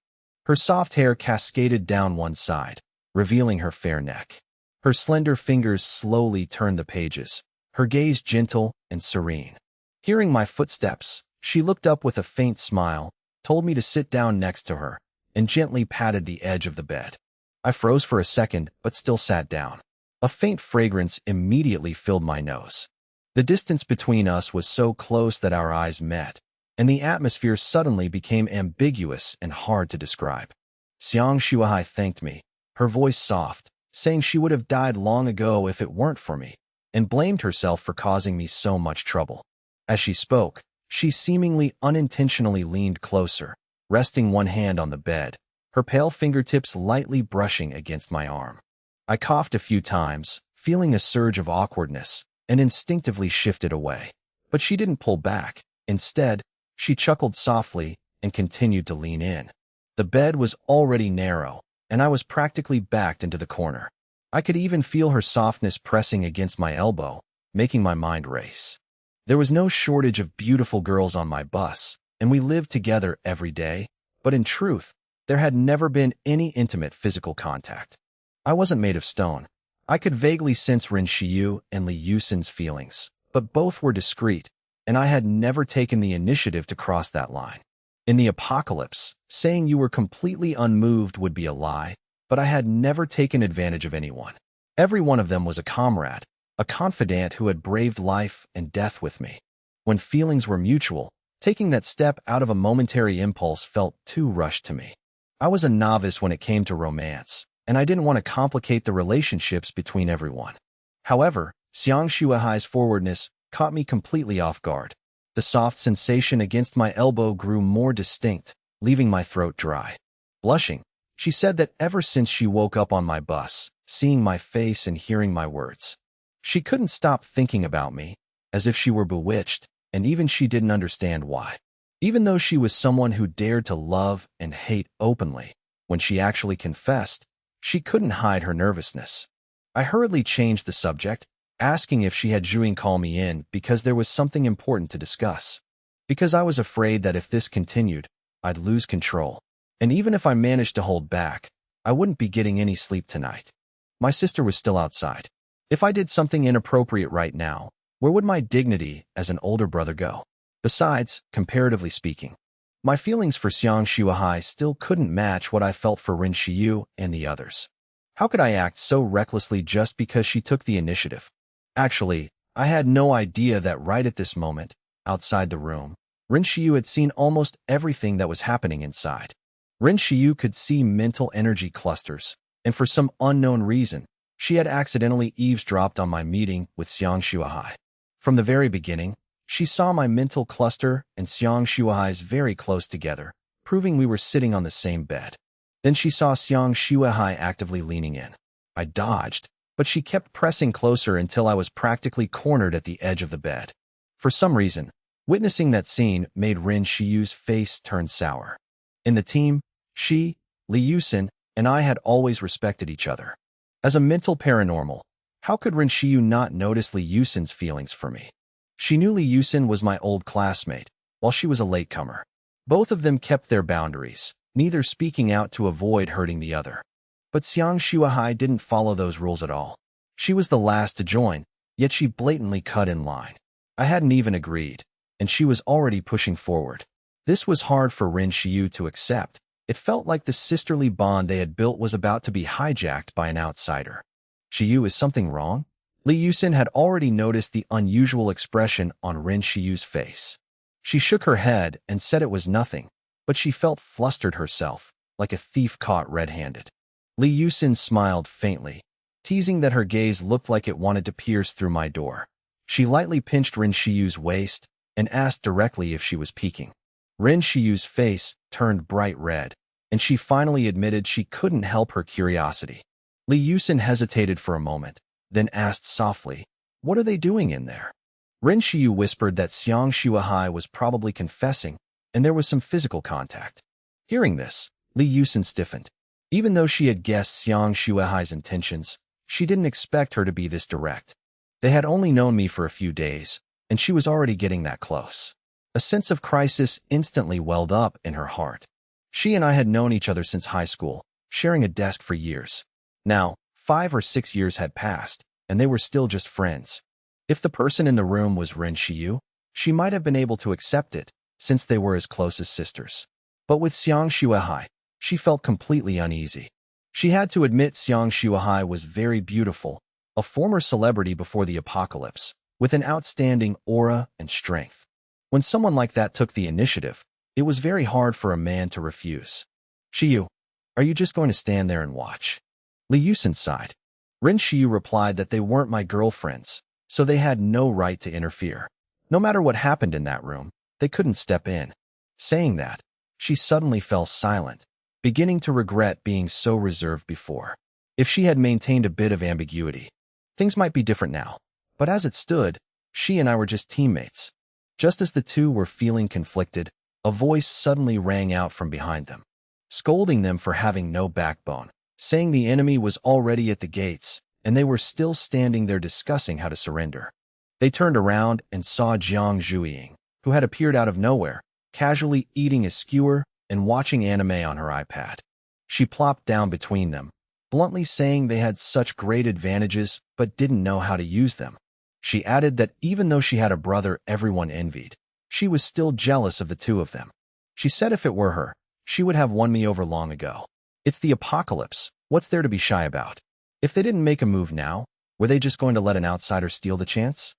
Her soft hair cascaded down one side, revealing her fair neck. Her slender fingers slowly turned the pages, her gaze gentle and serene. Hearing my footsteps, she looked up with a faint smile, told me to sit down next to her, and gently patted the edge of the bed. I froze for a second, but still sat down. A faint fragrance immediately filled my nose. The distance between us was so close that our eyes met, and the atmosphere suddenly became ambiguous and hard to describe. Xiang Shuahai thanked me, her voice soft, saying she would have died long ago if it weren't for me, and blamed herself for causing me so much trouble. As she spoke, she seemingly unintentionally leaned closer, resting one hand on the bed, her pale fingertips lightly brushing against my arm. I coughed a few times, feeling a surge of awkwardness, and instinctively shifted away. But she didn't pull back. Instead, she chuckled softly and continued to lean in. The bed was already narrow, and I was practically backed into the corner. I could even feel her softness pressing against my elbow, making my mind race. There was no shortage of beautiful girls on my bus, and we lived together every day, but in truth, there had never been any intimate physical contact. I wasn't made of stone. I could vaguely sense Rin Xiyu and Li Yusin's feelings, but both were discreet, and I had never taken the initiative to cross that line. In the apocalypse, saying you were completely unmoved would be a lie, but I had never taken advantage of anyone. Every one of them was a comrade, a confidant who had braved life and death with me. When feelings were mutual, taking that step out of a momentary impulse felt too rushed to me. I was a novice when it came to romance, and I didn't want to complicate the relationships between everyone. However, Xiang Shuahai's forwardness caught me completely off guard. The soft sensation against my elbow grew more distinct, leaving my throat dry. Blushing, she said that ever since she woke up on my bus, seeing my face and hearing my words, she couldn't stop thinking about me, as if she were bewitched, and even she didn't understand why. Even though she was someone who dared to love and hate openly, when she actually confessed, she couldn't hide her nervousness. I hurriedly changed the subject, asking if she had Zhuing call me in because there was something important to discuss. Because I was afraid that if this continued, I'd lose control. And even if I managed to hold back, I wouldn't be getting any sleep tonight. My sister was still outside. If I did something inappropriate right now, where would my dignity as an older brother go? Besides, comparatively speaking, my feelings for Xiang Shuahai still couldn't match what I felt for Rin Xiyu and the others. How could I act so recklessly just because she took the initiative? Actually, I had no idea that right at this moment, outside the room, Rin Xiyu had seen almost everything that was happening inside. Rin Xiyu could see mental energy clusters, and for some unknown reason, she had accidentally eavesdropped on my meeting with Xiang Shuahai. From the very beginning, she saw my mental cluster and Xiang Shuahai's very close together, proving we were sitting on the same bed. Then she saw Xiang Shuahai actively leaning in. I dodged, but she kept pressing closer until I was practically cornered at the edge of the bed. For some reason, witnessing that scene made Rin Xiyu's face turn sour. In the team, she, Li Yusin, and I had always respected each other. As a mental paranormal, how could Rin Xiyu not notice Li Yusin's feelings for me? She knew Li Yusin was my old classmate, while she was a latecomer. Both of them kept their boundaries, neither speaking out to avoid hurting the other. But Xiang Shuahai didn't follow those rules at all. She was the last to join, yet she blatantly cut in line. I hadn't even agreed, and she was already pushing forward. This was hard for Rin Xiyu to accept. It felt like the sisterly bond they had built was about to be hijacked by an outsider. Xiyu, is something wrong? Li Yusin had already noticed the unusual expression on Rin Shiyu's face. She shook her head and said it was nothing, but she felt flustered herself, like a thief caught red-handed. Li Yusin smiled faintly, teasing that her gaze looked like it wanted to pierce through my door. She lightly pinched Rin Shiyu's waist and asked directly if she was peeking. Rin Shiyu's face turned bright red, and she finally admitted she couldn't help her curiosity. Li Yusin hesitated for a moment, then asked softly, "What are they doing in there?" Rin Shiyu whispered that Xiang Shuahai was probably confessing, and there was some physical contact. Hearing this, Li Yusin stiffened. Even though she had guessed Xiang Shuahai's intentions, she didn't expect her to be this direct. They had only known me for a few days, and she was already getting that close. A sense of crisis instantly welled up in her heart. She and I had known each other since high school, sharing a desk for years. Now, 5 or 6 years had passed, and they were still just friends. If the person in the room was Rin Shiyu, she might have been able to accept it, since they were as close as sisters. But with Xiang Shuahai, she felt completely uneasy. She had to admit Xiang Shuahai was very beautiful, a former celebrity before the apocalypse, with an outstanding aura and strength. When someone like that took the initiative, it was very hard for a man to refuse. "Shiyu, are you just going to stand there and watch?" Li Yusin sighed. Rin Shiyu replied that they weren't my girlfriends, so they had no right to interfere. No matter what happened in that room, they couldn't step in. Saying that, she suddenly fell silent, beginning to regret being so reserved before. If she had maintained a bit of ambiguity, things might be different now. But as it stood, she and I were just teammates. Just as the two were feeling conflicted, a voice suddenly rang out from behind them, scolding them for having no backbone, saying the enemy was already at the gates, and they were still standing there discussing how to surrender. They turned around and saw Jiang Zhuiying, who had appeared out of nowhere, casually eating a skewer and watching anime on her iPad. She plopped down between them, bluntly saying they had such great advantages but didn't know how to use them. She added that even though she had a brother everyone envied, she was still jealous of the two of them. She said if it were her, she would have won me over long ago. It's the apocalypse. What's there to be shy about? If they didn't make a move now, were they just going to let an outsider steal the chance?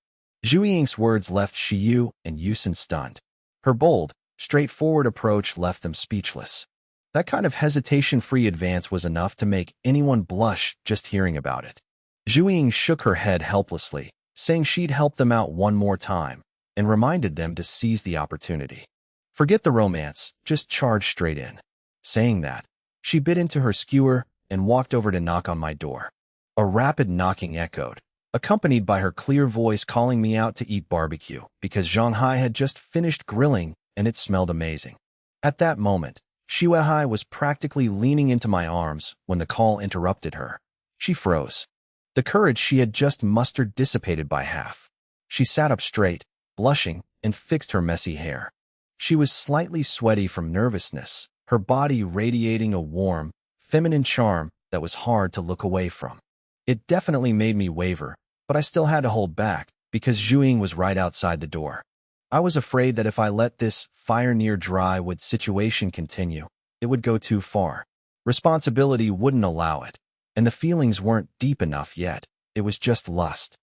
Zhu Ying's words left Shiyu and Yusin stunned. Her bold, straightforward approach left them speechless. That kind of hesitation-free advance was enough to make anyone blush just hearing about it. Zhu Ying shook her head helplessly, saying she'd help them out one more time, and reminded them to seize the opportunity. Forget the romance, just charge straight in. Saying that, she bit into her skewer and walked over to knock on my door. A rapid knocking echoed, accompanied by her clear voice calling me out to eat barbecue because Zhanghai had just finished grilling and it smelled amazing. At that moment, Shuahai was practically leaning into my arms when the call interrupted her. She froze. The courage she had just mustered dissipated by half. She sat up straight, blushing, and fixed her messy hair. She was slightly sweaty from nervousness, her body radiating a warm, feminine charm that was hard to look away from. It definitely made me waver, but I still had to hold back because Zhuing was right outside the door. I was afraid that if I let this fire-near-dry-wood situation continue, it would go too far. Responsibility wouldn't allow it, and the feelings weren't deep enough yet. It was just lust.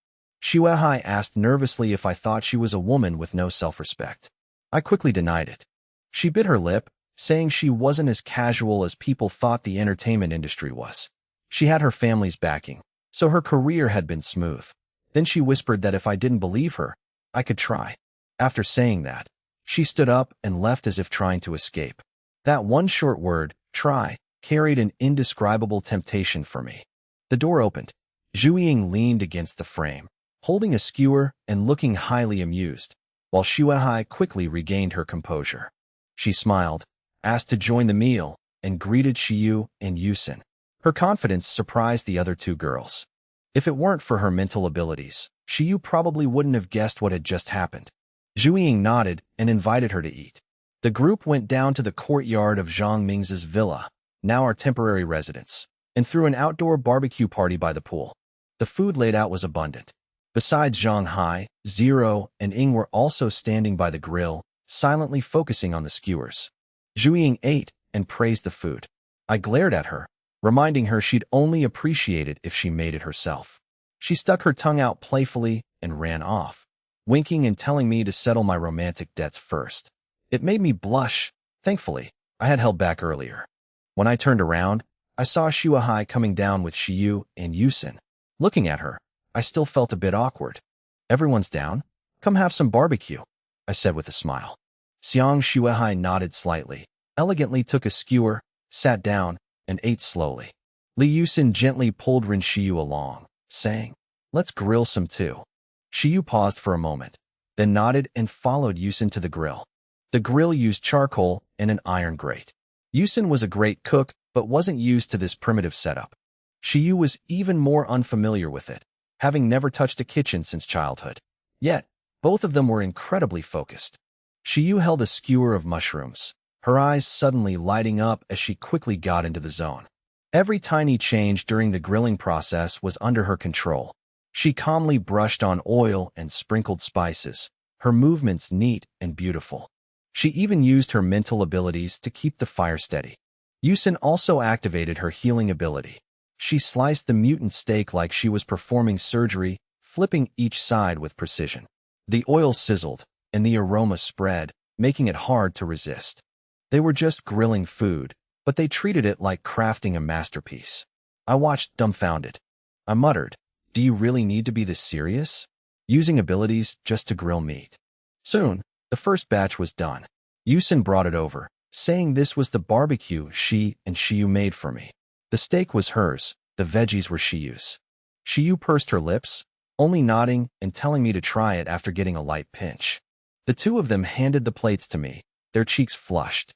Shuahai asked nervously if I thought she was a woman with no self-respect. I quickly denied it. She bit her lip, saying she wasn't as casual as people thought the entertainment industry was. She had her family's backing, so her career had been smooth. Then she whispered that if I didn't believe her, I could try. After saying that, she stood up and left as if trying to escape. That one short word, try, carried an indescribable temptation for me. The door opened. Zhu Ying leaned against the frame, holding a skewer and looking highly amused, while Shuahai quickly regained her composure. She smiled, asked to join the meal, and greeted Shiyu and Yusin. Her confidence surprised the other two girls. If it weren't for her mental abilities, Shiyu probably wouldn't have guessed what had just happened. Zhu Ying nodded and invited her to eat. The group went down to the courtyard of Zhang Ming's villa, now our temporary residence, and threw an outdoor barbecue party by the pool. The food laid out was abundant. Besides Zhang Hai, Zero, and Ing were also standing by the grill, silently focusing on the skewers. Zhu Ying ate and praised the food. I glared at her, reminding her she'd only appreciate it if she made it herself. She stuck her tongue out playfully and ran off, winking and telling me to settle my romantic debts first. It made me blush. Thankfully, I had held back earlier. When I turned around, I saw Shuahai coming down with Shiyu and Yusin. Looking at her, I still felt a bit awkward. Everyone's down? Come have some barbecue, I said with a smile. Xiang Shuahai nodded slightly, elegantly took a skewer, sat down, and ate slowly. Li Yusin gently pulled Rin Shiyu along, saying, "Let's grill some too." Shiyu paused for a moment, then nodded and followed Yusin to the grill. The grill used charcoal and an iron grate. Yusin was a great cook, but wasn't used to this primitive setup. Shiyu was even more unfamiliar with it, having never touched a kitchen since childhood. Yet, both of them were incredibly focused. Shiyu held a skewer of mushrooms, her eyes suddenly lighting up as she quickly got into the zone. Every tiny change during the grilling process was under her control. She calmly brushed on oil and sprinkled spices, her movements neat and beautiful. She even used her mental abilities to keep the fire steady. Yusin also activated her healing ability. She sliced the mutant steak like she was performing surgery, flipping each side with precision. The oil sizzled, and the aroma spread, making it hard to resist. They were just grilling food, but they treated it like crafting a masterpiece. I watched dumbfounded. I muttered, "Do you really need to be this serious? Using abilities just to grill meat?" Soon, the first batch was done. Yusin brought it over, saying this was the barbecue she and Shiyu made for me. The steak was hers, the veggies were Shiyu's. Shiyu pursed her lips, only nodding and telling me to try it after getting a light pinch. The two of them handed the plates to me, their cheeks flushed.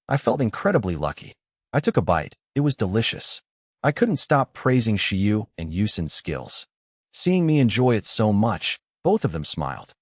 I felt incredibly lucky. I took a bite. It was delicious. I couldn't stop praising Shiyu and Yusin's skills. Seeing me enjoy it so much, both of them smiled.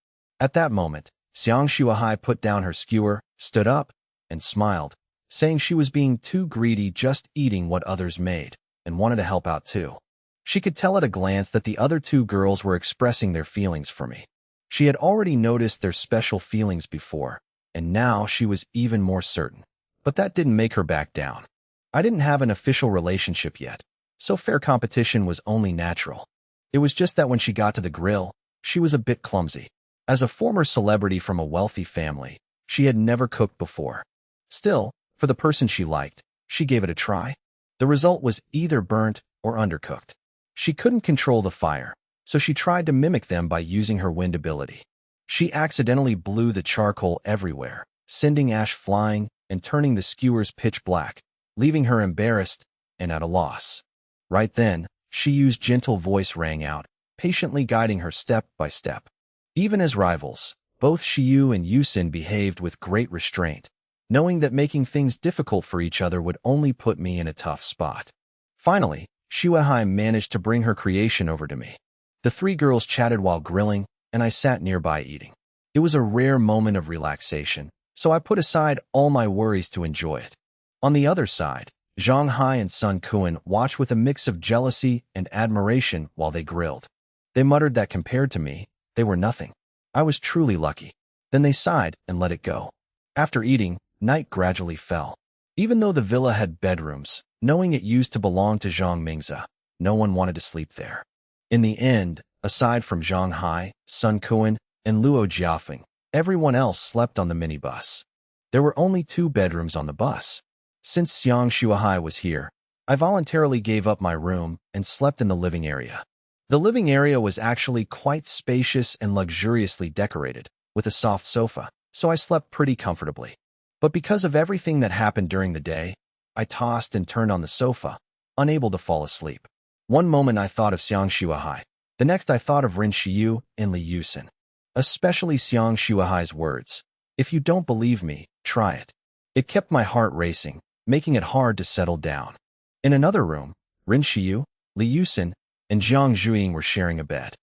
At that moment, Xiang Shuahai put down her skewer, stood up, and smiled, saying she was being too greedy just eating what others made, and wanted to help out too. She could tell at a glance that the other two girls were expressing their feelings for me. She had already noticed their special feelings before, and now she was even more certain. But that didn't make her back down. I didn't have an official relationship yet, so fair competition was only natural. It was just that when she got to the grill, she was a bit clumsy. As a former celebrity from a wealthy family, she had never cooked before. Still, for the person she liked, she gave it a try. The result was either burnt or undercooked. She couldn't control the fire, so she tried to mimic them by using her wind ability. She accidentally blew the charcoal everywhere, sending ash flying and turning the skewers pitch black, leaving her embarrassed and at a loss. Right then, Shiyu's gentle voice rang out, patiently guiding her step by step. Even as rivals, both Shiyu and Yusin behaved with great restraint, knowing that making things difficult for each other would only put me in a tough spot. Finally, Shuahai managed to bring her creation over to me. The three girls chatted while grilling, and I sat nearby eating. It was a rare moment of relaxation, so I put aside all my worries to enjoy it. On the other side, Zhang Hai and Sun Kuan watched with a mix of jealousy and admiration while they grilled. They muttered that compared to me, they were nothing. I was truly lucky. Then they sighed and let it go. After eating, night gradually fell. Even though the villa had bedrooms, knowing it used to belong to Zhang Mingzi, no one wanted to sleep there. In the end, aside from Zhang Hai, Sun Kuan, and Luo Jiafeng, everyone else slept on the minibus. There were only 2 bedrooms on the bus. Since Xiang Shuahai was here, I voluntarily gave up my room and slept in the living area. The living area was actually quite spacious and luxuriously decorated, with a soft sofa, so I slept pretty comfortably. But because of everything that happened during the day, I tossed and turned on the sofa, unable to fall asleep. One moment I thought of Xiang Shuahai, the next I thought of Rin Shiyu and Li Yusin. Especially Xiang Shuahai's words, "If you don't believe me, try it." It kept my heart racing, making it hard to settle down. In another room, Rin Shiyu, Li Yusin, and Jiang Zhuiying were sharing a bed.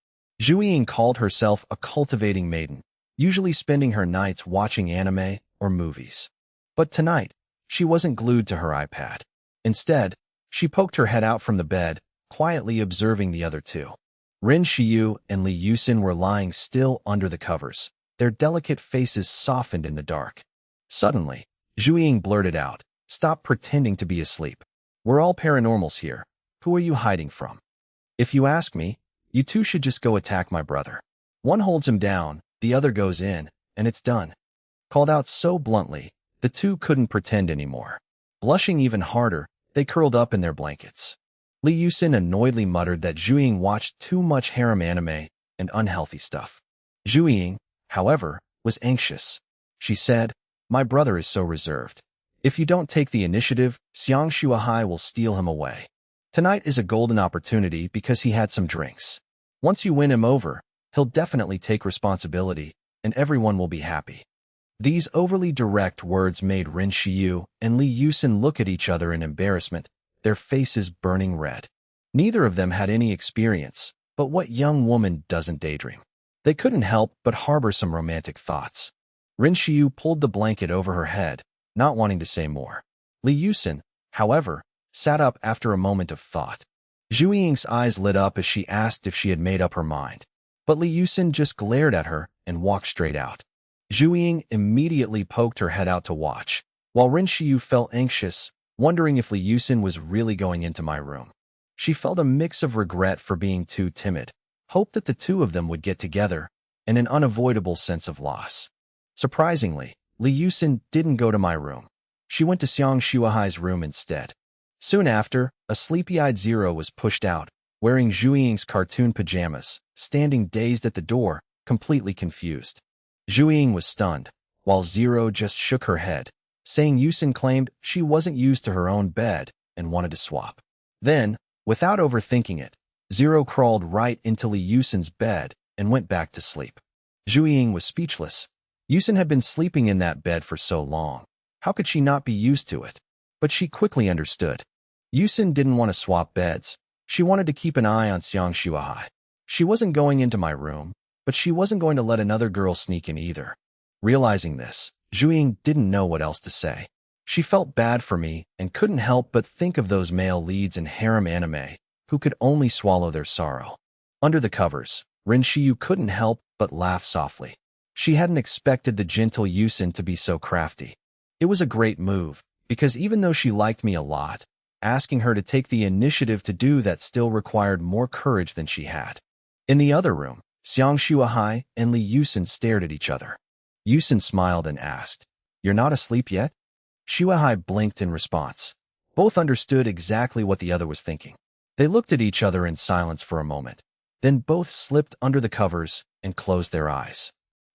Zhuiying called herself a cultivating maiden, usually spending her nights watching anime or movies. But tonight, she wasn't glued to her iPad. Instead, she poked her head out from the bed, quietly observing the other two. Rin Shiyu and Li Yusin were lying still under the covers, their delicate faces softened in the dark. Suddenly, Zhuiying blurted out, "Stop pretending to be asleep. We're all paranormals here. Who are you hiding from?" "If you ask me, You two should just go attack my brother. One holds him down, the other goes in, and it's done. Called out so bluntly, the two couldn't pretend anymore. Blushing even harder, they curled up in their blankets. Li Yusin annoyedly muttered that Zhu watched too much harem anime and unhealthy stuff. Zhu, however, was anxious. She said, "My brother is so reserved. If you don't take the initiative, Xiang Shuahai will steal him away. Tonight is a golden opportunity because he had some drinks. Once you win him over, he'll definitely take responsibility, and everyone will be happy." These overly direct words made Rin Xiu and Li Yusin look at each other in embarrassment, their faces burning red. Neither of them had any experience, but what young woman doesn't daydream? They couldn't help but harbor some romantic thoughts. Rin Xiu pulled the blanket over her head, not wanting to say more. Li Yusin, however, sat up after a moment of thought. Zhu Ying's eyes lit up as she asked if she had made up her mind. But Li Yusin just glared at her and walked straight out. Zhu Ying immediately poked her head out to watch, while Rin Xiu felt anxious, wondering if Li Yusin was really going into my room. She felt a mix of regret for being too timid, hope that the two of them would get together, and an unavoidable sense of loss. Surprisingly, Li Yusin didn't go to my room. She went to Xiang Shuahai's room instead. Soon after, a sleepy-eyed Zero was pushed out, wearing Zhu Ying's cartoon pajamas, standing dazed at the door, completely confused. Zhu Ying was stunned, while Zero just shook her head, saying Yusin claimed she wasn't used to her own bed and wanted to swap. Then, without overthinking it, Zero crawled right into Li Yusin's bed and went back to sleep. Zhu Ying was speechless. Yusin had been sleeping in that bed for so long. How could she not be used to it? But she quickly understood. Yusin didn't want to swap beds. She wanted to keep an eye on Xiang Shuahai. She wasn't going into my room, but she wasn't going to let another girl sneak in either. Realizing this, Zhu Ying didn't know what else to say. She felt bad for me and couldn't help but think of those male leads in harem anime who could only swallow their sorrow. Under the covers, Rin Xiu couldn't help but laugh softly. She hadn't expected the gentle Yusin to be so crafty. It was a great move, because even though she liked me a lot, asking her to take the initiative to do that still required more courage than she had. In the other room, Xiang Shuahai and Li Yusin stared at each other. Yusin smiled and asked, "You're not asleep yet?" Shuahai blinked in response. Both understood exactly what the other was thinking. They looked at each other in silence for a moment. Then both slipped under the covers and closed their eyes.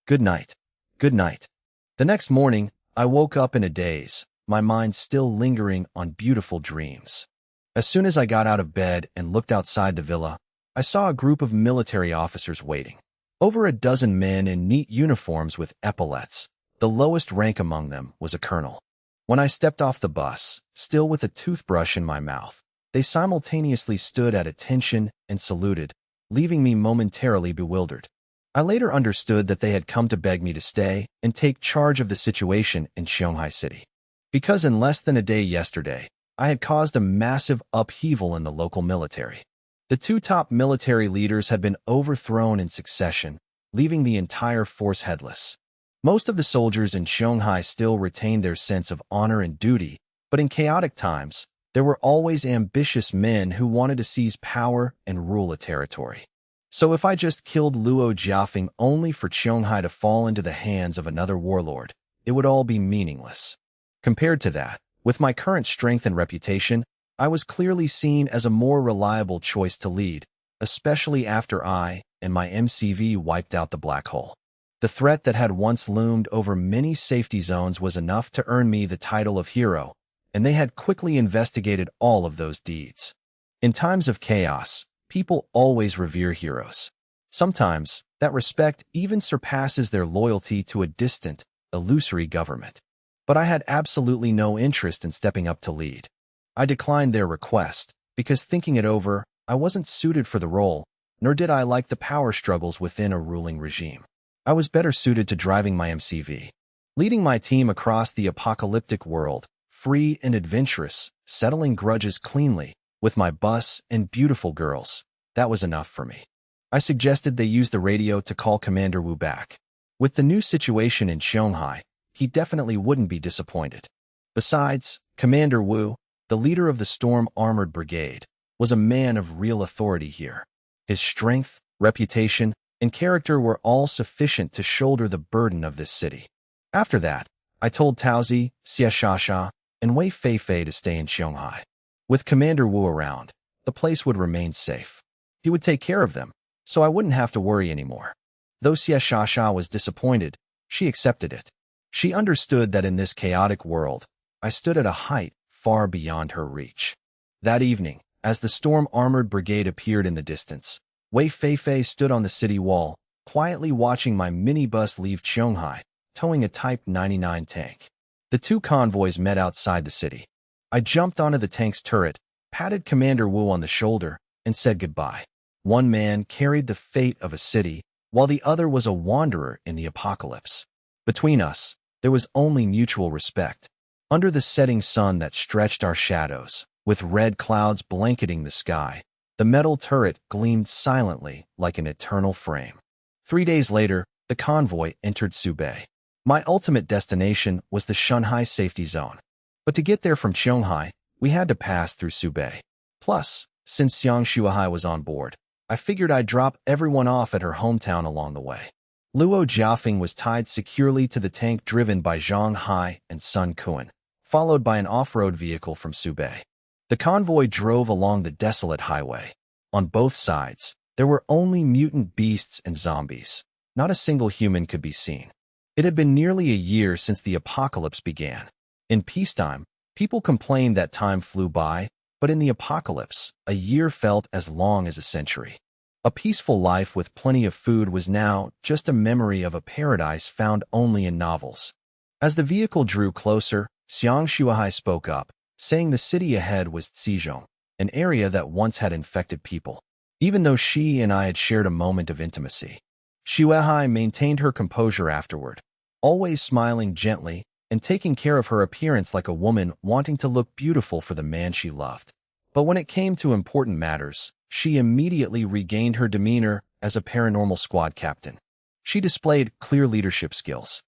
Good night. Good night. The next morning, I woke up in a daze, my mind still lingering on beautiful dreams. As soon as I got out of bed and looked outside the villa, I saw a group of military officers waiting. Over a dozen men in neat uniforms with epaulets. The lowest rank among them was a colonel. When I stepped off the bus, still with a toothbrush in my mouth, they simultaneously stood at attention and saluted, leaving me momentarily bewildered. I later understood that they had come to beg me to stay and take charge of the situation in Shanghai City. Because in less than a day yesterday, I had caused a massive upheaval in the local military. The two top military leaders had been overthrown in succession, leaving the entire force headless. Most of the soldiers in Shanghai still retained their sense of honor and duty, but in chaotic times, there were always ambitious men who wanted to seize power and rule a territory. So if I just killed Luo Jiafeng only for Shanghai to fall into the hands of another warlord, it would all be meaningless. Compared to that, with my current strength and reputation, I was clearly seen as a more reliable choice to lead, especially after I and my MCV wiped out the black hole. The threat that had once loomed over many safety zones was enough to earn me the title of hero, and they had quickly investigated all of those deeds. In times of chaos, people always revere heroes. Sometimes, that respect even surpasses their loyalty to a distant, illusory government. But I had absolutely no interest in stepping up to lead. I declined their request, because thinking it over, I wasn't suited for the role, nor did I like the power struggles within a ruling regime. I was better suited to driving my MCV. Leading my team across the apocalyptic world, free and adventurous, settling grudges cleanly, with my bus and beautiful girls, that was enough for me. I suggested they use the radio to call Commander Wu back. With the new situation in Shanghai, he definitely wouldn't be disappointed. Besides, Commander Wu, the leader of the Storm Armored Brigade, was a man of real authority here. His strength, reputation, and character were all sufficient to shoulder the burden of this city. After that, I told Taozi, Xie Shasha, and Wei Feifei to stay in Shanghai. With Commander Wu around, the place would remain safe. He would take care of them, so I wouldn't have to worry anymore. Though Xie Shasha was disappointed, she accepted it. She understood that in this chaotic world, I stood at a height far beyond her reach. That evening, as the storm-armored brigade appeared in the distance, Wei Feifei stood on the city wall, quietly watching my minibus leave Shanghai, towing a Type 99 tank. The two convoys met outside the city. I jumped onto the tank's turret, patted Commander Wu on the shoulder, and said goodbye. One man carried the fate of a city, while the other was a wanderer in the apocalypse. Between us, there was only mutual respect. Under the setting sun that stretched our shadows, with red clouds blanketing the sky, the metal turret gleamed silently like an eternal frame. 3 days later, the convoy entered Subei. My ultimate destination was the Shanghai safety zone. But to get there from Shanghai, we had to pass through Subei. Plus, since Xiang Shuahai was on board, I figured I'd drop everyone off at her hometown along the way. Luo Jiafeng was tied securely to the tank driven by Zhang Hai and Sun Kuan, followed by an off-road vehicle from Subei. The convoy drove along the desolate highway. On both sides, there were only mutant beasts and zombies. Not a single human could be seen. It had been nearly a year since the apocalypse began. In peacetime, people complained that time flew by, but in the apocalypse, a year felt as long as a century. A peaceful life with plenty of food was now just a memory of a paradise found only in novels. As the vehicle drew closer, Xiang Shuahai spoke up, saying the city ahead was Zizhong, an area that once had infected people. Even though she and I had shared a moment of intimacy, Shuahai maintained her composure afterward, always smiling gently and taking care of her appearance like a woman wanting to look beautiful for the man she loved. But when it came to important matters, she immediately regained her demeanor as a paranormal squad captain. She displayed clear leadership skills.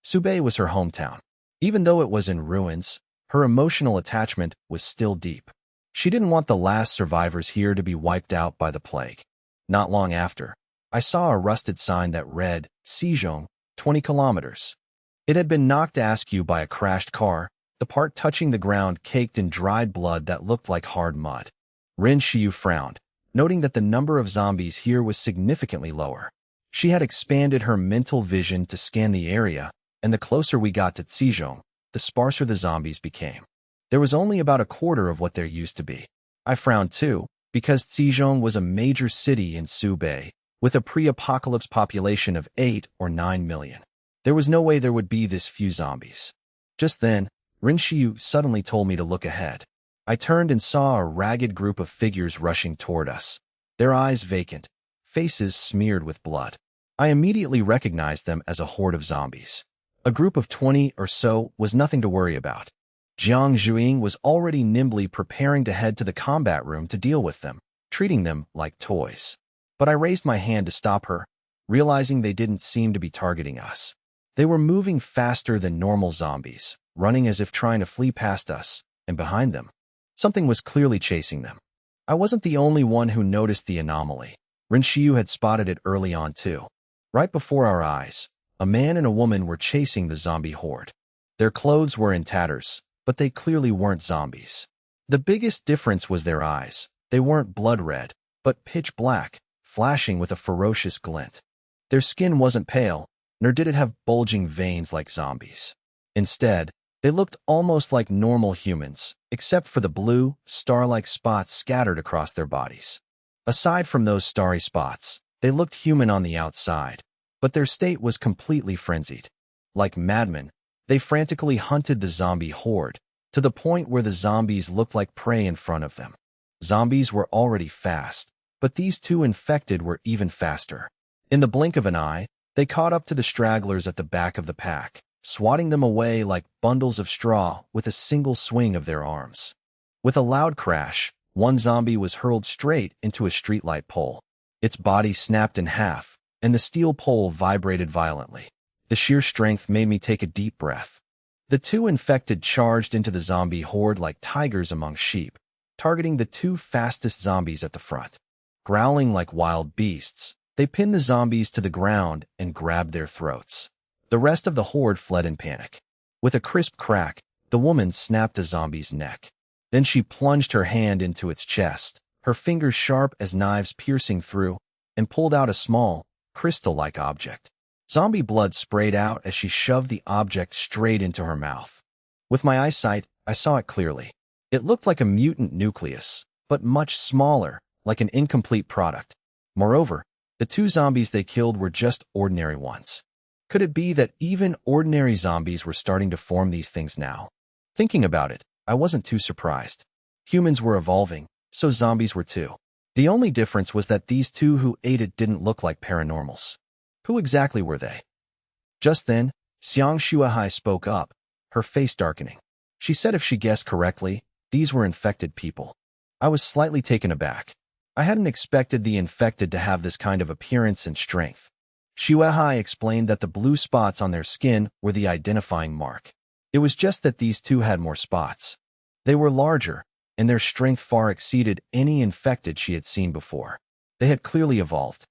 Subei was her hometown. Even though it was in ruins, her emotional attachment was still deep. She didn't want the last survivors here to be wiped out by the plague. Not long after, I saw a rusted sign that read, Zizhong, 20 kilometers. It had been knocked askew by a crashed car, the part touching the ground caked in dried blood that looked like hard mud. Rin Xiu frowned, noting that the number of zombies here was significantly lower. She had expanded her mental vision to scan the area, and the closer we got to Zizhong, the sparser the zombies became. There was only about a quarter of what there used to be. I frowned too, because Zizhong was a major city in Subei, with a pre-apocalypse population of 8 or 9 million. There was no way there would be this few zombies. Just then, Rin Xiu suddenly told me to look ahead. I turned and saw a ragged group of figures rushing toward us, their eyes vacant, faces smeared with blood. I immediately recognized them as a horde of zombies. A group of 20 or so was nothing to worry about. Jiang Zhuing was already nimbly preparing to head to the combat room to deal with them, treating them like toys. But I raised my hand to stop her, realizing they didn't seem to be targeting us. They were moving faster than normal zombies, running as if trying to flee past us, and behind them, something was clearly chasing them. I wasn't the only one who noticed the anomaly. Rin Xiu had spotted it early on too. Right before our eyes, a man and a woman were chasing the zombie horde. Their clothes were in tatters, but they clearly weren't zombies. The biggest difference was their eyes. They weren't blood red, but pitch black, flashing with a ferocious glint. Their skin wasn't pale, nor did it have bulging veins like zombies. Instead, they looked almost like normal humans, except for the blue, star-like spots scattered across their bodies. Aside from those starry spots, they looked human on the outside, but their state was completely frenzied. Like madmen, they frantically hunted the zombie horde, to the point where the zombies looked like prey in front of them. Zombies were already fast, but these two infected were even faster. In the blink of an eye, they caught up to the stragglers at the back of the pack, swatting them away like bundles of straw with a single swing of their arms. With a loud crash, one zombie was hurled straight into a streetlight pole. Its body snapped in half, and the steel pole vibrated violently. The sheer strength made me take a deep breath. The two infected charged into the zombie horde like tigers among sheep, targeting the two fastest zombies at the front. Growling like wild beasts, they pinned the zombies to the ground and grabbed their throats. The rest of the horde fled in panic. With a crisp crack, the woman snapped a zombie's neck. Then she plunged her hand into its chest, her fingers sharp as knives piercing through, and pulled out a small, crystal-like object. Zombie blood sprayed out as she shoved the object straight into her mouth. With my eyesight, I saw it clearly. It looked like a mutant nucleus, but much smaller, like an incomplete product. Moreover, the two zombies they killed were just ordinary ones. Could it be that even ordinary zombies were starting to form these things now? Thinking about it, I wasn't too surprised. Humans were evolving, so zombies were too. The only difference was that these two who ate it didn't look like paranormals. Who exactly were they? Just then, Xiang Shuahai spoke up, her face darkening. She said if she guessed correctly, these were infected people. I was slightly taken aback. I hadn't expected the infected to have this kind of appearance and strength. Shuahai explained that the blue spots on their skin were the identifying mark. It was just that these two had more spots. They were larger, and their strength far exceeded any infected she had seen before. They had clearly evolved.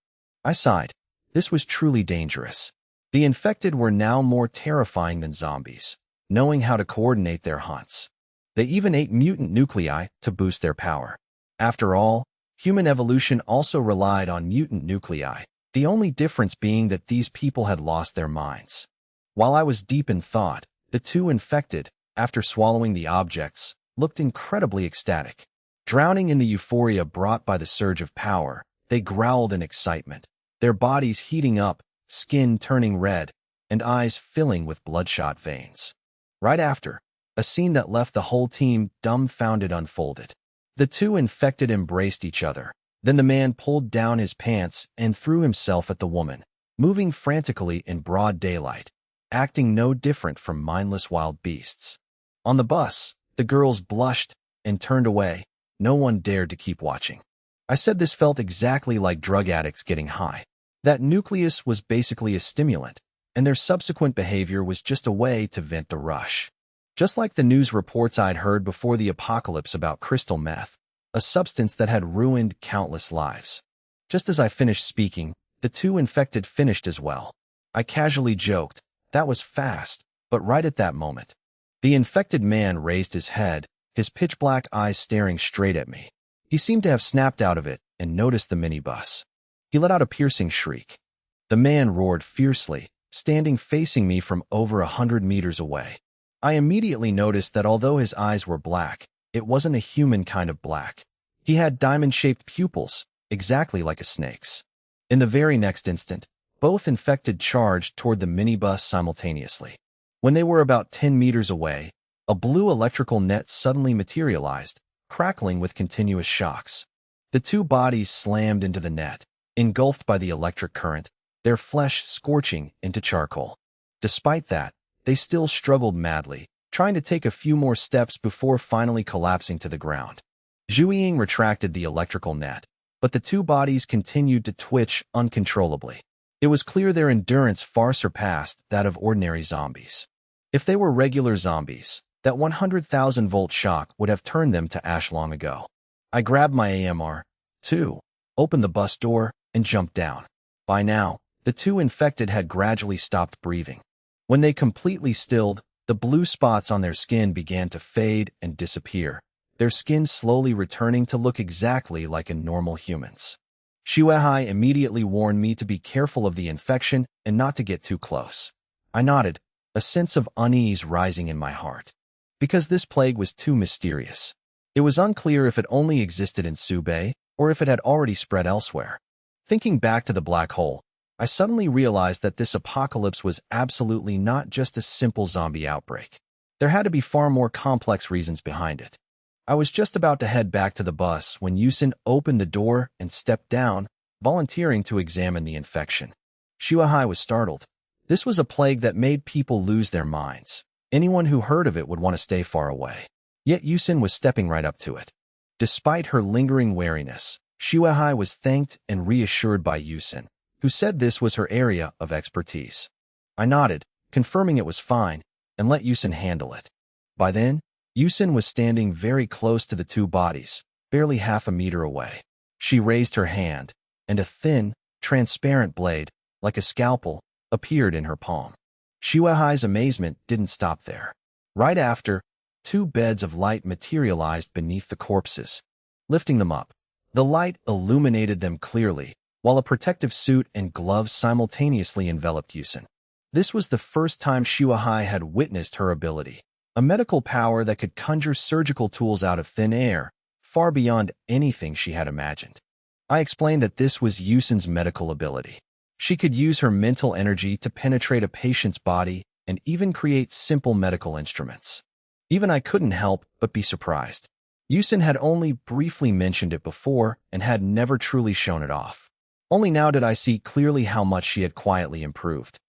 I sighed. This was truly dangerous. The infected were now more terrifying than zombies, knowing how to coordinate their hunts. They even ate mutant nuclei to boost their power. After all, human evolution also relied on mutant nuclei, the only difference being that these people had lost their minds. While I was deep in thought, the two infected, after swallowing the objects, looked incredibly ecstatic. Drowning in the euphoria brought by the surge of power, they growled in excitement, their bodies heating up, skin turning red, and eyes filling with bloodshot veins. Right after, a scene that left the whole team dumbfounded unfolded. The two infected embraced each other. Then the man pulled down his pants and threw himself at the woman, moving frantically in broad daylight, acting no different from mindless wild beasts. On the bus, the girls blushed and turned away. No one dared to keep watching. I said this felt exactly like drug addicts getting high. That nucleus was basically a stimulant, and their subsequent behavior was just a way to vent the rush. Just like the news reports I'd heard before the apocalypse about crystal meth, a substance that had ruined countless lives. Just as I finished speaking, the two infected finished as well. I casually joked, that was fast, but right at that moment, the infected man raised his head, his pitch-black eyes staring straight at me. He seemed to have snapped out of it and noticed the minibus. He let out a piercing shriek. The man roared fiercely, standing facing me from over 100 meters away. I immediately noticed that although his eyes were black, it wasn't a human kind of black. He had diamond-shaped pupils, exactly like a snake's. In the very next instant, both infected charged toward the minibus simultaneously. When they were about 10 meters away, a blue electrical net suddenly materialized, crackling with continuous shocks. The two bodies slammed into the net, engulfed by the electric current, their flesh scorching into charcoal. Despite that, they still struggled madly, trying to take a few more steps before finally collapsing to the ground. Zhuiying retracted the electrical net, but the two bodies continued to twitch uncontrollably. It was clear their endurance far surpassed that of ordinary zombies. If they were regular zombies, that 100,000-volt shock would have turned them to ash long ago. I grabbed my AMR, too, opened the bus door, and jumped down. By now, the two infected had gradually stopped breathing. When they completely stilled, the blue spots on their skin began to fade and disappear, their skin slowly returning to look exactly like a normal human's. Shuahai immediately warned me to be careful of the infection and not to get too close. I nodded, a sense of unease rising in my heart. Because this plague was too mysterious. It was unclear if it only existed in Subei or if it had already spread elsewhere. Thinking back to the black hole, I suddenly realized that this apocalypse was absolutely not just a simple zombie outbreak. There had to be far more complex reasons behind it. I was just about to head back to the bus when Yusin opened the door and stepped down, volunteering to examine the infection. Shuahai was startled. This was a plague that made people lose their minds. Anyone who heard of it would want to stay far away. Yet Yusin was stepping right up to it. Despite her lingering wariness, Shuahai was thanked and reassured by Yusin, who said this was her area of expertise. I nodded, confirming it was fine, and let Yusin handle it. By then, Yusin was standing very close to the two bodies, barely half a meter away. She raised her hand, and a thin, transparent blade, like a scalpel, appeared in her palm. Shuahai's amazement didn't stop there. Right after, two beds of light materialized beneath the corpses. Lifting them up, the light illuminated them clearly, while a protective suit and gloves simultaneously enveloped Yusin. This was the first time Shuahai had witnessed her ability, a medical power that could conjure surgical tools out of thin air, far beyond anything she had imagined. I explained that this was Yusin's medical ability. She could use her mental energy to penetrate a patient's body and even create simple medical instruments. Even I couldn't help but be surprised. Yusin had only briefly mentioned it before and had never truly shown it off. Only now did I see clearly how much she had quietly improved.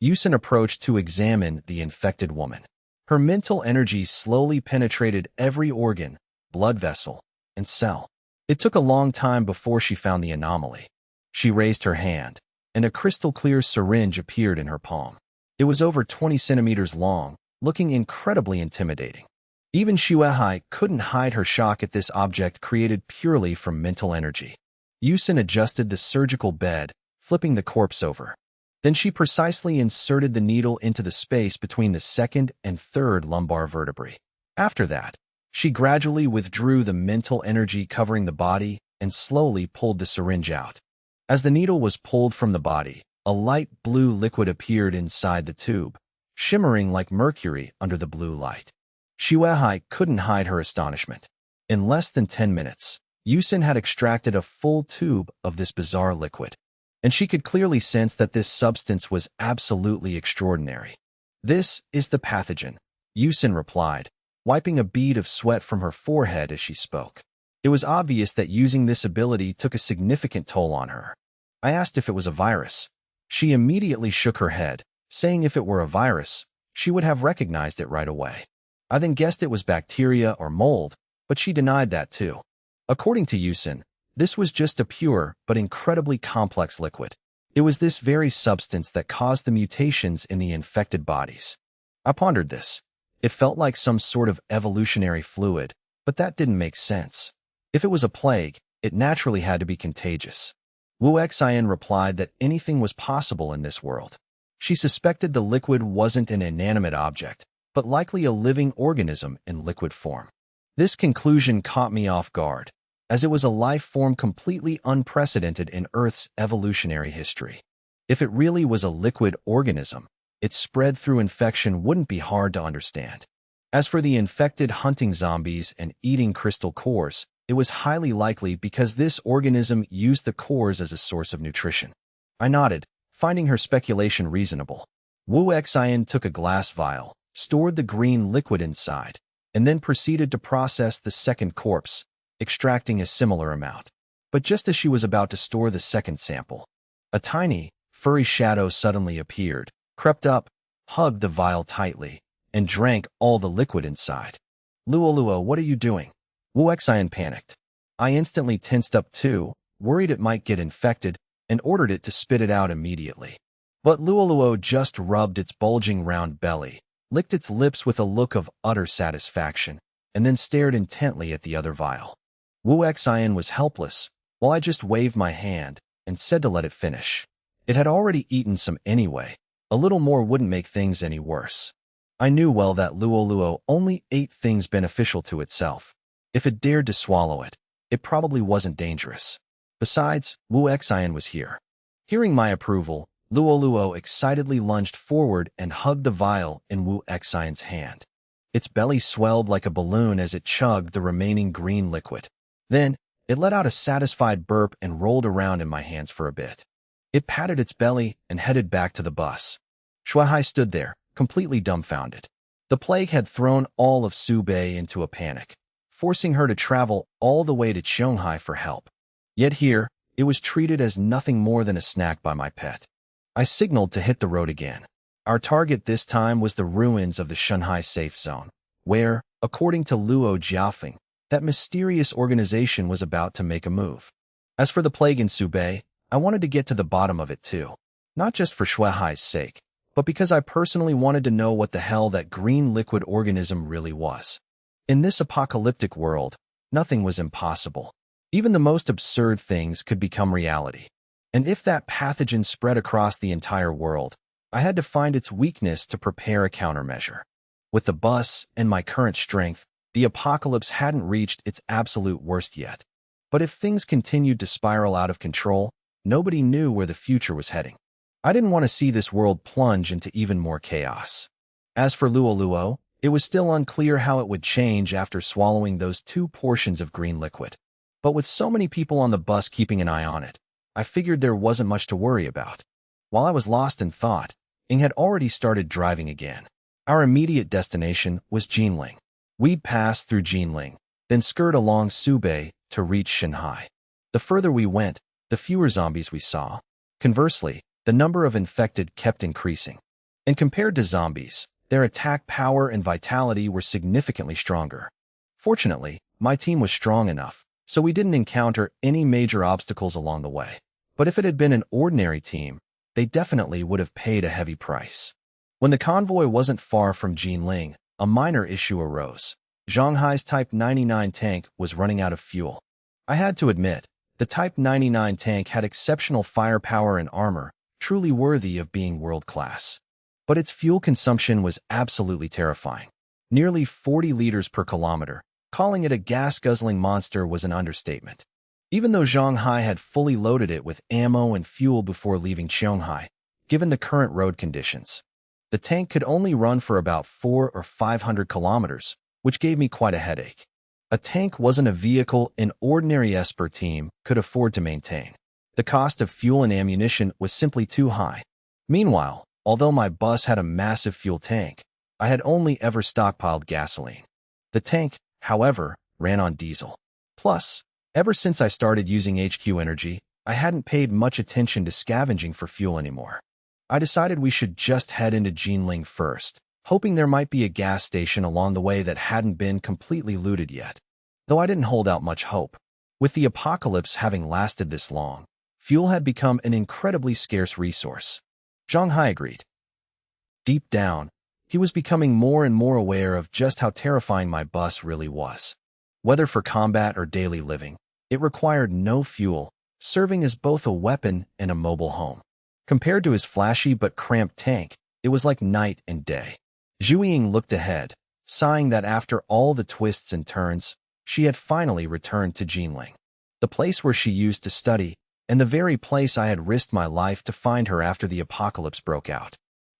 Yusin approached to examine the infected woman. Her mental energy slowly penetrated every organ, blood vessel, and cell. It took a long time before she found the anomaly. She raised her hand, and a crystal-clear syringe appeared in her palm. It was over 20 centimeters long, looking incredibly intimidating. Even Shuehai couldn't hide her shock at this object created purely from mental energy. Yusin adjusted the surgical bed, flipping the corpse over. Then she precisely inserted the needle into the space between the second and third lumbar vertebrae. After that, she gradually withdrew the mental energy covering the body and slowly pulled the syringe out. As the needle was pulled from the body, a light blue liquid appeared inside the tube, shimmering like mercury under the blue light. Shuehai couldn't hide her astonishment. In less than 10 minutes, Yusin had extracted a full tube of this bizarre liquid, and she could clearly sense that this substance was absolutely extraordinary. "This is the pathogen," Yusin replied, wiping a bead of sweat from her forehead as she spoke. It was obvious that using this ability took a significant toll on her. I asked if it was a virus. She immediately shook her head, saying if it were a virus, she would have recognized it right away. I then guessed it was bacteria or mold, but she denied that too. According to Yusin, this was just a pure but incredibly complex liquid. It was this very substance that caused the mutations in the infected bodies. I pondered this. It felt like some sort of evolutionary fluid, but that didn't make sense. If it was a plague, it naturally had to be contagious. Wu Xian replied that anything was possible in this world. She suspected the liquid wasn't an inanimate object, but likely a living organism in liquid form. This conclusion caught me off guard, as it was a life form completely unprecedented in Earth's evolutionary history. If it really was a liquid organism, its spread through infection wouldn't be hard to understand. As for the infected hunting zombies and eating crystal cores, it was highly likely because this organism used the cores as a source of nutrition. I nodded, finding her speculation reasonable. Wu Xian took a glass vial, stored the green liquid inside, and then proceeded to process the second corpse, extracting a similar amount. But just as she was about to store the second sample, a tiny, furry shadow suddenly appeared, crept up, hugged the vial tightly, and drank all the liquid inside. "Luoluo, what are you doing?" Wu Xian panicked. I instantly tensed up too, worried it might get infected, and ordered it to spit it out immediately. But Luoluo just rubbed its bulging round belly, licked its lips with a look of utter satisfaction, and then stared intently at the other vial. Wu Xian was helpless, while I just waved my hand and said to let it finish. It had already eaten some anyway. A little more wouldn't make things any worse. I knew well that Luoluo only ate things beneficial to itself. If it dared to swallow it, it probably wasn't dangerous. Besides, Wu Xian was here. Hearing my approval, Luoluo excitedly lunged forward and hugged the vial in Wu Xian's hand. Its belly swelled like a balloon as it chugged the remaining green liquid. Then, it let out a satisfied burp and rolled around in my hands for a bit. It patted its belly and headed back to the bus. Shuahai stood there, completely dumbfounded. The plague had thrown all of Subei into a panic, forcing her to travel all the way to Shanghai for help. Yet here, it was treated as nothing more than a snack by my pet. I signaled to hit the road again. Our target this time was the ruins of the Shanghai safe zone, where, according to Luo Jiafeng, that mysterious organization was about to make a move. As for the plague in Subei, I wanted to get to the bottom of it too, not just for Shuehai's sake, but because I personally wanted to know what the hell that green liquid organism really was. In this apocalyptic world, nothing was impossible. Even the most absurd things could become reality. And if that pathogen spread across the entire world, I had to find its weakness to prepare a countermeasure. With the bus and my current strength, the apocalypse hadn't reached its absolute worst yet. But if things continued to spiral out of control, nobody knew where the future was heading. I didn't want to see this world plunge into even more chaos. As for Luo, it was still unclear how it would change after swallowing those 2 portions of green liquid. But with so many people on the bus keeping an eye on it, I figured there wasn't much to worry about. While I was lost in thought, Ing had already started driving again. Our immediate destination was Jinling. We'd pass through Jinling, then skirt along Subei to reach Shanghai. The further we went, the fewer zombies we saw. Conversely, the number of infected kept increasing. And compared to zombies, their attack power and vitality were significantly stronger. Fortunately, my team was strong enough, so we didn't encounter any major obstacles along the way. But if it had been an ordinary team, they definitely would have paid a heavy price. When the convoy wasn't far from Jinling, a minor issue arose. Zhonghai's Type 99 tank was running out of fuel. I had to admit, the Type 99 tank had exceptional firepower and armor, truly worthy of being world-class. But its fuel consumption was absolutely terrifying. Nearly 40 liters per kilometer. Calling it a gas-guzzling monster was an understatement. Even though Zhonghai had fully loaded it with ammo and fuel before leaving Shanghai, given the current road conditions, the tank could only run for about 400 or 500 kilometers, which gave me quite a headache. A tank wasn't a vehicle an ordinary Esper team could afford to maintain. The cost of fuel and ammunition was simply too high. Meanwhile, although my bus had a massive fuel tank, I had only ever stockpiled gasoline. The tank, however, ran on diesel. Plus, ever since I started using HQ energy, I hadn't paid much attention to scavenging for fuel anymore. I decided we should just head into Jinling first, hoping there might be a gas station along the way that hadn't been completely looted yet. Though I didn't hold out much hope. With the apocalypse having lasted this long, fuel had become an incredibly scarce resource. Zhonghai agreed. Deep down, he was becoming more and more aware of just how terrifying my bus really was. Whether for combat or daily living, it required no fuel, serving as both a weapon and a mobile home. Compared to his flashy but cramped tank, it was like night and day. Zhuiying looked ahead, sighing that after all the twists and turns, she had finally returned to Jinling, the place where she used to study, and the very place I had risked my life to find her after the apocalypse broke out.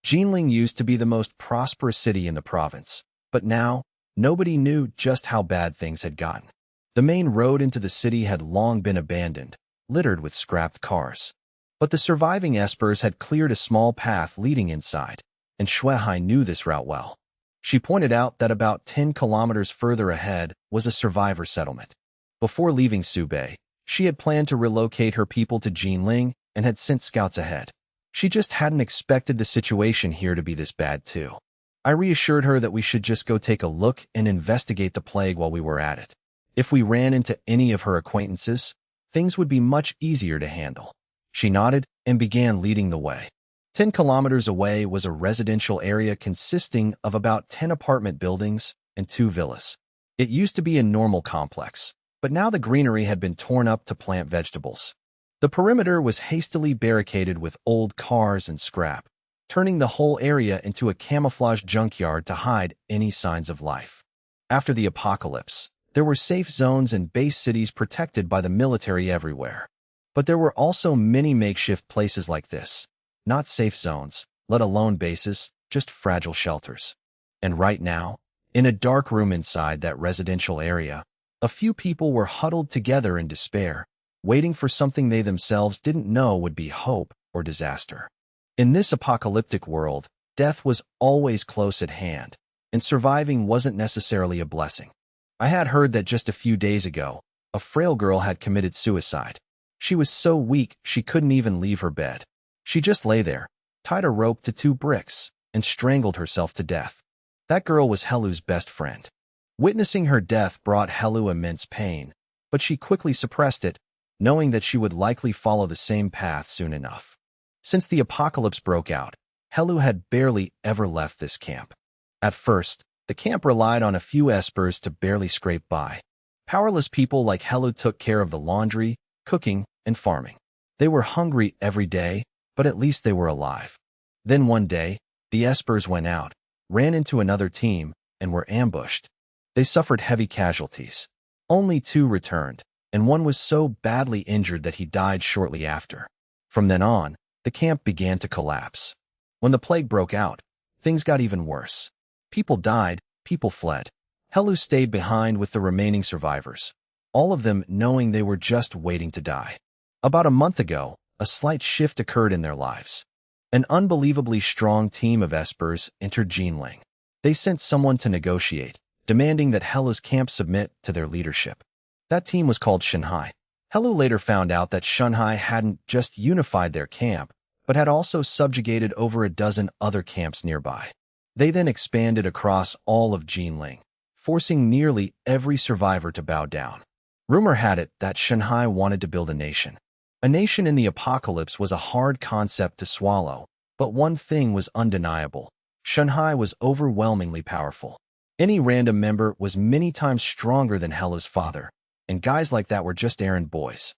Jinling used to be the most prosperous city in the province, but now, nobody knew just how bad things had gotten. The main road into the city had long been abandoned, littered with scrapped cars. But the surviving Espers had cleared a small path leading inside, and Shuehai knew this route well. She pointed out that about 10 kilometers further ahead was a survivor settlement. Before leaving Subei, she had planned to relocate her people to Jinling and had sent scouts ahead. She just hadn't expected the situation here to be this bad too. I reassured her that we should just go take a look and investigate the plague while we were at it. If we ran into any of her acquaintances, things would be much easier to handle. She nodded and began leading the way. 10 kilometers away was a residential area consisting of about 10 apartment buildings and 2 villas. It used to be a normal complex, but now the greenery had been torn up to plant vegetables. The perimeter was hastily barricaded with old cars and scrap, turning the whole area into a camouflage junkyard to hide any signs of life. After the apocalypse, there were safe zones and base cities protected by the military everywhere. But there were also many makeshift places like this. Not safe zones, let alone bases, just fragile shelters. And right now, in a dark room inside that residential area, a few people were huddled together in despair, waiting for something they themselves didn't know would be hope or disaster. In this apocalyptic world, death was always close at hand, and surviving wasn't necessarily a blessing. I had heard that just a few days ago, a frail girl had committed suicide. She was so weak she couldn't even leave her bed. She just lay there, tied a rope to 2 bricks, and strangled herself to death. That girl was Helu's best friend. Witnessing her death brought Helu immense pain, but she quickly suppressed it, knowing that she would likely follow the same path soon enough. Since the apocalypse broke out, Helu had barely ever left this camp. At first, the camp relied on a few espers to barely scrape by. Powerless people like Hellu took care of the laundry, cooking, and farming. They were hungry every day, but at least they were alive. Then one day, the espers went out, ran into another team, and were ambushed. They suffered heavy casualties. Only 2 returned, and one was so badly injured that he died shortly after. From then on, the camp began to collapse. When the plague broke out, things got even worse. People died, people fled. Hellu stayed behind with the remaining survivors, all of them knowing they were just waiting to die. About a month ago, a slight shift occurred in their lives. An unbelievably strong team of espers entered Jinling. They sent someone to negotiate, demanding that Hellu's camp submit to their leadership. That team was called Shanhai. Hellu later found out that Shanhai hadn't just unified their camp, but had also subjugated over a dozen other camps nearby. They then expanded across all of Jinling, forcing nearly every survivor to bow down. Rumor had it that Shanhai wanted to build a nation. A nation in the apocalypse was a hard concept to swallow, but one thing was undeniable. Shanhai was overwhelmingly powerful. Any random member was many times stronger than Hellu's father, and guys like that were just errand boys.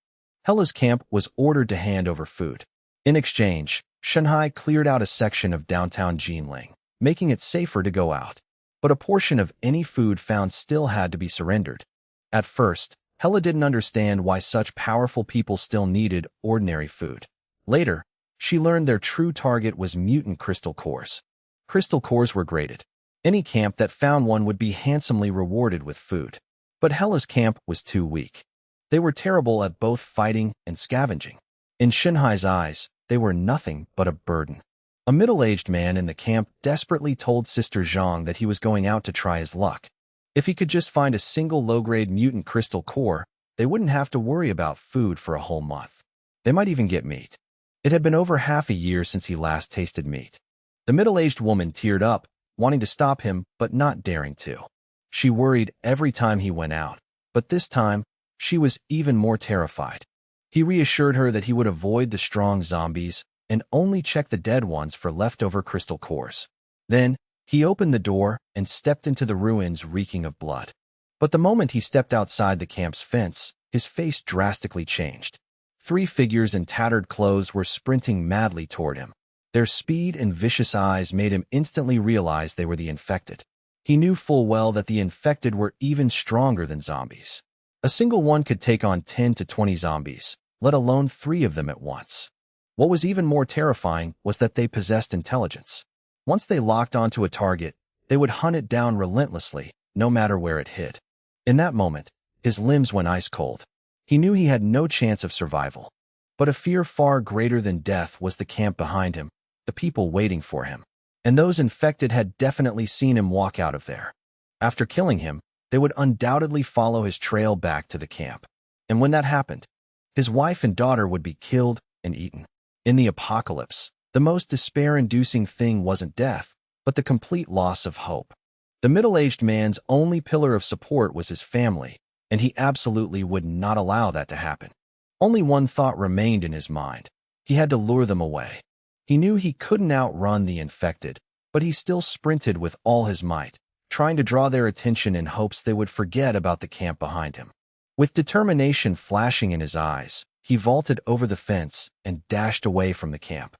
Hellu's camp was ordered to hand over food. In exchange, Shanhai cleared out a section of downtown Jinling, making it safer to go out. But a portion of any food found still had to be surrendered. At first, Hella didn't understand why such powerful people still needed ordinary food. Later, she learned their true target was mutant crystal cores. Crystal cores were graded. Any camp that found one would be handsomely rewarded with food. But Hella's camp was too weak. They were terrible at both fighting and scavenging. In Shanhai's eyes, they were nothing but a burden. A middle-aged man in the camp desperately told Sister Zhang that he was going out to try his luck. If he could just find a single low-grade mutant crystal core, they wouldn't have to worry about food for a whole month. They might even get meat. It had been over half a year since he last tasted meat. The middle-aged woman teared up, wanting to stop him but not daring to. She worried every time he went out, but this time, she was even more terrified. He reassured her that he would avoid the strong zombies and only check the dead ones for leftover crystal cores. Then, he opened the door and stepped into the ruins reeking of blood. But the moment he stepped outside the camp's fence, his face drastically changed. 3 figures in tattered clothes were sprinting madly toward him. Their speed and vicious eyes made him instantly realize they were the infected. He knew full well that the infected were even stronger than zombies. A single one could take on 10 to 20 zombies, let alone 3 of them at once. What was even more terrifying was that they possessed intelligence. Once they locked onto a target, they would hunt it down relentlessly, no matter where it hid. In that moment, his limbs went ice cold. He knew he had no chance of survival. But a fear far greater than death was the camp behind him, the people waiting for him. And those infected had definitely seen him walk out of there. After killing him, they would undoubtedly follow his trail back to the camp. And when that happened, his wife and daughter would be killed and eaten. In the apocalypse, the most despair-inducing thing wasn't death, but the complete loss of hope. The middle-aged man's only pillar of support was his family, and he absolutely would not allow that to happen. Only one thought remained in his mind. He had to lure them away. He knew he couldn't outrun the infected, but he still sprinted with all his might, trying to draw their attention in hopes they would forget about the camp behind him. With determination flashing in his eyes, he vaulted over the fence and dashed away from the camp.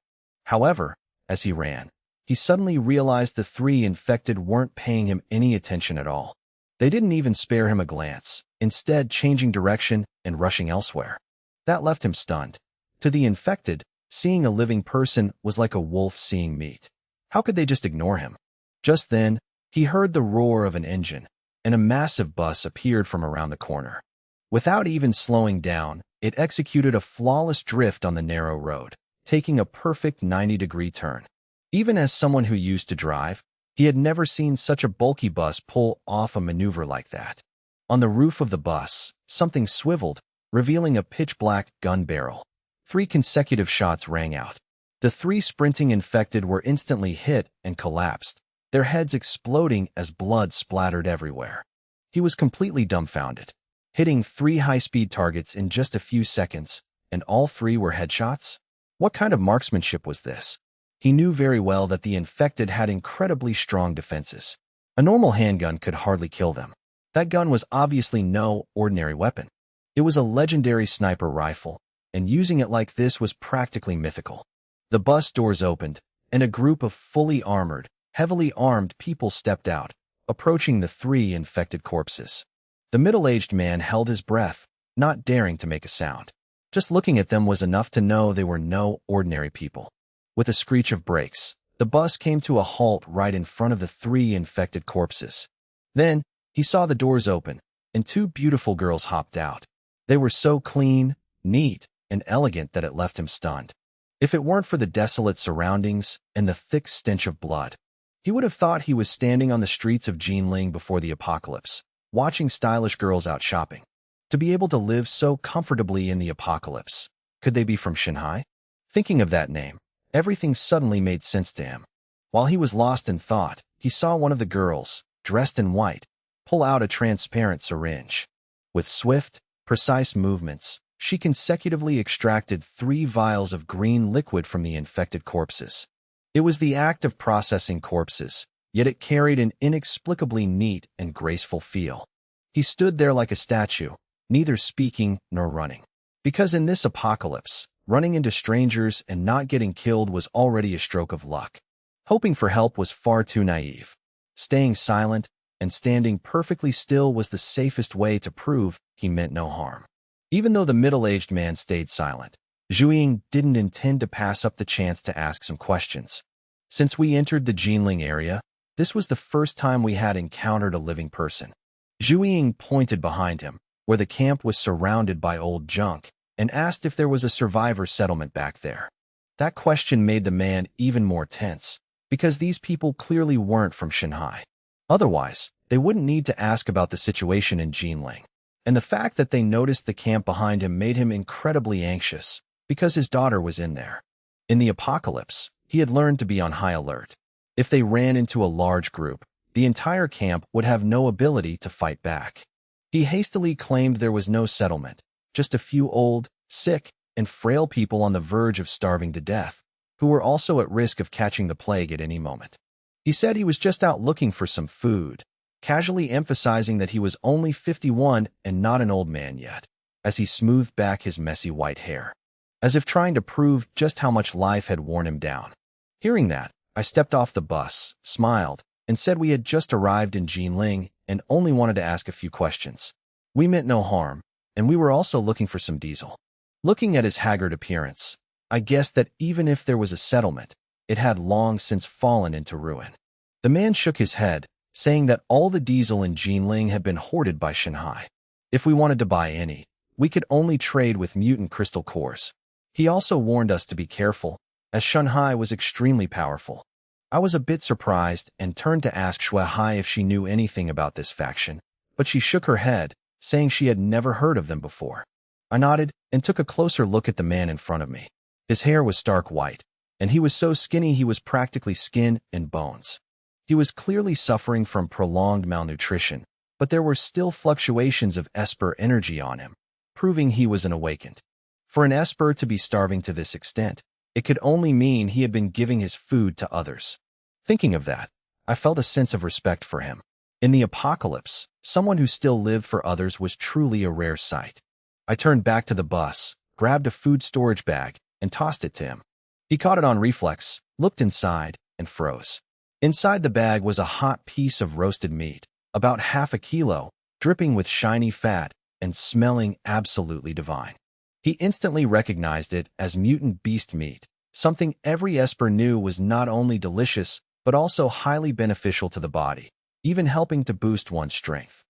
However, as he ran, he suddenly realized the 3 infected weren't paying him any attention at all. They didn't even spare him a glance, instead changing direction and rushing elsewhere. That left him stunned. To the infected, seeing a living person was like a wolf seeing meat. How could they just ignore him? Just then, he heard the roar of an engine, and a massive bus appeared from around the corner. Without even slowing down, it executed a flawless drift on the narrow road, taking a perfect 90-degree turn. Even as someone who used to drive, he had never seen such a bulky bus pull off a maneuver like that. On the roof of the bus, something swiveled, revealing a pitch-black gun barrel. 3 consecutive shots rang out. The 3 sprinting infected were instantly hit and collapsed, their heads exploding as blood splattered everywhere. He was completely dumbfounded. Hitting 3 high-speed targets in just a few seconds, and all 3 were headshots? What kind of marksmanship was this? He knew very well that the infected had incredibly strong defenses. A normal handgun could hardly kill them. That gun was obviously no ordinary weapon. It was a legendary sniper rifle, and using it like this was practically mythical. The bus doors opened, and a group of fully armored, heavily armed people stepped out, approaching the 3 infected corpses. The middle-aged man held his breath, not daring to make a sound. Just looking at them was enough to know they were no ordinary people. With a screech of brakes, the bus came to a halt right in front of the 3 infected corpses. Then, he saw the doors open, and 2 beautiful girls hopped out. They were so clean, neat, and elegant that it left him stunned. If it weren't for the desolate surroundings and the thick stench of blood, he would have thought he was standing on the streets of Jinling before the apocalypse, watching stylish girls out shopping. To be able to live so comfortably in the apocalypse, could they be from Shanghai? Thinking of that name, everything suddenly made sense to him. While he was lost in thought, he saw one of the girls, dressed in white, pull out a transparent syringe. With swift, precise movements, she consecutively extracted 3 vials of green liquid from the infected corpses. It was the act of processing corpses, yet it carried an inexplicably neat and graceful feel. He stood there like a statue, neither speaking nor running. Because in this apocalypse, running into strangers and not getting killed was already a stroke of luck. Hoping for help was far too naive. Staying silent and standing perfectly still was the safest way to prove he meant no harm. Even though the middle-aged man stayed silent, Zhuiying didn't intend to pass up the chance to ask some questions. Since we entered the Jinling area, this was the first time we had encountered a living person. Zhuiying pointed behind him, where the camp was surrounded by old junk, and asked if there was a survivor settlement back there. That question made the man even more tense, because these people clearly weren't from Shanghai. Otherwise, they wouldn't need to ask about the situation in Jinling. And the fact that they noticed the camp behind him made him incredibly anxious, because his daughter was in there. In the apocalypse, he had learned to be on high alert. If they ran into a large group, the entire camp would have no ability to fight back. He hastily claimed there was no settlement, just a few old, sick, and frail people on the verge of starving to death, who were also at risk of catching the plague at any moment. He said he was just out looking for some food, casually emphasizing that he was only 51 and not an old man yet, as he smoothed back his messy white hair, as if trying to prove just how much life had worn him down. Hearing that, I stepped off the bus, smiled, and said we had just arrived in Jinling and only wanted to ask a few questions. We meant no harm, and we were also looking for some diesel. Looking at his haggard appearance, I guessed that even if there was a settlement, it had long since fallen into ruin. The man shook his head, saying that all the diesel in Jinling had been hoarded by Shanghai. If we wanted to buy any, we could only trade with mutant crystal cores. He also warned us to be careful, as Shanghai was extremely powerful. I was a bit surprised and turned to ask Shuai if she knew anything about this faction, but she shook her head, saying she had never heard of them before. I nodded and took a closer look at the man in front of me. His hair was stark white, and he was so skinny he was practically skin and bones. He was clearly suffering from prolonged malnutrition, but there were still fluctuations of Esper energy on him, proving he was an awakened. For an Esper to be starving to this extent, it could only mean he had been giving his food to others. Thinking of that, I felt a sense of respect for him. In the apocalypse, someone who still lived for others was truly a rare sight. I turned back to the bus, grabbed a food storage bag, and tossed it to him. He caught it on reflex, looked inside, and froze. Inside the bag was a hot piece of roasted meat, about half a kilo, dripping with shiny fat and smelling absolutely divine. He instantly recognized it as mutant beast meat, something every Esper knew was not only delicious, but also highly beneficial to the body, even helping to boost one's strength.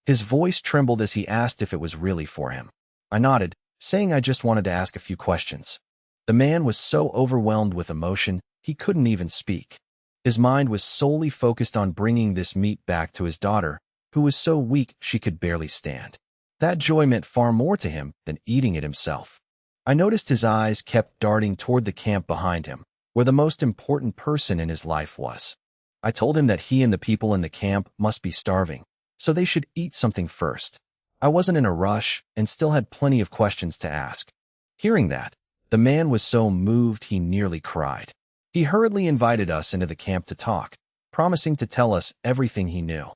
His voice trembled as he asked if it was really for him. I nodded, saying I just wanted to ask a few questions. The man was so overwhelmed with emotion, he couldn't even speak. His mind was solely focused on bringing this meat back to his daughter, who was so weak she could barely stand. That joy meant far more to him than eating it himself. I noticed his eyes kept darting toward the camp behind him, where the most important person in his life was. I told him that he and the people in the camp must be starving, so they should eat something first. I wasn't in a rush and still had plenty of questions to ask. Hearing that, the man was so moved he nearly cried. He hurriedly invited us into the camp to talk, promising to tell us everything he knew.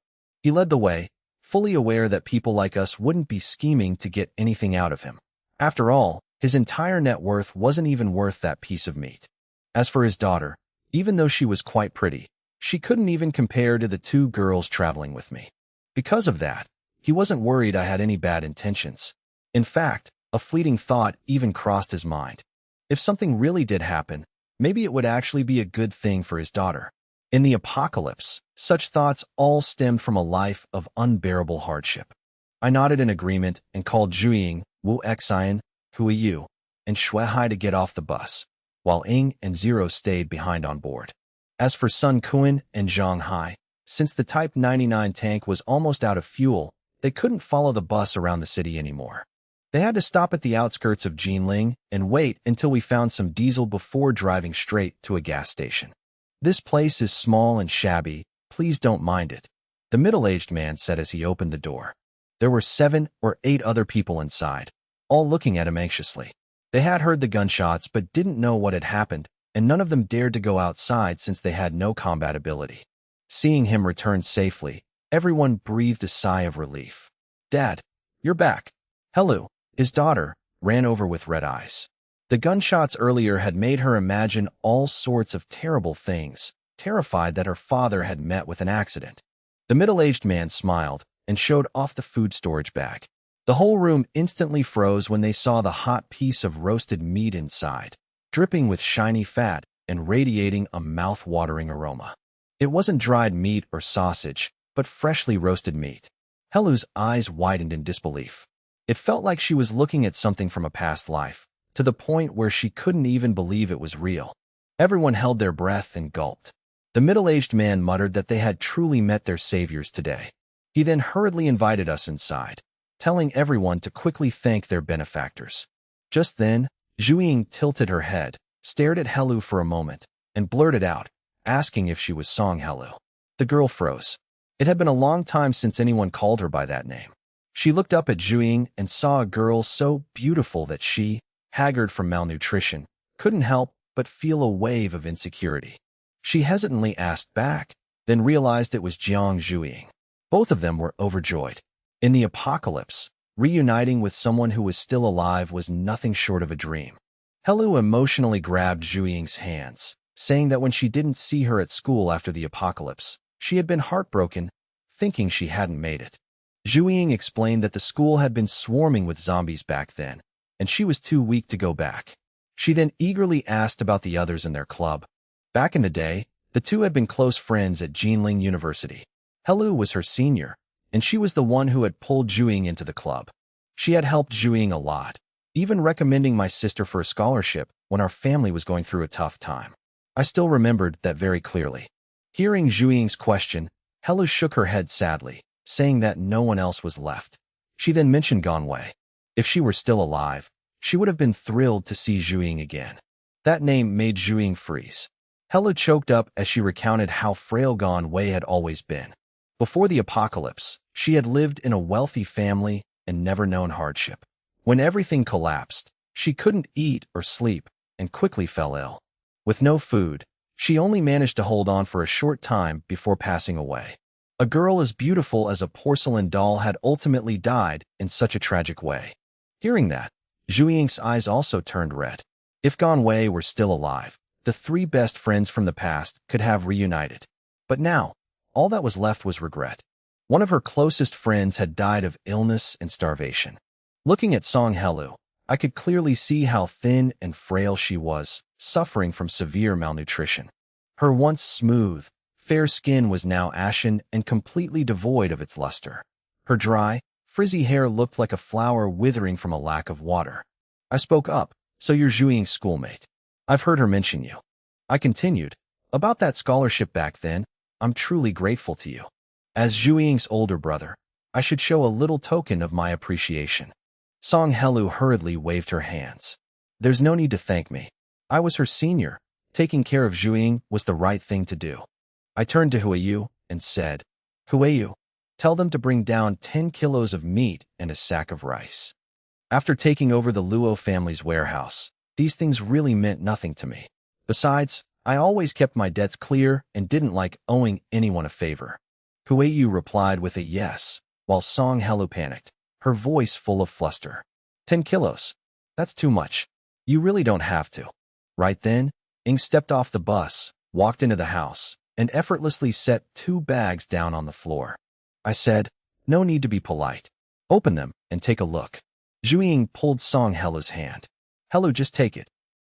He led the way, fully aware that people like us wouldn't be scheming to get anything out of him. After all, his entire net worth wasn't even worth that piece of meat. As for his daughter, even though she was quite pretty, she couldn't even compare to the two girls traveling with me. Because of that, he wasn't worried I had any bad intentions. In fact, a fleeting thought even crossed his mind. If something really did happen, maybe it would actually be a good thing for his daughter. In the apocalypse, such thoughts all stemmed from a life of unbearable hardship. I nodded in agreement and called Zhuiying, Wu Xian, Hui Yu, and Shui Hai to get off the bus, while Ing and Zero stayed behind on board. As for Sun Kuan and Zhang Hai, since the Type 99 tank was almost out of fuel, they couldn't follow the bus around the city anymore. They had to stop at the outskirts of Jinling and wait until we found some diesel before driving straight to a gas station. This place is small and shabby, please don't mind it, the middle-aged man said as he opened the door. There were 7 or 8 other people inside, all looking at him anxiously. They had heard the gunshots but didn't know what had happened, and none of them dared to go outside since they had no combat ability. Seeing him return safely, everyone breathed a sigh of relief. Dad, you're back. Hello, his daughter, ran over with red eyes. The gunshots earlier had made her imagine all sorts of terrible things, terrified that her father had met with an accident. The middle-aged man smiled and showed off the food storage bag. The whole room instantly froze when they saw the hot piece of roasted meat inside, dripping with shiny fat and radiating a mouth-watering aroma. It wasn't dried meat or sausage, but freshly roasted meat. Helu's eyes widened in disbelief. It felt like she was looking at something from a past life, to the point where she couldn't even believe it was real. Everyone held their breath and gulped. The middle-aged man muttered that they had truly met their saviors today. He then hurriedly invited us inside, telling everyone to quickly thank their benefactors. Just then, Zhuiying tilted her head, stared at Helu for a moment, and blurted out, asking if she was Song Helu. The girl froze. It had been a long time since anyone called her by that name. She looked up at Zhuiying and saw a girl so beautiful that she, haggard from malnutrition, couldn't help but feel a wave of insecurity. She hesitantly asked back, then realized it was Jiang Zhuiying. Both of them were overjoyed. In the apocalypse, reuniting with someone who was still alive was nothing short of a dream. Helu emotionally grabbed Zhuiying's hands, saying that when she didn't see her at school after the apocalypse, she had been heartbroken, thinking she hadn't made it. Zhuiying explained that the school had been swarming with zombies back then, and she was too weak to go back. She then eagerly asked about the others in their club. Back in the day, the two had been close friends at Jinling University. Helu was her senior, and she was the one who had pulled Zhuiying into the club. She had helped Zhuiying a lot, even recommending my sister for a scholarship when our family was going through a tough time. I still remembered that very clearly. Hearing Zhuiying's question, Helu shook her head sadly, saying that no one else was left. She then mentioned Ganwei. If she were still alive, she would have been thrilled to see Zhuiying again. That name made Zhuiying freeze. Helu choked up as she recounted how frail Ganwei had always been. Before the apocalypse, she had lived in a wealthy family and never known hardship. When everything collapsed, she couldn't eat or sleep and quickly fell ill. With no food, she only managed to hold on for a short time before passing away. A girl as beautiful as a porcelain doll had ultimately died in such a tragic way. Hearing that, Zhuiying's eyes also turned red. If Ganwei were still alive, the 3 best friends from the past could have reunited. But now, all that was left was regret. One of her closest friends had died of illness and starvation. Looking at Song Helu, I could clearly see how thin and frail she was, suffering from severe malnutrition. Her once smooth, fair skin was now ashen and completely devoid of its luster. Her dry, frizzy hair looked like a flower withering from a lack of water. I spoke up, "So you're Zhuiying's schoolmate. I've heard her mention you." I continued, "About that scholarship back then, I'm truly grateful to you. As Zhuiying's older brother, I should show a little token of my appreciation." Song Helu hurriedly waved her hands. "There's no need to thank me. I was her senior. Taking care of Zhuiying was the right thing to do." I turned to Huiyu and said, "Huiyu, tell them to bring down 10 kilos of meat and a sack of rice." After taking over the Luo family's warehouse, these things really meant nothing to me. Besides, I always kept my debts clear and didn't like owing anyone a favor. Huiyu replied with a yes, while Song Helu panicked, her voice full of fluster. 10 kilos. That's too much. You really don't have to. Right then, Ing stepped off the bus, walked into the house, and effortlessly set 2 bags down on the floor. I said, no need to be polite. Open them and take a look. Zhu Ying pulled Song Helu's hand. Helu, just take it.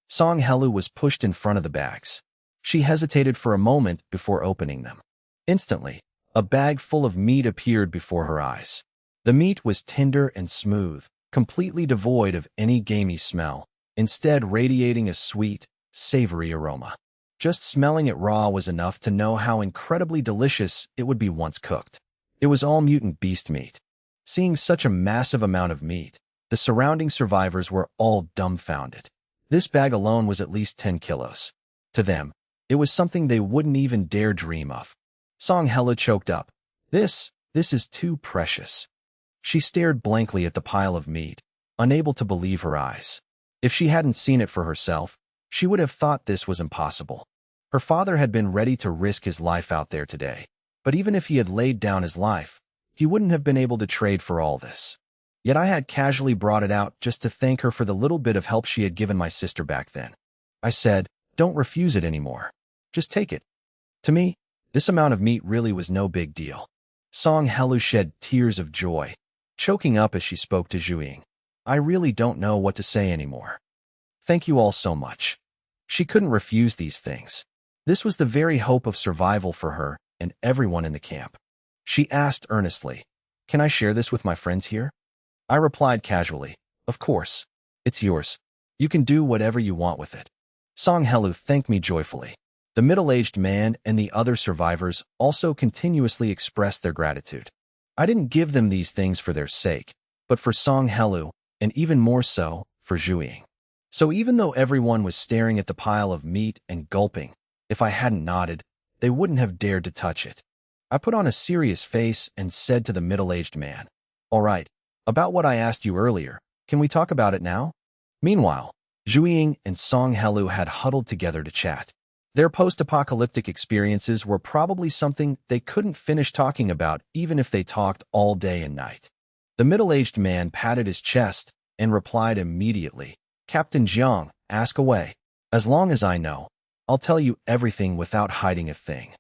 Song Helu was pushed in front of the bags. She hesitated for a moment before opening them. Instantly, a bag full of meat appeared before her eyes. The meat was tender and smooth, completely devoid of any gamey smell, instead radiating a sweet, savory aroma. Just smelling it raw was enough to know how incredibly delicious it would be once cooked. It was all mutant beast meat. Seeing such a massive amount of meat, the surrounding survivors were all dumbfounded. This bag alone was at least 10 kilos. To them, it was something they wouldn't even dare dream of. Song Helu choked up. This is too precious. She stared blankly at the pile of meat, unable to believe her eyes. If she hadn't seen it for herself, she would have thought this was impossible. Her father had been ready to risk his life out there today, but even if he had laid down his life, he wouldn't have been able to trade for all this. Yet I had casually brought it out just to thank her for the little bit of help she had given my sister back then. I said, don't refuse it anymore. Just take it. To me, this amount of meat really was no big deal. Song Helu shed tears of joy, choking up as she spoke to Zhu Ying. I really don't know what to say anymore. Thank you all so much. She couldn't refuse these things. This was the very hope of survival for her and everyone in the camp. She asked earnestly, can I share this with my friends here? I replied casually, of course. It's yours. You can do whatever you want with it. Song Helu thanked me joyfully. The middle-aged man and the other survivors also continuously expressed their gratitude. I didn't give them these things for their sake, but for Song Helu, and even more so, for Zhu Ying. So even though everyone was staring at the pile of meat and gulping, if I hadn't nodded, they wouldn't have dared to touch it. I put on a serious face and said to the middle-aged man, all right, about what I asked you earlier, can we talk about it now? Meanwhile, Zhu Ying and Song Helu had huddled together to chat. Their post-apocalyptic experiences were probably something they couldn't finish talking about even if they talked all day and night. The middle-aged man patted his chest and replied immediately, Captain Jiang, ask away. As long as I know, I'll tell you everything without hiding a thing.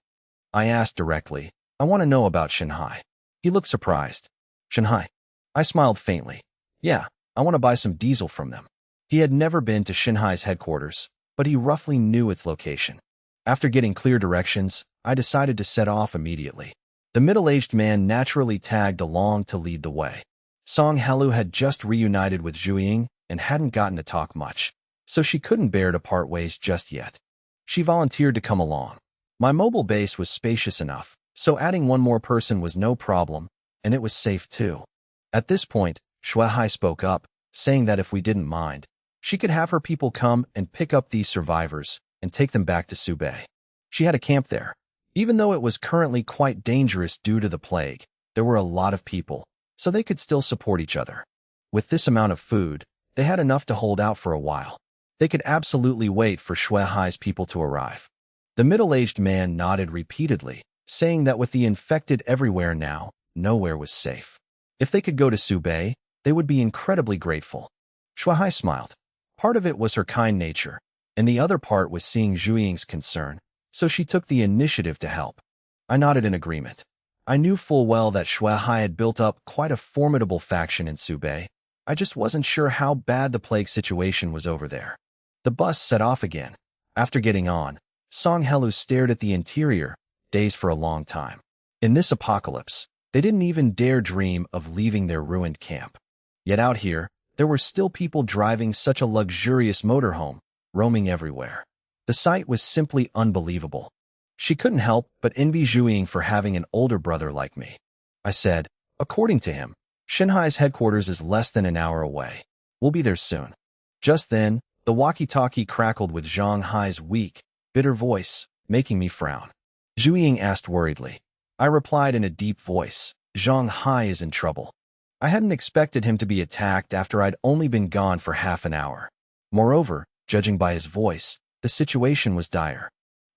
I asked directly, I want to know about Shanghai. He looked surprised. Shanghai. I smiled faintly. Yeah, I want to buy some diesel from them. He had never been to Shanghai's headquarters, but he roughly knew its location. After getting clear directions, I decided to set off immediately. The middle-aged man naturally tagged along to lead the way. Song Helu had just reunited with Zhu Ying and hadn't gotten to talk much, so she couldn't bear to part ways just yet. She volunteered to come along. My mobile base was spacious enough, so adding one more person was no problem, and it was safe too. At this point, Shuai spoke up, saying that if we didn't mind, she could have her people come and pick up these survivors and take them back to Subei. She had a camp there. Even though it was currently quite dangerous due to the plague, there were a lot of people, so they could still support each other. With this amount of food, they had enough to hold out for a while. They could absolutely wait for Shuai's people to arrive. The middle-aged man nodded repeatedly, saying that with the infected everywhere now, nowhere was safe. If they could go to Subei, they would be incredibly grateful. Shuai smiled. Part of it was her kind nature, and the other part was seeing Zhu Ying's concern, so she took the initiative to help. I nodded in agreement. I knew full well that Shuai had built up quite a formidable faction in Subei. I just wasn't sure how bad the plague situation was over there. The bus set off again. After getting on, Song Helu stared at the interior, dazed for a long time. In this apocalypse, they didn't even dare dream of leaving their ruined camp. Yet out here, there were still people driving such a luxurious motorhome, roaming everywhere. The sight was simply unbelievable. She couldn't help but envy Zhu Ying for having an older brother like me. I said, according to him, Shanghai's headquarters is less than an hour away. We'll be there soon. Just then, the walkie-talkie crackled with Zhang Hai's weak, bitter voice, making me frown. Zhu Ying asked worriedly. I replied in a deep voice, Zhang Hai is in trouble. I hadn't expected him to be attacked after I'd only been gone for half an hour. Moreover, judging by his voice, the situation was dire.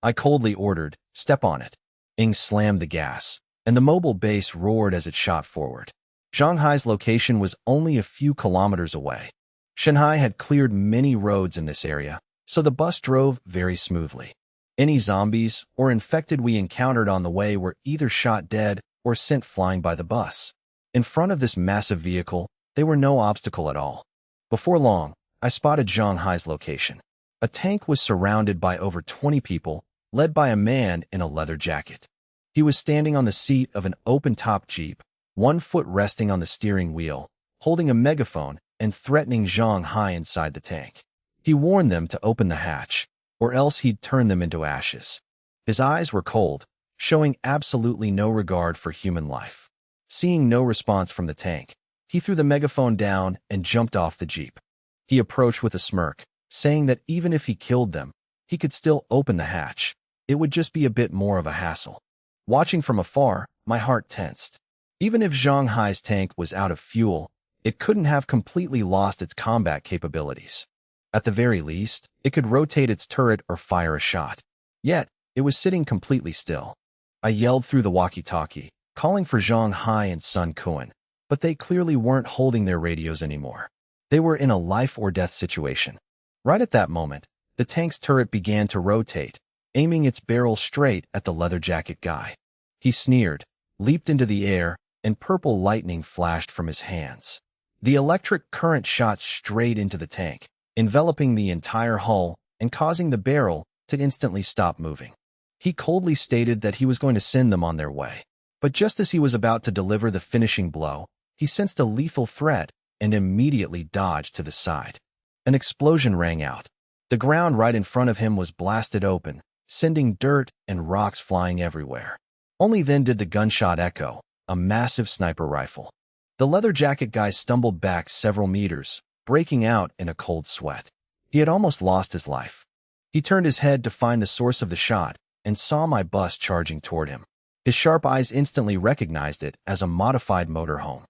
I coldly ordered, step on it. Ing slammed the gas. and the mobile base roared as it shot forward. Shanghai's location was only a few kilometers away. Shanghai had cleared many roads in this area, so the bus drove very smoothly. Any zombies or infected we encountered on the way were either shot dead or sent flying by the bus. In front of this massive vehicle, they were no obstacle at all. Before long, I spotted Shanghai's location. A tank was surrounded by over 20 people, led by a man in a leather jacket. He was standing on the seat of an open-top Jeep, one foot resting on the steering wheel, holding a megaphone and threatening Shanghai inside the tank. He warned them to open the hatch, or else he'd turn them into ashes. His eyes were cold, showing absolutely no regard for human life. Seeing no response from the tank, he threw the megaphone down and jumped off the Jeep. He approached with a smirk, saying that even if he killed them, he could still open the hatch. It would just be a bit more of a hassle. Watching from afar, my heart tensed. Even if Shanghai's tank was out of fuel, it couldn't have completely lost its combat capabilities. At the very least, it could rotate its turret or fire a shot. Yet, it was sitting completely still. I yelled through the walkie-talkie, calling for Shanghai and Sun Kuan, but they clearly weren't holding their radios anymore. They were in a life-or-death situation. Right at that moment, the tank's turret began to rotate, aiming its barrel straight at the leather jacket guy. He sneered, leaped into the air, and purple lightning flashed from his hands. The electric current shot straight into the tank, enveloping the entire hull and causing the barrel to instantly stop moving. He coldly stated that he was going to send them on their way. But just as he was about to deliver the finishing blow, he sensed a lethal threat and immediately dodged to the side. An explosion rang out. The ground right in front of him was blasted open, sending dirt and rocks flying everywhere. Only then did the gunshot echo, a massive sniper rifle. The leather jacket guy stumbled back several meters, breaking out in a cold sweat. He had almost lost his life. He turned his head to find the source of the shot and saw my bus charging toward him. His sharp eyes instantly recognized it as a modified motorhome.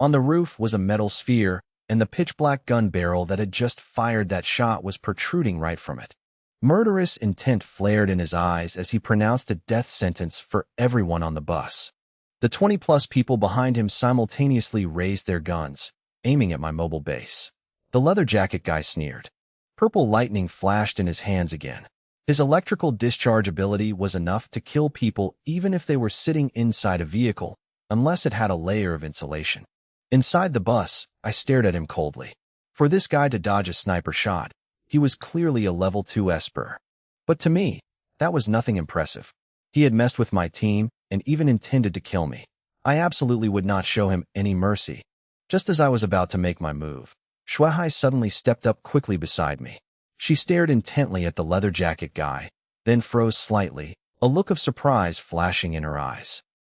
On the roof was a metal sphere, and the pitch-black gun barrel that had just fired that shot was protruding right from it. Murderous intent flared in his eyes as he pronounced a death sentence for everyone on the bus. The 20-plus people behind him simultaneously raised their guns, aiming at my mobile base. The leather jacket guy sneered. Purple lightning flashed in his hands again. His electrical discharge ability was enough to kill people even if they were sitting inside a vehicle, unless it had a layer of insulation. Inside the bus, I stared at him coldly. For this guy to dodge a sniper shot, he was clearly a level 2 Esper. But to me, that was nothing impressive. He had messed with my team and even intended to kill me. I absolutely would not show him any mercy. Just as I was about to make my move, Shuai suddenly stepped up quickly beside me. She stared intently at the leather jacket guy, then froze slightly, a look of surprise flashing in her eyes.